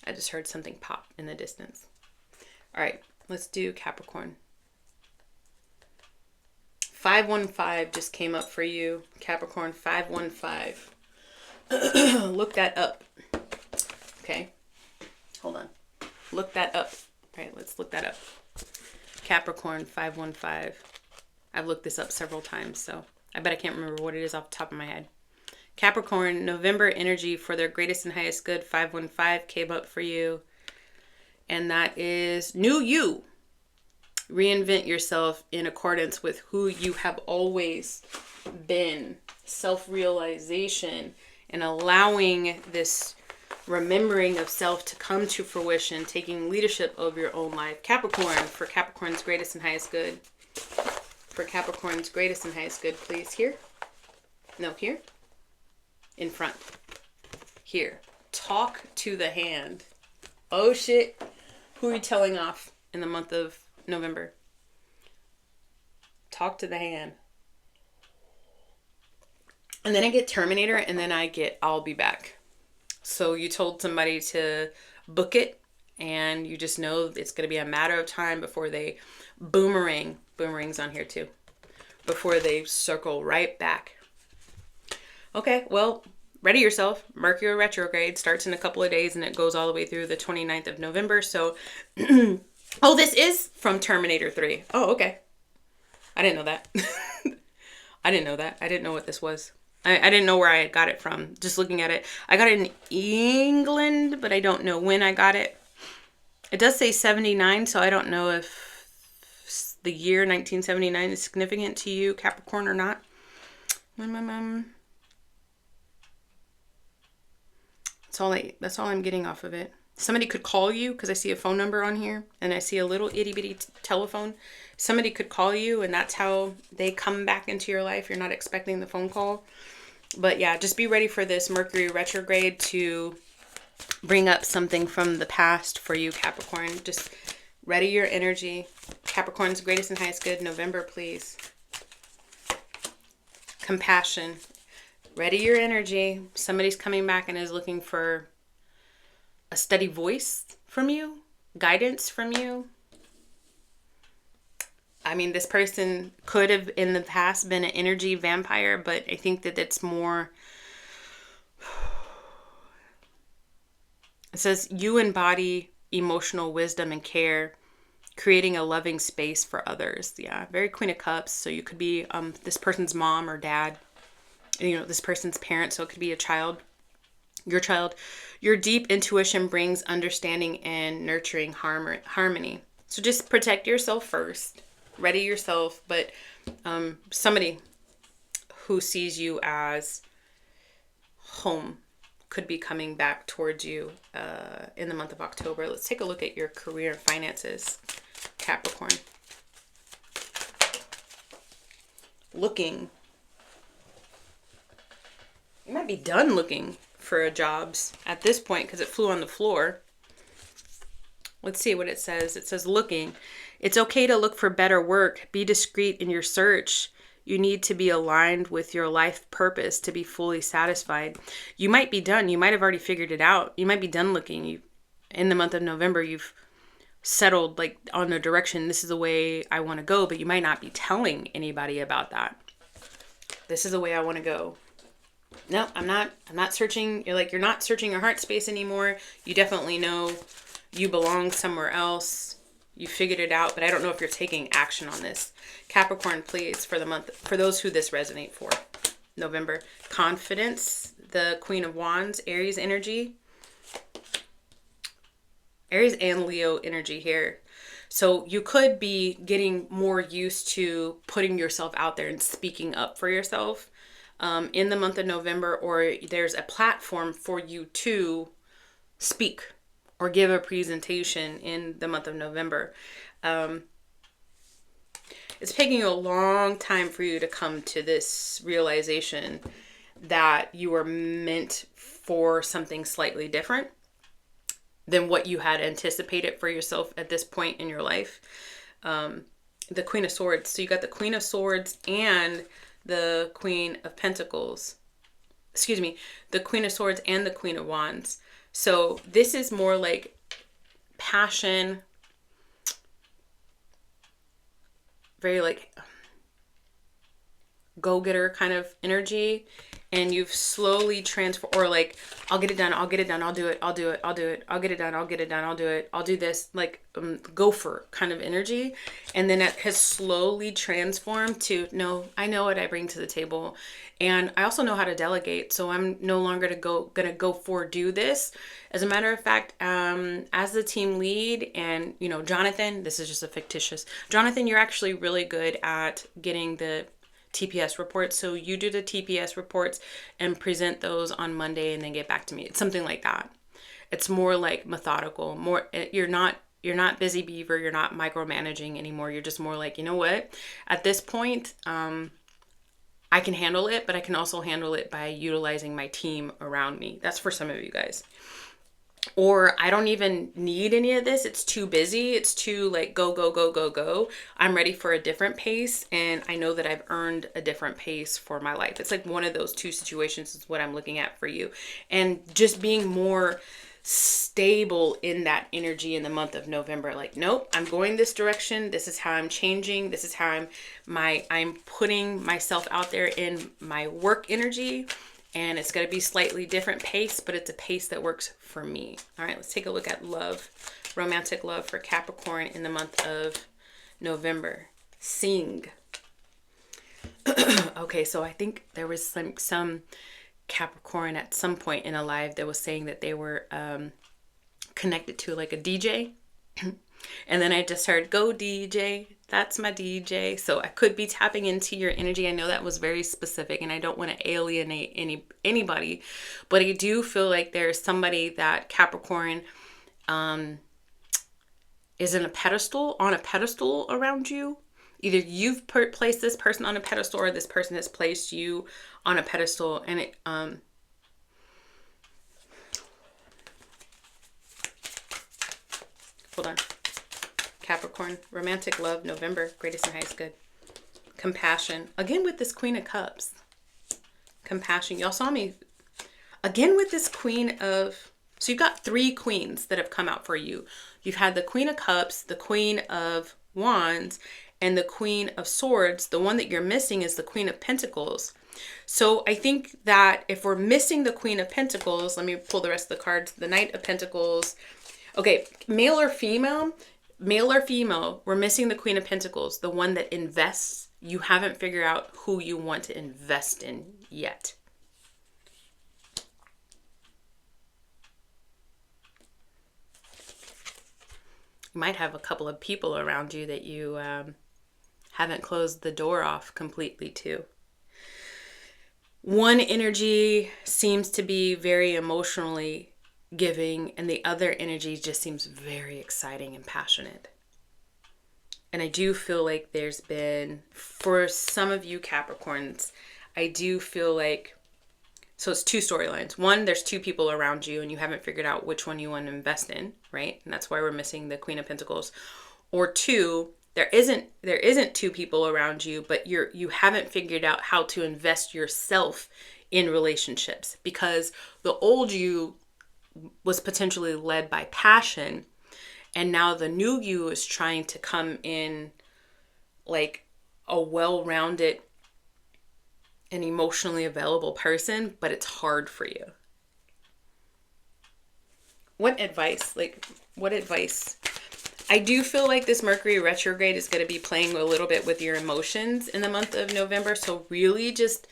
I just heard something pop in the distance. All right, let's do Capricorn. 515 just came up for you. Capricorn 515. Look that up. Okay. Hold on. Look that up. All right, let's look that up. Capricorn 515. I've looked this up several times, so I bet I can't remember what it is off the top of my head. Capricorn, November energy for their greatest and highest good, 515 came up for you. And that is new you. Reinvent yourself in accordance with who you have always been. Self-realization and allowing this remembering of self to come to fruition, taking leadership of your own life. Capricorn, for Capricorn's greatest and highest good. For Capricorn's greatest and highest good, please. Here. No, here. In front. Here. Talk to the hand. Oh shit. Who are you telling off in the month of November? Talk to the hand. And then I get Terminator, and then I get I'll be back. So you told somebody to book it, and you just know it's going to be a matter of time before they boomerang. Boomerang's on here too. Before they circle right back. Okay, well, ready yourself. Mercury retrograde starts in a couple of days, and it goes all the way through the 29th of November. So, oh, this is from Terminator 3. Oh, okay. I didn't know that. I didn't know that. I didn't know what this was. I didn't know where I got it from. Just looking at it. I got it in England, but I don't know when I got it. It does say 79, so I don't know if the year 1979 is significant to you, Capricorn, or not. That's all I'm getting off of it. Somebody could call you, because I see a phone number on here, and I see a little itty bitty telephone. Somebody could call you, and that's how they come back into your life. You're not expecting the phone call. But yeah, just be ready for this Mercury retrograde to bring up something from the past for you, Capricorn. Just ready your energy. Capricorn's greatest and highest good, November, please. Compassion. Ready your energy. Somebody's coming back and is looking for a steady voice from you, guidance from you. I mean, this person could have in the past been an energy vampire, but I think that it's more, it says you embody emotional wisdom and care, creating a loving space for others. Yeah, very Queen of Cups. So you could be this person's mom or dad, this person's parent. So it could be a child, your child. Your deep intuition brings understanding and nurturing harmony. So just protect yourself first. Ready yourself, but somebody who sees you as home could be coming back towards you in the month of October. Let's take a look at your career and finances, Capricorn. Looking. You might be done looking for jobs at this point because it flew on the floor. Let's see what it says. It says looking. It's okay to look for better work. Be discreet in your search. You need to be aligned with your life purpose to be fully satisfied. You might be done. You might have already figured it out. You might be done looking. In the month of November, you've settled like on a direction. This is the way I want to go, but you might not be telling anybody about that. This is the way I want to go. No, I'm not searching. You're not searching your heart space anymore. You definitely know you belong somewhere else. You figured it out, but I don't know if you're taking action on this. Capricorn, please, for the month, for those who this resonate for. November. Confidence, the Queen of Wands, Aries energy. Aries and Leo energy here. So you could be getting more used to putting yourself out there and speaking up for yourself in the month of November, or there's a platform for you to speak or give a presentation in the month of November. It's taking a long time for you to come to this realization that you are meant for something slightly different than what you had anticipated for yourself at this point in your life. The Queen of Swords. So you got the Queen of Swords and the Queen of Pentacles. Excuse me, the Queen of Swords and the Queen of Wands. So this is more like passion, very like go-getter kind of energy, and you've slowly transformed, or like, I'll get it done, I'll get it done, I'll do it, I'll do it, I'll do it, I'll get it done, I'll get it done, I'll do it, I'll do this, like gopher kind of energy. And then it has slowly transformed to, no, I know what I bring to the table, and I also know how to delegate, so I'm no longer gonna go do this. As a matter of fact, as the team lead, and you know, Jonathan, this is just a fictitious Jonathan, you're actually really good at getting the TPS reports. So you do the TPS reports and present those on Monday and then get back to me. It's something like that. It's more like methodical, more, you're not busy beaver. You're not micromanaging anymore. You're just more like, you know what, at this point, I can handle it, but I can also handle it by utilizing my team around me. That's for some of you guys. Or I don't even need any of this. It's too busy. It's too like go, go, go, go, go. I'm ready for a different pace. And I know that I've earned a different pace for my life. It's like one of those two situations is what I'm looking at for you. And just being more stable in that energy in the month of November. Like, nope, I'm going this direction. This is how I'm changing. This is how I'm putting myself out there in my work energy. And it's going to be slightly different pace, but it's a pace that works for me. All right, let's take a look at love, romantic love for Capricorn in the month of November. Sing. Okay, so I think there was some Capricorn at some point in a live that was saying that they were connected to like a DJ. And then I just heard, go DJ, that's my DJ. So I could be tapping into your energy. I know that was very specific and I don't want to alienate anybody, but I do feel like there's somebody that Capricorn is on a pedestal around you. Either you've placed this person on a pedestal or this person has placed you on a pedestal. And it, hold on. Capricorn, romantic love, November, greatest and highest good. Compassion. Again with this Queen of Cups. Compassion. Y'all saw me. Again with this Queen of... So you've got three queens that have come out for you. You've had the Queen of Cups, the Queen of Wands, and the Queen of Swords. The one that you're missing is the Queen of Pentacles. So I think that if we're missing the Queen of Pentacles, let me pull the rest of the cards. The Knight of Pentacles. Okay, male or female... Male or female, we're missing the Queen of Pentacles, the one that invests. You haven't figured out who you want to invest in yet. You might have a couple of people around you that you haven't closed the door off completely to. One energy seems to be very emotionally giving, and the other energy just seems very exciting and passionate. And I do feel like there's been, for some of you Capricorns, I do feel like, so it's two storylines. One, there's two people around you and you haven't figured out which one you want to invest in, right? And that's why we're missing the Queen of Pentacles. Or two, there isn't two people around you, but you haven't figured out how to invest yourself in relationships, because the old you was potentially led by passion, and now the new you is trying to come in like a well-rounded and emotionally available person, but it's hard for you. What advice? I do feel like this Mercury retrograde is going to be playing a little bit with your emotions in the month of November, so really just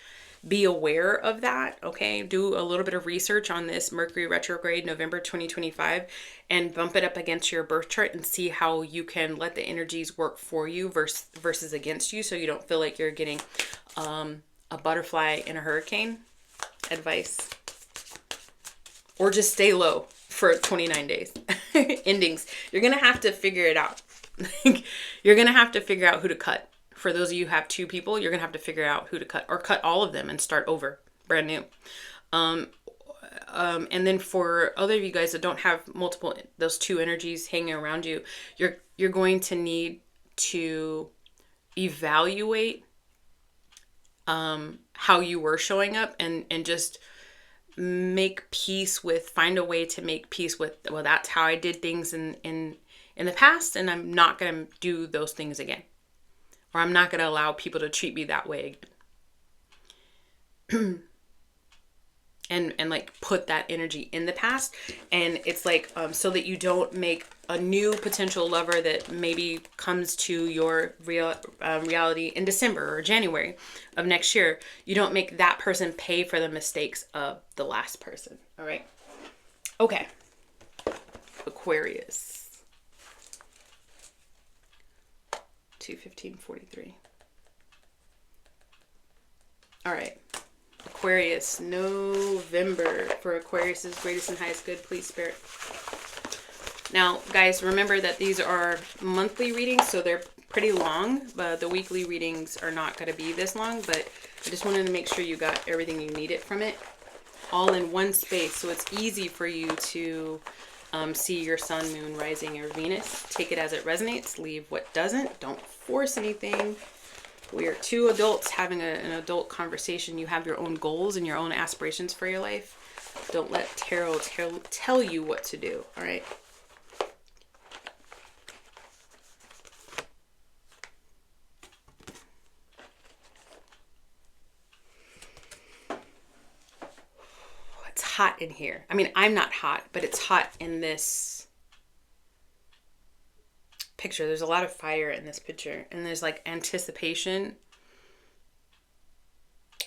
be aware of that, okay? Do a little bit of research on this Mercury retrograde, November 2025, and bump it up against your birth chart and see how you can let the energies work for you versus against you, so you don't feel like you're getting a butterfly in a hurricane advice. Or just stay low for 29 days. Endings. You're going to have to figure it out. You're going to have to figure out who to cut. For those of you who have 2 people, you're going to have to figure out who to cut, or cut all of them and start over, brand new. And then for other of you guys that don't have those 2 energies hanging around you, you're going to need to evaluate how you were showing up, and just find a way to make peace with, well, that's how I did things in the past, and I'm not going to do those things again. Or I'm not going to allow people to treat me that way again. and like put that energy in the past. And it's like, so that you don't make a new potential lover that maybe comes to your reality in December or January of next year. You don't make that person pay for the mistakes of the last person. All right. Okay. Aquarius. 2/15/43. All right. Aquarius, November. For Aquarius's greatest and highest good, please, Spirit. Now, guys, remember that these are monthly readings, so they're pretty long. But the weekly readings are not going to be this long, but I just wanted to make sure you got everything you needed from it all in one space, so it's easy for you to see your sun, moon, rising, or Venus. Take it as it resonates. Leave what doesn't. Don't force anything. We are 2 adults having an adult conversation. You have your own goals and your own aspirations for your life. Don't let tarot tell you what to do. All right. It's hot in here. I mean, I'm not hot, but it's hot in this picture. There's a lot of fire in this picture, and there's like anticipation.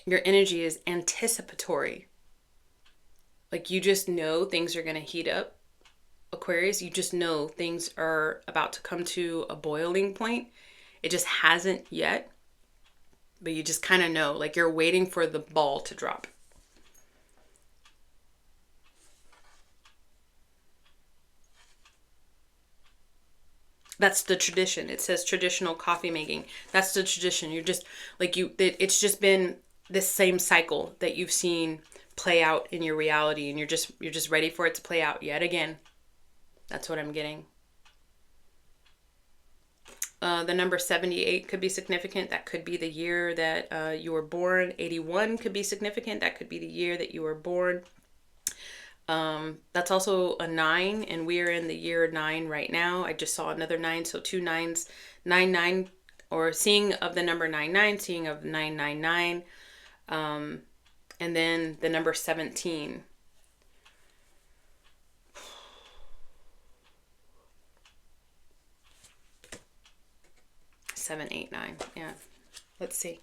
Your energy is anticipatory. Like, you just know things are going to heat up, Aquarius. You just know things are about to come to a boiling point. It just hasn't yet, but you just kind of know, like you're waiting for the ball to drop. That's the tradition. It says traditional coffee making. That's the tradition. You're just like it's just been this same cycle that you've seen play out in your reality, and you're just ready for it to play out yet again. That's what I'm getting. The number 78 could be significant. That could be the year that you were born. 81 could be significant. That could be the year that you were born. That's also a 9, and we are in the year 9 right now. I just saw another 9, so 2 9s, 9 or seeing of the number 99, seeing of 999, and then the number 17. Seven, 8, 9. Yeah. Let's see.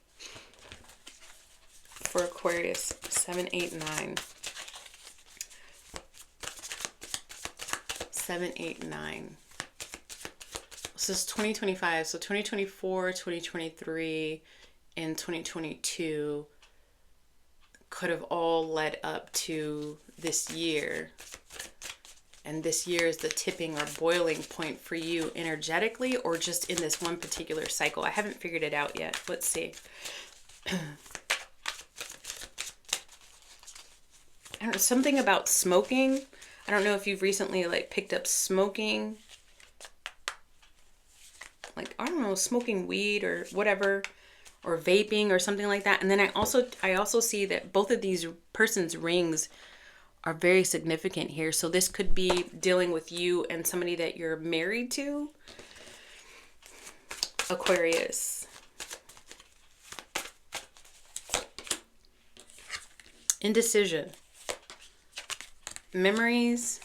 For Aquarius, 7, 8, 9. 7, 8, 9. This is 2025. So 2024, 2023, and 2022 could have all led up to this year. And this year is the tipping or boiling point for you energetically, or just in this one particular cycle. I haven't figured it out yet. Let's see. I don't know, something about smoking. I don't know if you've recently like picked up smoking. Like, I don't know, smoking weed or whatever, or vaping or something like that. And then I also see that both of these persons' rings are very significant here. So this could be dealing with you and somebody that you're married to. Aquarius. Indecision. Memories.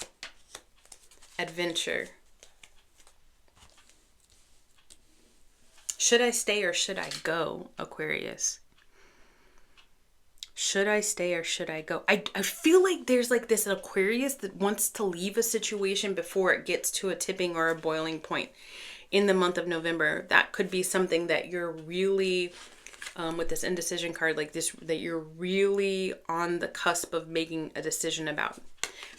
Adventure. Should I stay or should I go, Aquarius? Should I stay or should I go? I feel like there's like this Aquarius that wants to leave a situation before it gets to a tipping or a boiling point in the month of November. That could be something that you're really, with this indecision card, like this, that you're really on the cusp of making a decision about.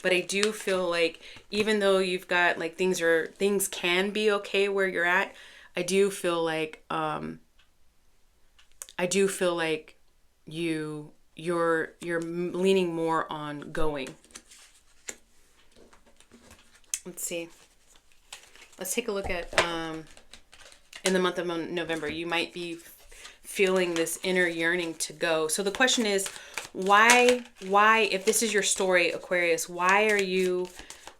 But I do feel like even though you've got like things can be okay where you're at, I do feel like you're leaning more on going. Let's see. Let's take a look at in the month of November. You might be feeling this inner yearning to go. So the question is, why, if this is your story, Aquarius, why are you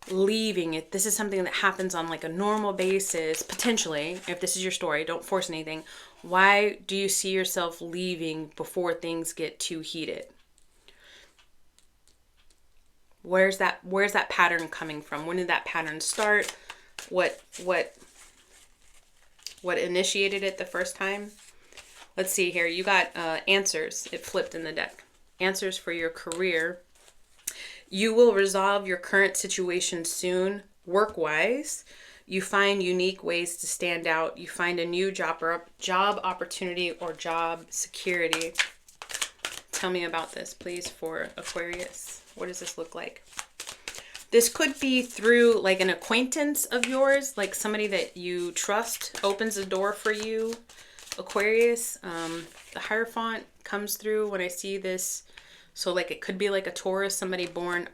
leaving it? This is something that happens on like a normal basis, potentially. If this is your story, don't force anything. Why do you see yourself leaving before things get too heated? Where's that pattern coming from? When did that pattern start? What initiated it the first time? Let's see here. You got answers. It flipped in the deck. Answers for your career. You will resolve your current situation soon, work-wise. You find unique ways to stand out. You find a new job opportunity or job security. Tell me about this, please, for Aquarius. What does this look like? This could be through like an acquaintance of yours, like somebody that you trust opens a door for you, Aquarius. The Hierophant comes through when I see this. So like it could be like a Taurus, somebody born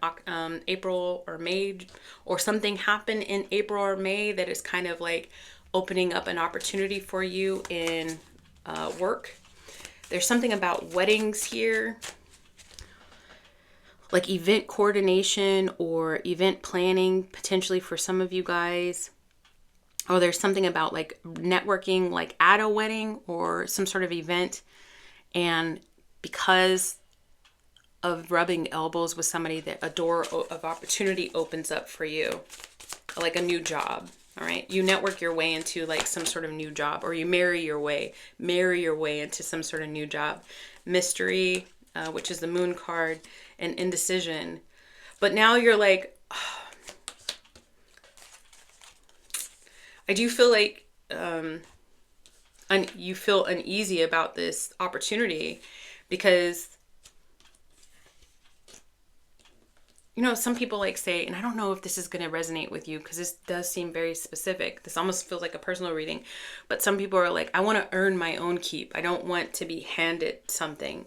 April or May, or something happened in April or May that is kind of like opening up an opportunity for you in work. There's something about weddings here, like event coordination or event planning potentially for some of you guys. Oh, there's something about like networking, like at a wedding or some sort of event. And because of rubbing elbows with somebody, that a door of opportunity opens up for you, like a new job. All right. You network your way into like some sort of new job, or you marry your way into some sort of new job. Mystery, which is the Moon card, and indecision. But now you're like, oh, I do feel like you feel uneasy about this opportunity because, you know, some people like say, and I don't know if this is going to resonate with you because this does seem very specific. This almost feels like a personal reading. But some people are like, I want to earn my own keep. I don't want to be handed something.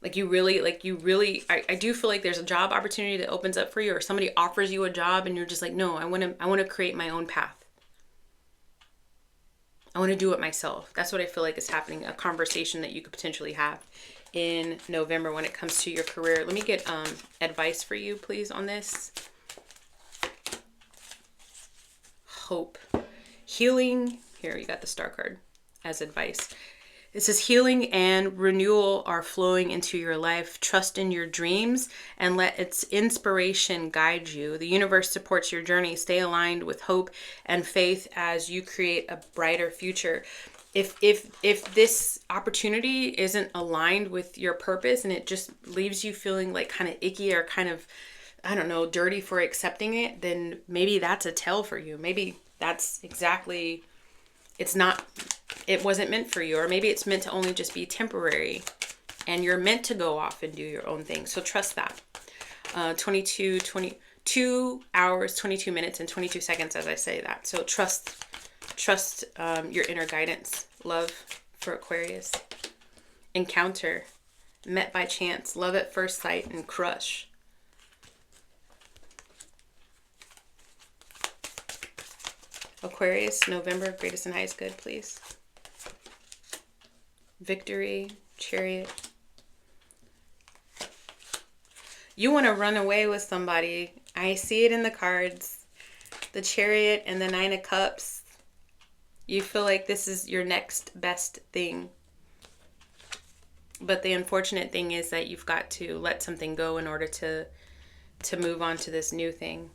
I do feel like there's a job opportunity that opens up for you, or somebody offers you a job and you're just like, no, I want to create my own path. I want to do it myself. That's what I feel like is happening. A conversation that you could potentially have in November when it comes to your career. Let me get advice for you, please, on this. Hope. Healing. Here, you got the Star card as advice. It says healing and renewal are flowing into your life. Trust in your dreams and let its inspiration guide you. The universe supports your journey. Stay aligned with hope and faith as you create a brighter future. If this opportunity isn't aligned with your purpose and it just leaves you feeling like kind of icky or kind of, I don't know, dirty for accepting it, then maybe that's a tell for you. Maybe that's exactly, it wasn't meant for you, or maybe it's meant to only just be temporary and you're meant to go off and do your own thing. So trust that. 22 hours, 22 minutes and 22 seconds as I say that. So trust your inner guidance. Love for Aquarius. Encounter. Met by chance. Love at first sight and crush. Aquarius, November, greatest and highest good, please. Victory, Chariot. You want to run away with somebody. I see it in the cards. The Chariot and the Nine of Cups. You feel like this is your next best thing. But the unfortunate thing is that you've got to let something go in order to move on to this new thing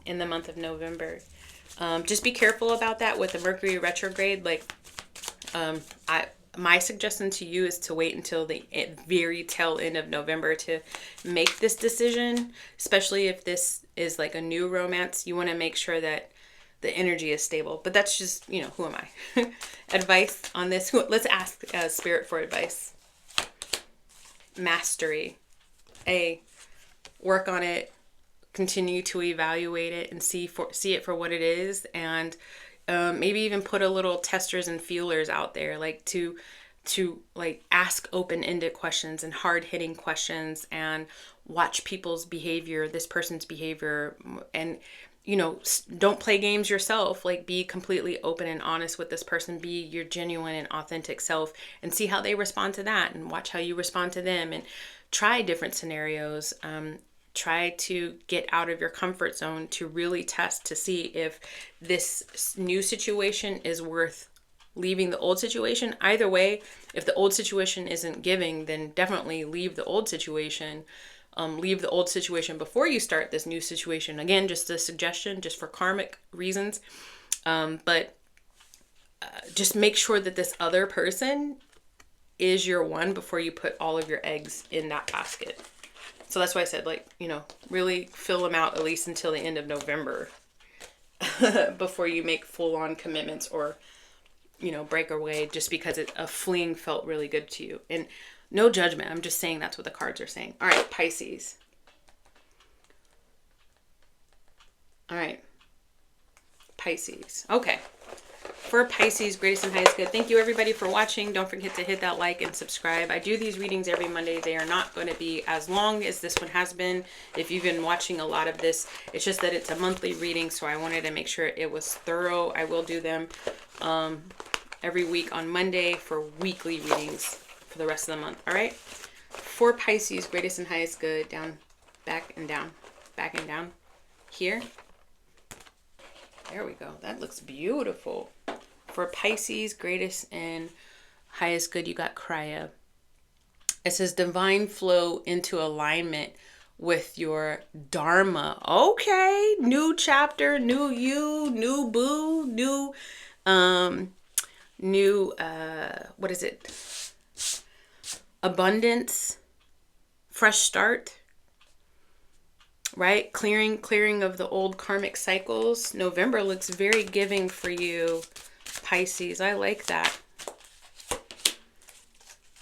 in the month of November. Just be careful about that with the Mercury retrograde. Like, My suggestion to you is to wait until the very tail end of November to make this decision, especially if this is like a new romance. You want to make sure that the energy is stable. But that's just, who am I? Advice on this. Let's ask Spirit for advice. Mastery. Work on it. Continue to evaluate it and see it for what it is, and maybe even put a little testers and feelers out there, like to like ask open-ended questions and hard-hitting questions, and watch people's behavior, this person's behavior, and don't play games yourself. Like, be completely open and honest with this person, be your genuine and authentic self, and see how they respond to that, and watch how you respond to them, and try different scenarios. Try to get out of your comfort zone to really test to see if this new situation is worth leaving the old situation. Either way, if the old situation isn't giving, then definitely leave the old situation. Leave the old situation before you start this new situation. Again, just a suggestion, just for karmic reasons. But just make sure that this other person is your one before you put all of your eggs in that basket. So that's why I said, really fill them out at least until the end of November before you make full-on commitments or, break away just because a fling felt really good to you. And no judgment. I'm just saying that's what the cards are saying. All right, Pisces. All right. Pisces. Okay. For Pisces, greatest and highest good. Thank you everybody for watching. Don't forget to hit that like and subscribe. I do these readings every Monday. They are not going to be as long as this one has been. If you've been watching a lot of this, it's just that it's a monthly reading, so I wanted to make sure it was thorough. I will do them every week on Monday for weekly readings for the rest of the month. All right. For Pisces, greatest and highest good. Down, back and down, back and down. Here. There we go. That looks beautiful. For Pisces, greatest and highest good, you got Krya. It says divine flow into alignment with your Dharma. Okay. New chapter, new you, new boo, new, what is it? Abundance, fresh start. Right? Clearing of the old karmic cycles. November looks very giving for you, Pisces. I like that.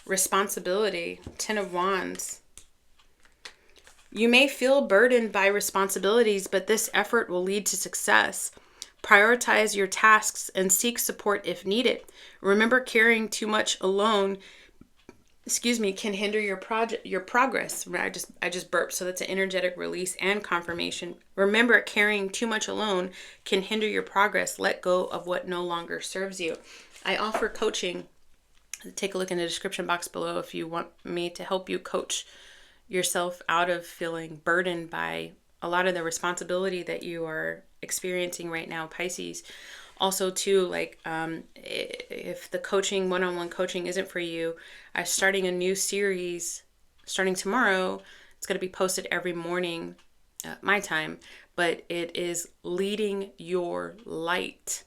Responsibility. 10 of Wands. You may feel burdened by responsibilities, but this effort will lead to success. Prioritize your tasks and seek support if needed. Remember, carrying too much alone can hinder your progress. I just burped, so that's an energetic release and confirmation. Remember, carrying too much alone can hinder your progress. Let go of what no longer serves you. I offer coaching. Take a look in the description box below if you want me to help you coach yourself out of feeling burdened by a lot of the responsibility that you are experiencing right now, Pisces. Also, too, if the coaching, one-on-one coaching isn't for you, I'm starting a new series starting tomorrow. It's going to be posted every morning, my time, but it is leading your light.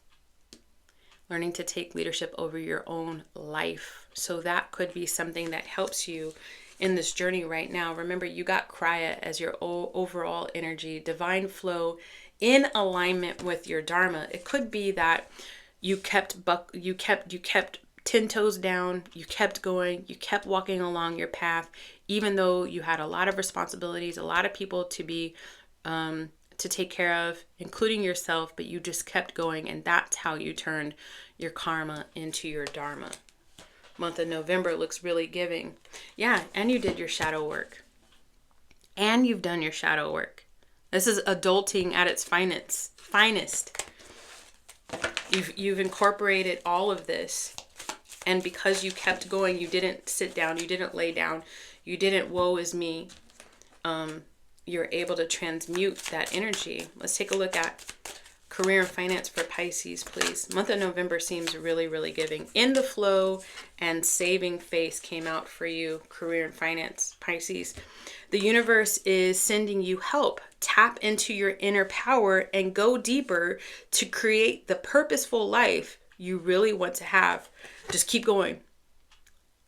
Learning to take leadership over your own life. So that could be something that helps you in this journey right now. Remember, you got Krya as your overall energy, divine flow in alignment with your Dharma. It could be that you kept 10 toes down, you kept going, you kept walking along your path, even though you had a lot of responsibilities, a lot of people to be to take care of, including yourself, but you just kept going, and that's how you turned your karma into your Dharma. Month of November looks really giving. Yeah, and you did your shadow work. And you've done your shadow work. This is adulting at its finest. You've incorporated all of this. And because you kept going, you didn't sit down, you didn't lay down, you didn't woe is me. You're able to transmute that energy. Let's take a look at career and finance for Pisces, please. Month of November seems really, really giving. In the flow and saving face came out for you, career and finance, Pisces. The universe is sending you help. Tap into your inner power and go deeper to create the purposeful life you really want to have. Just keep going.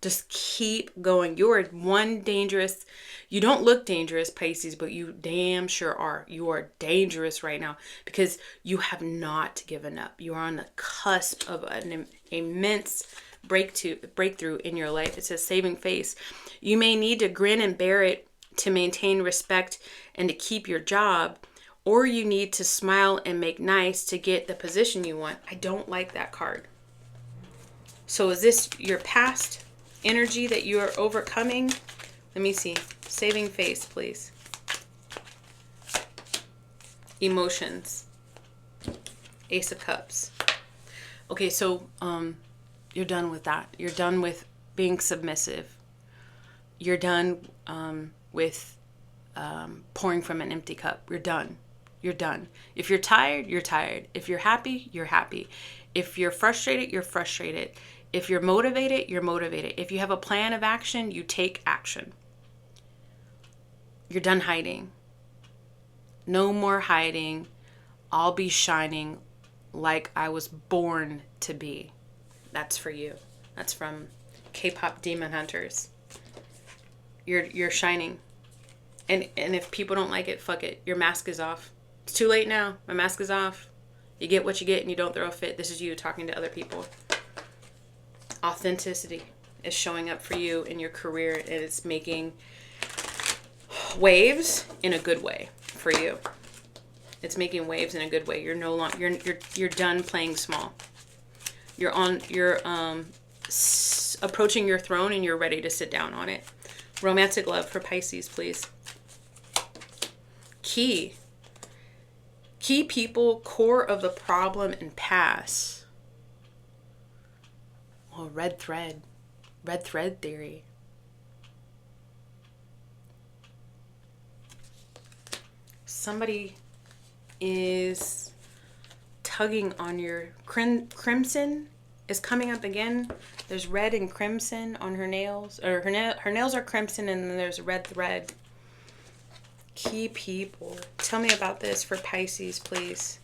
Just keep going. You are one dangerous. You don't look dangerous, Pisces, but you damn sure are. You are dangerous right now because you have not given up. You are on the cusp of an immense breakthrough in your life. It says saving face. You may need to grin and bear it to maintain respect and to keep your job, or you need to smile and make nice to get the position you want. I don't like that card. So is this your past energy that you are overcoming? Let me see. Saving face, please. Emotions. Ace of Cups. Okay, so you're done with that. You're done with being submissive. You're done with pouring from an empty cup. You're done. You're done. If you're tired, you're tired. If you're happy, you're happy. If you're frustrated, you're frustrated. If you're motivated, you're motivated. If you have a plan of action, you take action. You're done hiding. No more hiding. I'll be shining like I was born to be. That's for you. That's from K-pop Demon Hunters. You're shining. And if people don't like it, fuck it. Your mask is off. It's too late now. My mask is off. You get what you get and you don't throw a fit. This is you talking to other people. Authenticity is showing up for you in your career, and it's making waves in a good way for you. It's making waves in a good way. You're no longer you're done playing small. You're approaching your throne and you're ready to sit down on it. Romantic love for Pisces, please. Key people, core of the problem and pass. Oh, red thread theory. Somebody is tugging on your crimson is coming up again. There's red and crimson on her nails, or her nails are crimson, and then there's red thread. Key people, tell me about this for Pisces, please.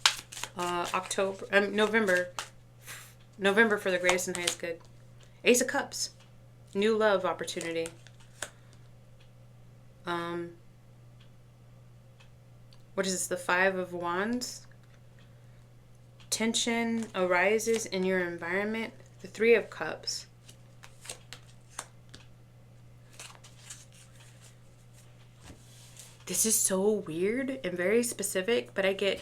November for the greatest and highest good. Ace of Cups, new love opportunity. What is this? The Five of Wands. Tension arises in your environment. The Three of Cups. This is so weird and very specific, but I get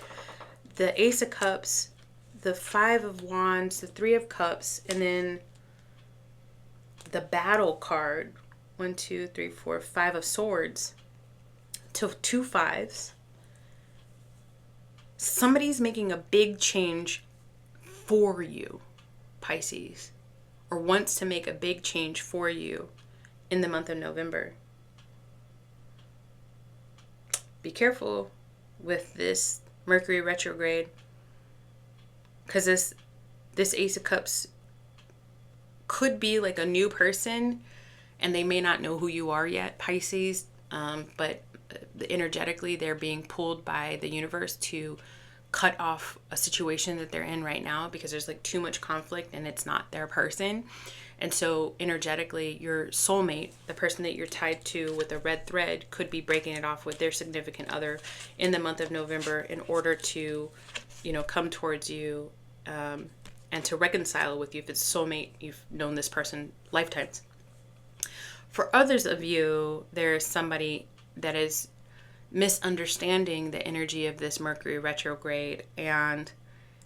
the Ace of Cups, the Five of Wands, the Three of Cups, and then the Battle card. 1, 2, 3, 4, 5 of Swords. Two fives. Somebody's making a big change for you, Pisces, or wants to make a big change for you in the month of November. Be careful with this Mercury retrograde, because this Ace of Cups could be like a new person, and they may not know who you are yet, Pisces, but energetically they're being pulled by the universe to cut off a situation that they're in right now, because there's like too much conflict and it's not their person. And so energetically, your soulmate, the person that you're tied to with a red thread, could be breaking it off with their significant other in the month of November in order to, come towards you and to reconcile with you. If it's soulmate, you've known this person lifetimes. For others of you, there's somebody that is misunderstanding the energy of this Mercury retrograde, and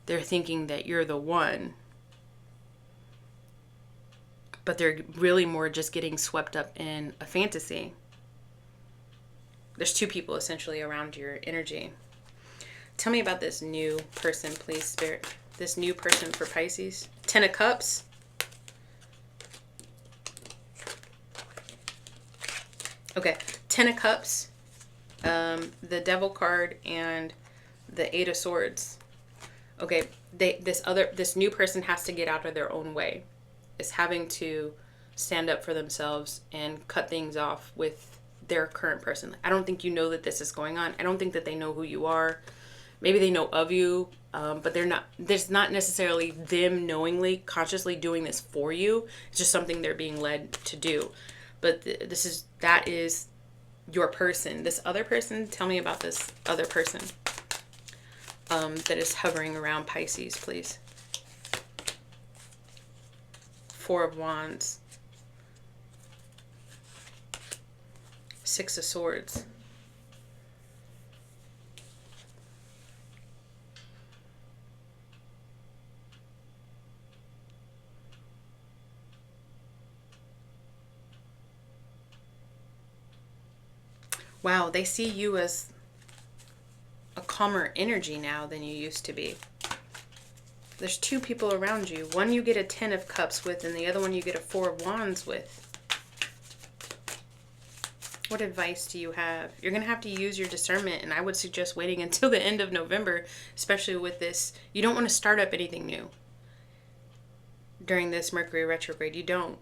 they're thinking that you're the one, but they're really more just getting swept up in a fantasy. There's two people essentially around your energy. Tell me about this new person, please, Spirit. This new person for Pisces. 10 of Cups. Okay, 10 of Cups, the Devil card, and the 8 of Swords. Okay, this new person has to get out of their own way. Is having to stand up for themselves and cut things off with their current person. I don't think you know that this is going on. I don't think that they know who you are. Maybe they know of you, but there's not necessarily them knowingly, consciously doing this for you. It's just something they're being led to do. But that is your person. This other person, tell me about this other person that is hovering around Pisces, please. Four of Wands. Six of Swords. Wow, they see you as a calmer energy now than you used to be. There's two people around you. One you get a 10 of Cups with, and the other one you get a 4 of Wands with. What advice do you have? You're going to have to use your discernment, and I would suggest waiting until the end of November, especially with this. You don't want to start up anything new during this Mercury retrograde. You don't.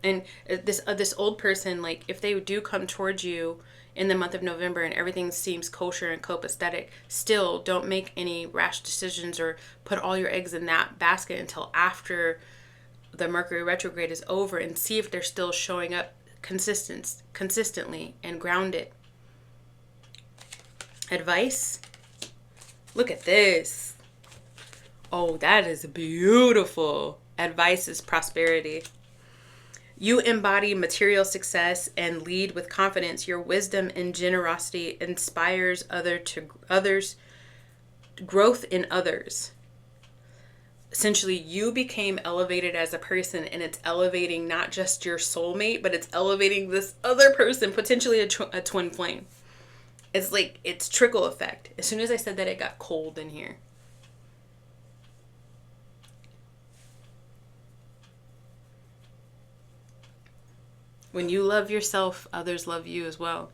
And this old person, like, if they do come towards you in the month of November and everything seems kosher and copacetic, still don't make any rash decisions or put all your eggs in that basket until after the Mercury retrograde is over, and see if they're still showing up consistently and grounded. Advice? Look at this. Oh, that is beautiful. Advice is prosperity. You embody material success and lead with confidence. Your wisdom and generosity inspires others, growth in others. Essentially, you became elevated as a person, and it's elevating not just your soulmate, but it's elevating this other person, potentially a twin flame. It's like, it's trickle effect. As soon as I said that, it got cold in here. When you love yourself, others love you as well.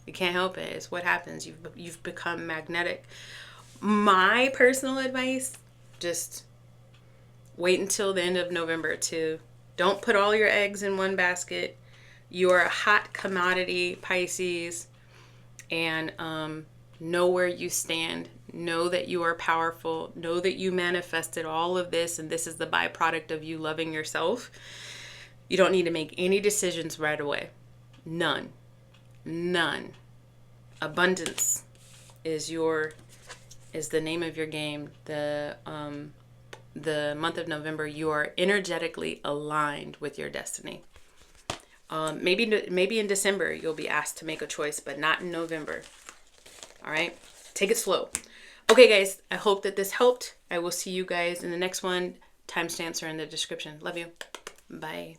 You can't help it. It's what happens. You've become magnetic. My personal advice, just wait until the end of November to don't put all your eggs in one basket. You are a hot commodity, Pisces, and know where you stand. Know that you are powerful. Know that you manifested all of this, and this is the byproduct of you loving yourself. You don't need to make any decisions right away. None. Abundance is the name of your game. The month of November, you are energetically aligned with your destiny. Maybe in December you'll be asked to make a choice, but not in November. All right? Take it slow. Okay, guys, I hope that this helped. I will see you guys in the next one. Timestamps are in the description. Love you. Bye.